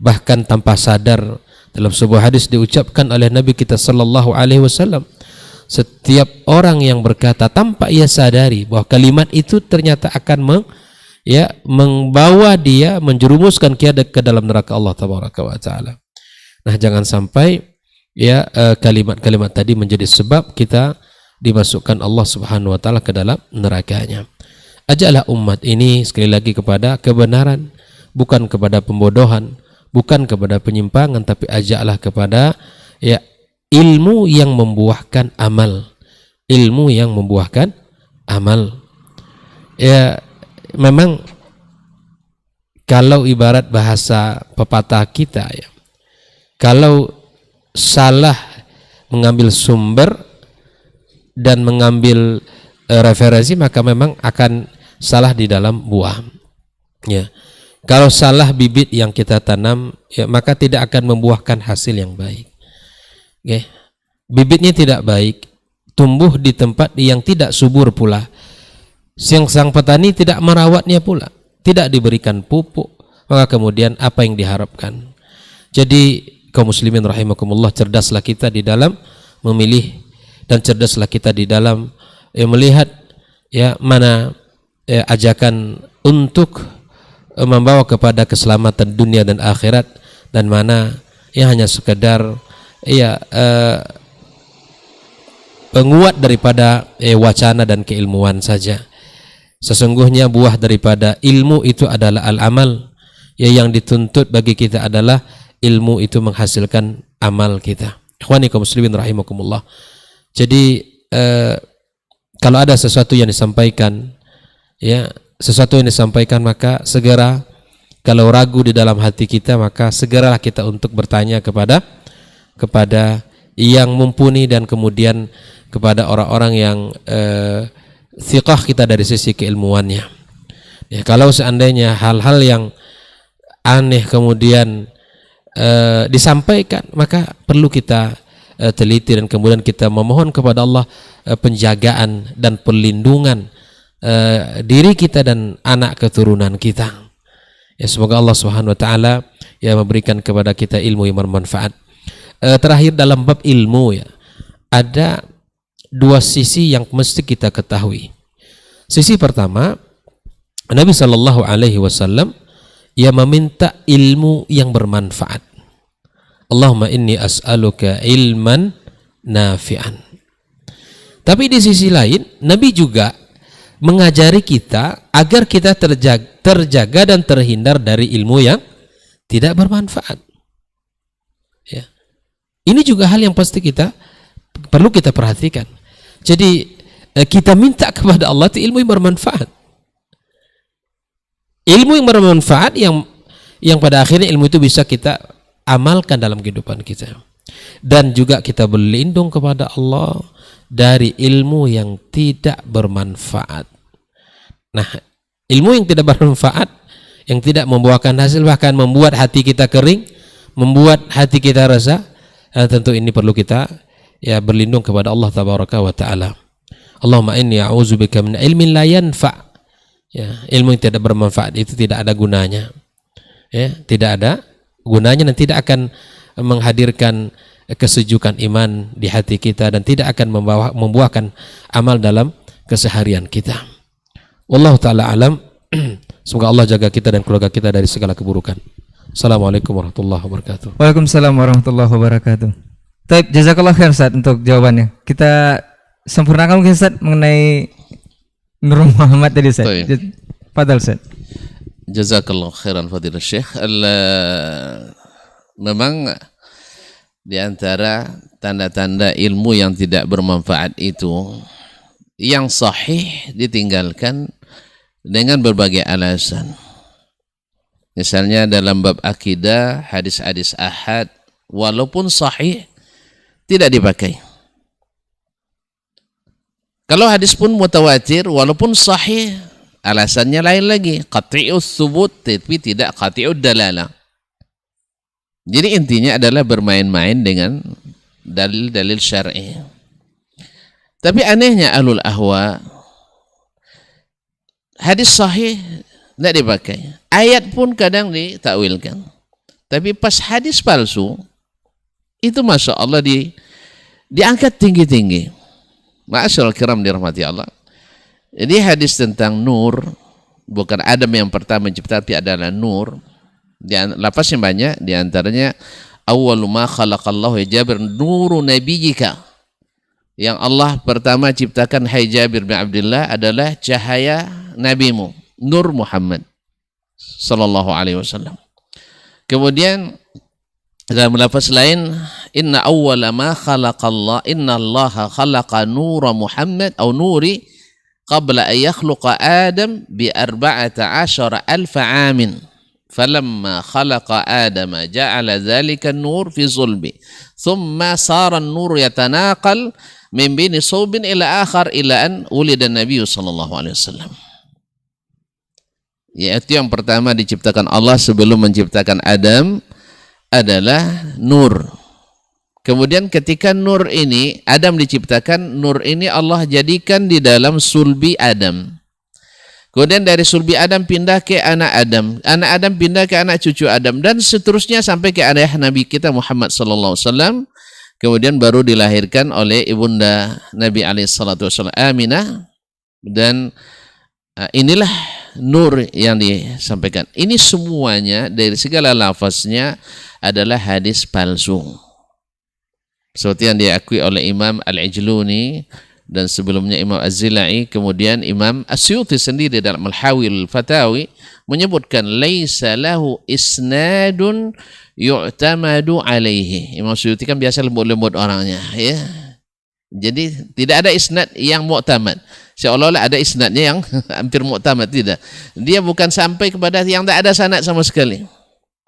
Bahkan tanpa sadar, dalam sebuah hadis diucapkan oleh Nabi kita sallallahu alaihi wasallam, setiap orang yang berkata tanpa ia sadari bahwa kalimat itu ternyata akan membawa dia menjerumuskan dia ke dalam neraka Allah tabaraka wa taala. Nah, jangan sampai kalimat-kalimat tadi menjadi sebab kita dimasukkan Allah Subhanahu wa taala ke dalam nerakanya. Ajaklah umat ini sekali lagi kepada kebenaran, bukan kepada pembodohan, bukan kepada penyimpangan, tapi ajaklah kepada ilmu yang membuahkan amal. Ilmu yang membuahkan amal. Ya, memang kalau ibarat bahasa pepatah kita, kalau salah mengambil sumber dan mengambil referensi, maka memang akan salah di dalam buah. Ya. Kalau salah bibit yang kita tanam, maka tidak akan membuahkan hasil yang baik. Okay. Bibitnya tidak baik, tumbuh di tempat yang tidak subur pula. Sang petani tidak merawatnya pula, tidak diberikan pupuk, maka kemudian apa yang diharapkan? Jadi kaum muslimin rahimakumullah, cerdaslah kita di dalam memilih, dan cerdaslah kita di dalam melihat mana ajakan untuk membawa kepada keselamatan dunia dan akhirat, dan mana yang hanya sekedar penguat daripada wacana dan keilmuan saja. Sesungguhnya buah daripada ilmu itu adalah al-amal. Yang dituntut bagi kita adalah ilmu itu menghasilkan amal kita. Ikhwani kaum muslimin rahimakumullah. Jadi kalau ada sesuatu yang disampaikan, maka segera, kalau ragu di dalam hati kita, maka segeralah kita untuk bertanya kepada yang mumpuni, dan kemudian kepada orang-orang yang thiqah kita dari sisi keilmuannya. Ya, kalau seandainya hal-hal yang aneh kemudian disampaikan, maka perlu kita teliti, dan kemudian kita memohon kepada Allah penjagaan dan perlindungan diri kita dan anak keturunan kita. Ya, semoga Allah Subhanahu wa taala memberikan kepada kita ilmu yang bermanfaat. Terakhir dalam bab ilmu, ada dua sisi yang mesti kita ketahui. Sisi pertama, Nabi sallallahu alaihi wasallam meminta ilmu yang bermanfaat. Allahumma inni as'aluka ilman nafi'an. Tapi di sisi lain, Nabi juga mengajari kita agar kita terjaga dan terhindar dari ilmu yang tidak bermanfaat. Ya. Ini juga hal yang pasti perlu kita perhatikan. Jadi kita minta kepada Allah itu ilmu yang bermanfaat. Ilmu yang bermanfaat yang pada akhirnya ilmu itu bisa kita amalkan dalam kehidupan kita. Dan juga kita berlindung kepada Allah dari ilmu yang tidak bermanfaat. Nah, ilmu yang tidak bermanfaat, yang tidak membuahkan hasil, bahkan membuat hati kita kering, membuat hati kita resah, tentu ini perlu kita berlindung kepada Allah tabaraka wa taala. Allahumma inni a'udzubika min ilmin la yanfa'. Ilmu yang tidak bermanfaat itu tidak ada gunanya. Tidak ada gunanya, dan tidak akan menghadirkan kesejukan iman di hati kita, dan tidak akan membuahkan amal dalam keseharian kita. Wallahu ta'ala alam. Semoga Allah jaga kita dan keluarga kita dari segala keburukan. Assalamualaikum warahmatullahi wabarakatuh. Waalaikumsalam warahmatullahi wabarakatuh. Taib, jazakallah khair Ustaz untuk jawabannya. Kita sempurnakan mungkin Ustaz mengenai Nur Muhammad tadi Ustaz. Fadal Ustaz. Jazakallah khairan fadilah Syekh. Memang di antara tanda-tanda ilmu yang tidak bermanfaat itu, yang sahih ditinggalkan dengan berbagai alasan. Misalnya dalam bab akidah, hadis-hadis ahad walaupun sahih tidak dipakai. Kalau hadis pun mutawatir walaupun sahih Alasannya lain lagi, qat'i'us subut tapi tidak qat'i'ud dalalah. Jadi intinya adalah bermain-main dengan dalil-dalil syar'i. Tapi anehnya ahlul ahwa, hadis sahih tidak dipakai. Ayat pun kadang ditakwilkan. Tapi pas hadis palsu, itu Masya Allah diangkat tinggi-tinggi. Ma'asyiral kiram dirahmati Allah. Jadi hadis tentang nur, bukan Adam yang pertama mencipta, tapi adalah nur. Lafaznya banyak, diantaranya awwalu ma khalaqallahu ya Jabir nuru nabiyyika. Yang Allah pertama ciptakan hai Jabir bin Abdullah adalah cahaya nabimu, nur Muhammad sallallahu alaihi wasallam. Kemudian dalam lafaz lain, inna awwala ma khalaqallah inna allaha khalaqa nura Muhammad atau nuri qabla an yakhluqa Adam bi 14,000 amin. Falamma khalaqa Adam ja'ala dhalika an-nur fi sulbi. Thumma sara an-nur yatanaqal min bini subin ila akhar ila an ulida Nabi sallallahu alaihi wasallam. Yaitu yang pertama diciptakan Allah sebelum menciptakan Adam adalah nur. Kemudian ketika nur ini, Adam diciptakan, nur ini Allah jadikan di dalam sulbi Adam. Kemudian dari sulbi Adam pindah ke anak Adam pindah ke anak cucu Adam, dan seterusnya sampai ke ayah Nabi kita Muhammad sallallahu alaihi wasallam. Kemudian baru dilahirkan oleh ibunda Nabi alaihi salatu wasallam Aminah, dan inilah nur yang disampaikan. Ini semuanya dari segala lafaznya adalah hadis palsu. Seperti yang diakui oleh Imam Al-Ijluni dan sebelumnya Imam Az-Zilai, kemudian Imam Asyuti sendiri dalam Al-Hawil Fatawi menyebutkan laisa lahu isnadun yu'tamadu alaihi. Imam Asyuti kan biasa lembut-lembut orangnya, ya. Jadi tidak ada isnad yang mu'tamad. Seolah-olah ada isnadnya yang hampir mu'tamad, tidak. Dia bukan sampai kepada yang tak ada sanad sama sekali.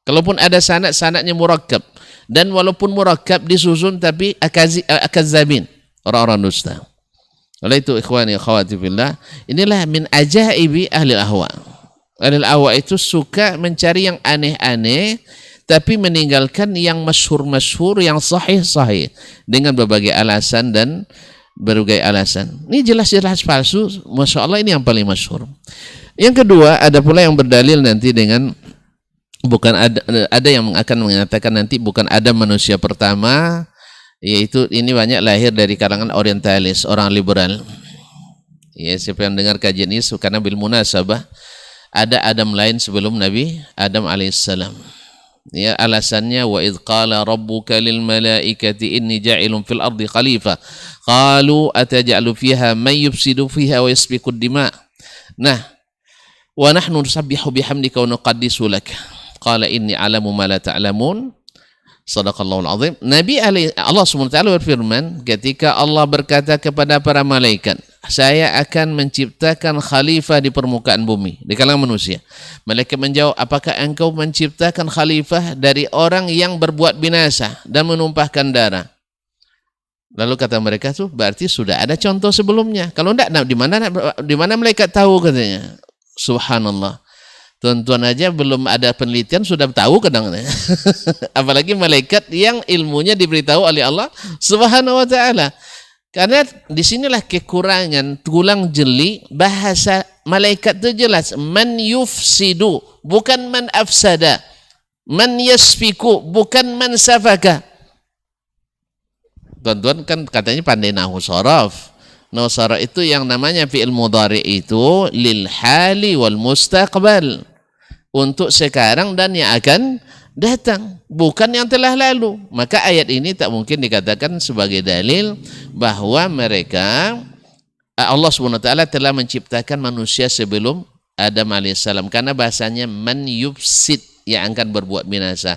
Kalaupun ada sanad, sanadnya murakkab. Dan walaupun murakkab disusun tapi akazabin, orang-orang dusta. Oleh itu ikhwani akhwati fillah, inilah min ajaibi ahli ahwa. Ahli ahwa itu suka mencari yang aneh-aneh tapi meninggalkan yang masyhur-masyhur, yang sahih-sahih dengan berbagai alasan dan berbagai alasan. Ini jelas-jelas palsu. Masya Allah, ini yang paling masyhur. Yang kedua, ada pula yang berdalil nanti dengan bukan ada yang akan mengatakan nanti bukan Adam manusia pertama, yaitu ini banyak lahir dari kalangan orientalis, orang liberal. Ya, siapa yang dengar kajian ini karena bil munasabah ada Adam lain sebelum Nabi Adam alaihissalam. Ya, alasannya wa idz qala rabbuka lil malaikati inni ja'ilun fil ardi khalifah qalu ataj'alu fiha man yufsidu fiha wa yasfiku ad-dima. Nah, wa nahnu nusabbihu bihamdika wa nuqaddisu lak. Qala inni a'lamu ma la ta'lamun. Shadaqallahul azim. Allah SWT berfirman ketika Allah berkata kepada para malaikat, saya akan menciptakan khalifah di permukaan bumi, di kalangan manusia. Malaikat menjawab, apakah engkau menciptakan khalifah dari orang yang berbuat binasa dan menumpahkan darah? Lalu kata mereka tuh berarti sudah ada contoh sebelumnya. Kalau enggak, di mana malaikat tahu, katanya. Subhanallah. Tuan-tuan aja belum ada penelitian sudah tahu kadang-kadang. Apalagi malaikat yang ilmunya diberitahu oleh Allah Subhanahu wa taala. Karena disinilah kekurangan tulang jeli bahasa malaikat itu jelas man yufsidu bukan man afsada, man yasfiku bukan man safaka. Tuan-tuan kan katanya pandai nahwu sharaf. Nahwu sharaf itu yang namanya fi'il mudhari itu lil hali wal mustaqbal, untuk sekarang dan yang akan datang, bukan yang telah lalu. Maka ayat ini tak mungkin dikatakan sebagai dalil bahwa mereka Allah SWT telah menciptakan manusia sebelum Adam alaihissalam, karena bahasanya man yufsid, yang akan berbuat binasa.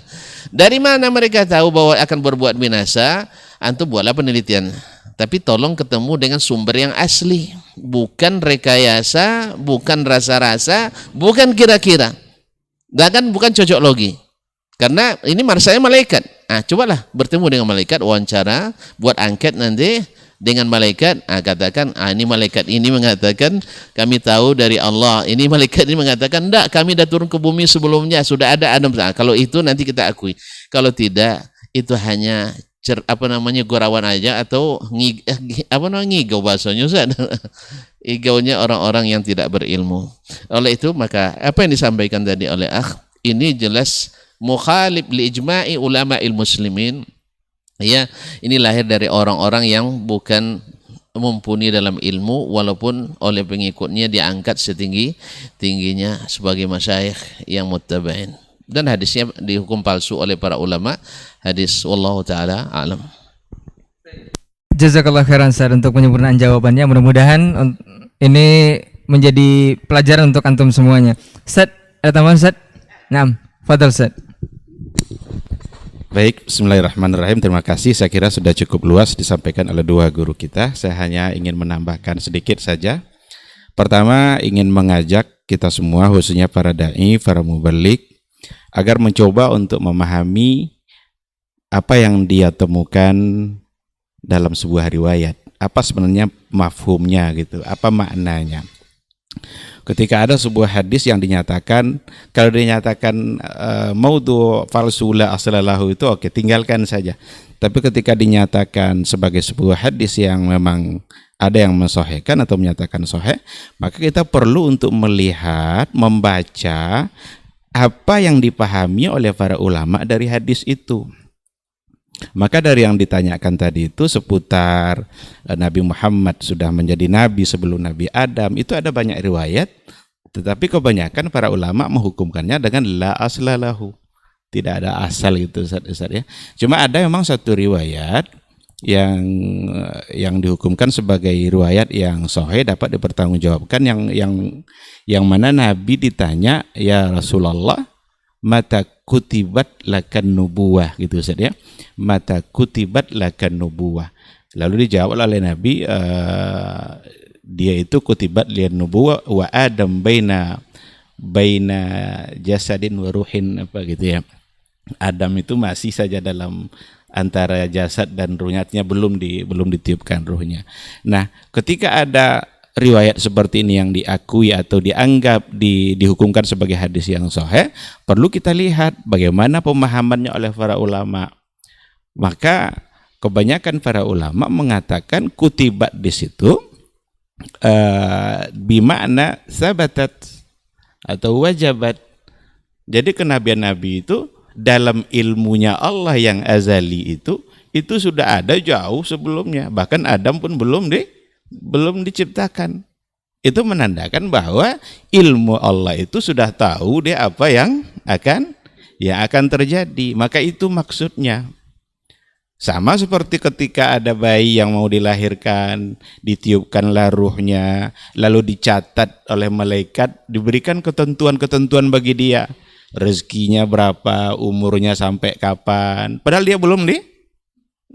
Dari mana mereka tahu bahwa akan berbuat binasa? Antum buatlah penelitian, tapi tolong ketemu dengan sumber yang asli, bukan rekayasa, bukan rasa-rasa, bukan kira-kira, dan bukan cocok logi. Karena ini saya malaikat. Cobalah bertemu dengan malaikat, wawancara, buat angket nanti, dengan malaikat, katakan ini malaikat ini mengatakan kami tahu dari Allah, ini malaikat ini mengatakan enggak, kami dah turun ke bumi sebelumnya, sudah ada Adam. Kalau itu nanti kita akui, kalau tidak itu hanya gurauan aja, atau ngigau bahasanya Ustaz. Igaunya orang-orang yang tidak berilmu. Oleh itu maka apa yang disampaikan tadi oleh ini jelas mukhalif li ijma'i ulama'il muslimin. Ya, ini lahir dari orang-orang yang bukan mumpuni dalam ilmu, walaupun oleh pengikutnya diangkat setinggi-tingginya sebagai masyayikh yang muttaba'in. Dan hadisnya dihukum palsu oleh para ulama hadis, wallahu taala alam. Jazakallah khairan Ustaz untuk penyempurnaan jawabannya. Mudah-mudahan ini menjadi pelajaran untuk antum semuanya. Ustaz, ada tambahan Ustaz? Naam, fadhal Ustaz. Baik, bismillahirrahmanirrahim. Terima kasih. Saya kira sudah cukup luas disampaikan oleh dua guru kita. Saya hanya ingin menambahkan sedikit saja. Pertama, ingin mengajak kita semua, khususnya para dai, para mubalik, agar mencoba untuk memahami apa yang dia temukan dalam sebuah riwayat. Apa sebenarnya mafhumnya gitu, apa maknanya. Ketika ada sebuah hadis yang dinyatakan, kalau dinyatakan maudhu falsu la aslalahu, itu oke, tinggalkan saja. Tapi ketika dinyatakan sebagai sebuah hadis yang memang ada yang mensahihkan atau menyatakan sahih, maka kita perlu untuk melihat, membaca apa yang dipahami oleh para ulama dari hadis itu. Maka dari yang ditanyakan tadi itu seputar Nabi Muhammad sudah menjadi nabi sebelum Nabi Adam, itu ada banyak riwayat, tetapi kebanyakan para ulama menghukumkannya dengan la aslalahu, tidak ada asal gitu Ustaz ya. Cuma ada memang satu riwayat yang dihukumkan sebagai riwayat yang sahih, dapat dipertanggungjawabkan, yang mana Nabi ditanya, ya Rasulullah, mata kutibat lakan nubuwah, gitu Ustaz ya. Mata kutibat lakan nubuwah. Lalu dijawab oleh Nabi, dia itu kutibat lian nubuwah wa Adam baina jasadin wa ruhin, apa gitu ya. Adam itu masih saja dalam antara jasad dan ruhnya, belum ditiupkan ruhnya. Nah, ketika ada riwayat seperti ini yang diakui atau dianggap dihukumkan sebagai hadis yang sahih, perlu kita lihat bagaimana pemahamannya oleh para ulama. Maka kebanyakan para ulama mengatakan kutibat di situ bimakna sabatat atau wajabat. Jadi kenabian Nabi itu dalam ilmunya Allah yang azali itu sudah ada jauh sebelumnya, bahkan Adam pun belum diciptakan. Itu menandakan bahwa ilmu Allah itu sudah tahu dia apa yang akan terjadi. Maka itu maksudnya. Sama seperti ketika ada bayi yang mau dilahirkan, ditiupkanlah ruhnya, lalu dicatat oleh malaikat, diberikan ketentuan-ketentuan bagi dia. Rezekinya berapa, umurnya sampai kapan, padahal dia belum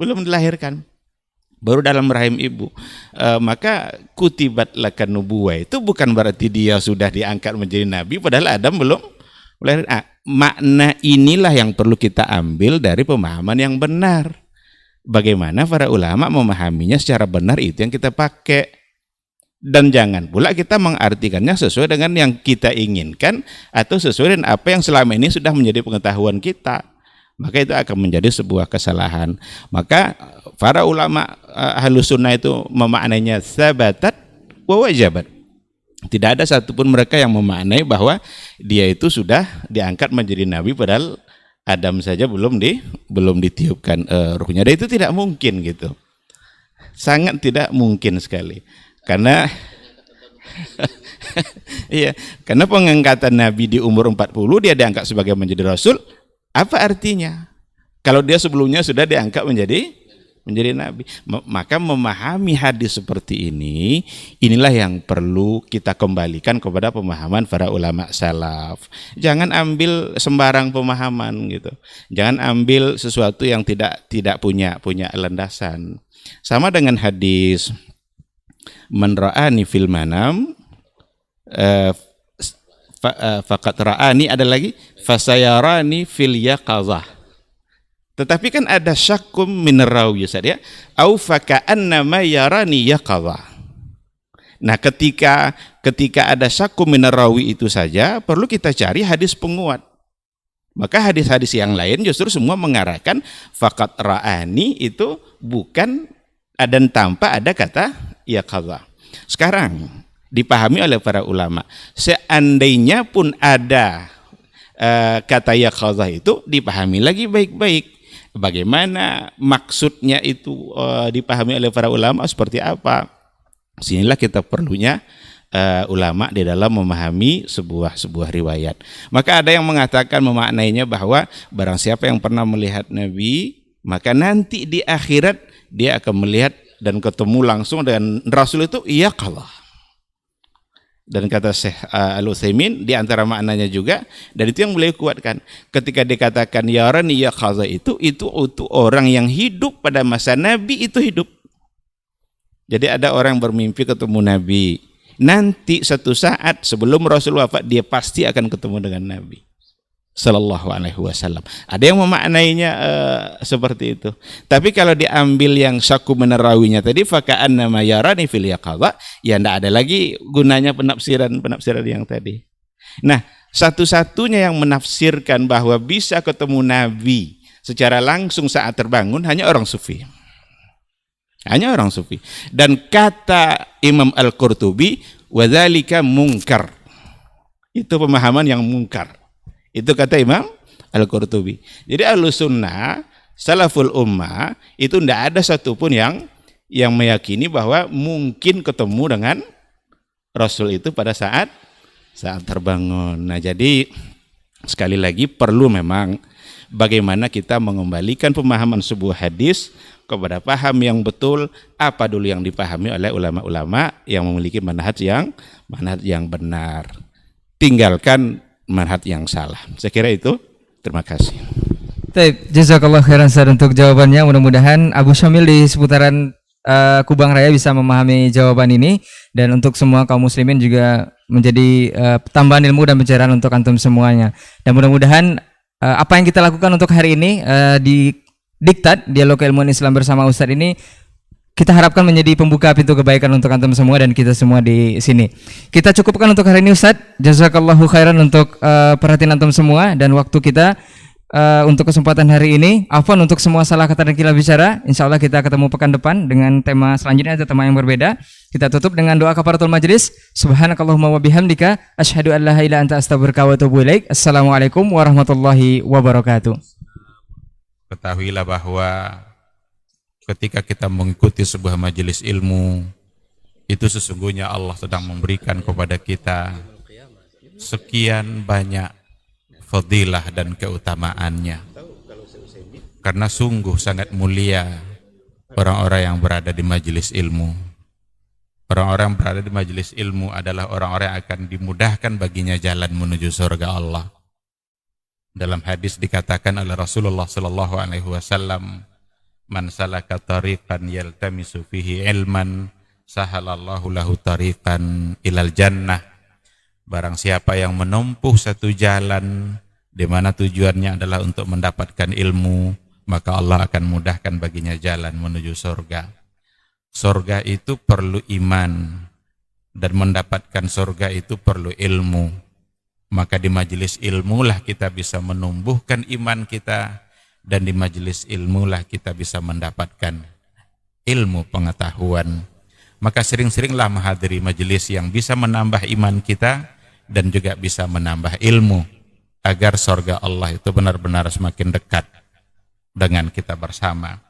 dilahirkan, baru dalam rahim ibu. Maka kutibat lakan nubuwah itu bukan berarti dia sudah diangkat menjadi nabi padahal Adam belum lahir. Makna inilah yang perlu kita ambil dari pemahaman yang benar. Bagaimana para ulama memahaminya secara benar, itu yang kita pakai. Dan jangan pula kita mengartikannya sesuai dengan yang kita inginkan atau sesuai dengan apa yang selama ini sudah menjadi pengetahuan kita. Maka itu akan menjadi sebuah kesalahan. Maka para ulama Ahlus Sunnah itu memaknainya sabatat wa wajabat. Tidak ada satupun mereka yang memaknai bahwa dia itu sudah diangkat menjadi nabi padahal Adam saja belum ditiupkan ruhnya. Dan itu tidak mungkin gitu. Sangat tidak mungkin sekali. Karena iya, karena pengangkatan Nabi di umur 40 dia diangkat sebagai menjadi Rasul. Apa artinya? Kalau dia sebelumnya sudah diangkat menjadi Nabi. Maka memahami hadis seperti ini, inilah yang perlu kita kembalikan kepada pemahaman para ulama salaf. Jangan ambil sembarang pemahaman gitu. Jangan ambil sesuatu yang tidak punya landasan. Sama dengan hadis man ra'ani fil manam faqad ra'ani, ada lagi fasayarani fil yaqazah. Tetapi kan ada syakum minarawi ya, au faka'annama yarani yaqadha. Nah, ketika ada syakum minarawi itu saja perlu kita cari hadis penguat. Maka hadis-hadis yang lain justru semua mengarahkan faqat ra'ani itu bukan dan tanpa ada kata yaqadha. Sekarang dipahami oleh para ulama, seandainya pun ada kata yaqadha itu dipahami lagi baik-baik. Bagaimana maksudnya itu dipahami oleh para ulama seperti apa? Sinilah kita perlunya ulama di dalam memahami sebuah riwayat. Maka ada yang mengatakan memaknainya bahwa barang siapa yang pernah melihat Nabi, maka nanti di akhirat dia akan melihat dan ketemu langsung dengan Rasul itu yaqadha. Dan kata Syekh Al-Utsaimin di antara maknanya juga, dan itu yang beliau kuatkan ketika dikatakan yarani yaqadha itu orang yang hidup pada masa Nabi itu hidup. Jadi ada orang yang bermimpi ketemu Nabi, nanti satu saat sebelum Rasul wafat dia pasti akan ketemu dengan Nabi sallallahu alaihi wasallam. Ada yang memaknainya seperti itu. Tapi kalau diambil yang syaku menerawinya tadi faka'annama yarani fil yaqadha, ya tidak ada lagi gunanya penafsiran yang tadi. Nah, satu-satunya yang menafsirkan bahwa bisa ketemu Nabi secara langsung saat terbangun hanya orang sufi. Hanya orang sufi. Dan kata Imam Al-Qurtubi, wadzalika mungkar. Itu pemahaman yang mungkar. Itu kata Imam Al-Qurtubi. Jadi Ahlussunnah, salaful ummah itu tidak ada satupun yang meyakini bahwa mungkin ketemu dengan Rasul itu pada saat terbangun. Nah, jadi sekali lagi perlu memang bagaimana kita mengembalikan pemahaman sebuah hadis kepada paham yang betul, apa dulu yang dipahami oleh ulama-ulama yang memiliki manhaj yang benar. Tinggalkan manhaj yang salah. Saya kira itu. Terima kasih. Baik, jazakallah khairan Ustaz untuk jawabannya. Mudah-mudahan Abu Syamil di seputaran Kubang Raya bisa memahami jawaban ini, dan untuk semua kaum muslimin juga menjadi tambahan ilmu dan pencerahan untuk antum semuanya. Dan mudah-mudahan apa yang kita lakukan untuk hari ini di Diktat Dialog Keilmuan Islam bersama Ustaz ini kita harapkan menjadi pembuka pintu kebaikan untuk antum semua dan kita semua di sini. Kita cukupkan untuk hari ini Ustaz. Jazakallahu khairan untuk perhatian antum semua dan waktu kita untuk kesempatan hari ini. Afwan untuk semua salah kata dan khilaf bicara. Insyaallah kita ketemu pekan depan dengan tema selanjutnya atau tema yang berbeda. Kita tutup dengan doa kafaratul majelis. Subhanakallahumma wa bihamdika asyhadu an la ilaha illa anta astaghfiruka wa atubu ilaik. Assalamualaikum warahmatullahi wabarakatuh. Ketahuilah bahwa ketika kita mengikuti sebuah majelis ilmu, itu sesungguhnya Allah sedang memberikan kepada kita sekian banyak fadilah dan keutamaannya. Karena sungguh sangat mulia orang-orang yang berada di majelis ilmu. Orang-orang yang berada di majelis ilmu adalah orang-orang yang akan dimudahkan baginya jalan menuju surga Allah. Dalam hadis dikatakan oleh Rasulullah sallallahu alaihi wasallam, man salaka tariqan yaltamisu fihi ilman sahalallahu lahu tariqan ilal jannah. Barang siapa yang menempuh satu jalan di mana tujuannya adalah untuk mendapatkan ilmu, maka Allah akan mudahkan baginya jalan menuju surga. Surga itu perlu iman, dan mendapatkan surga itu perlu ilmu. Maka di majelis ilmu lah kita bisa menumbuhkan iman kita, dan di majelis ilmu lah kita bisa mendapatkan ilmu pengetahuan. Maka sering-seringlah menghadiri majelis yang bisa menambah iman kita dan juga bisa menambah ilmu, agar surga Allah itu benar-benar semakin dekat dengan kita bersama.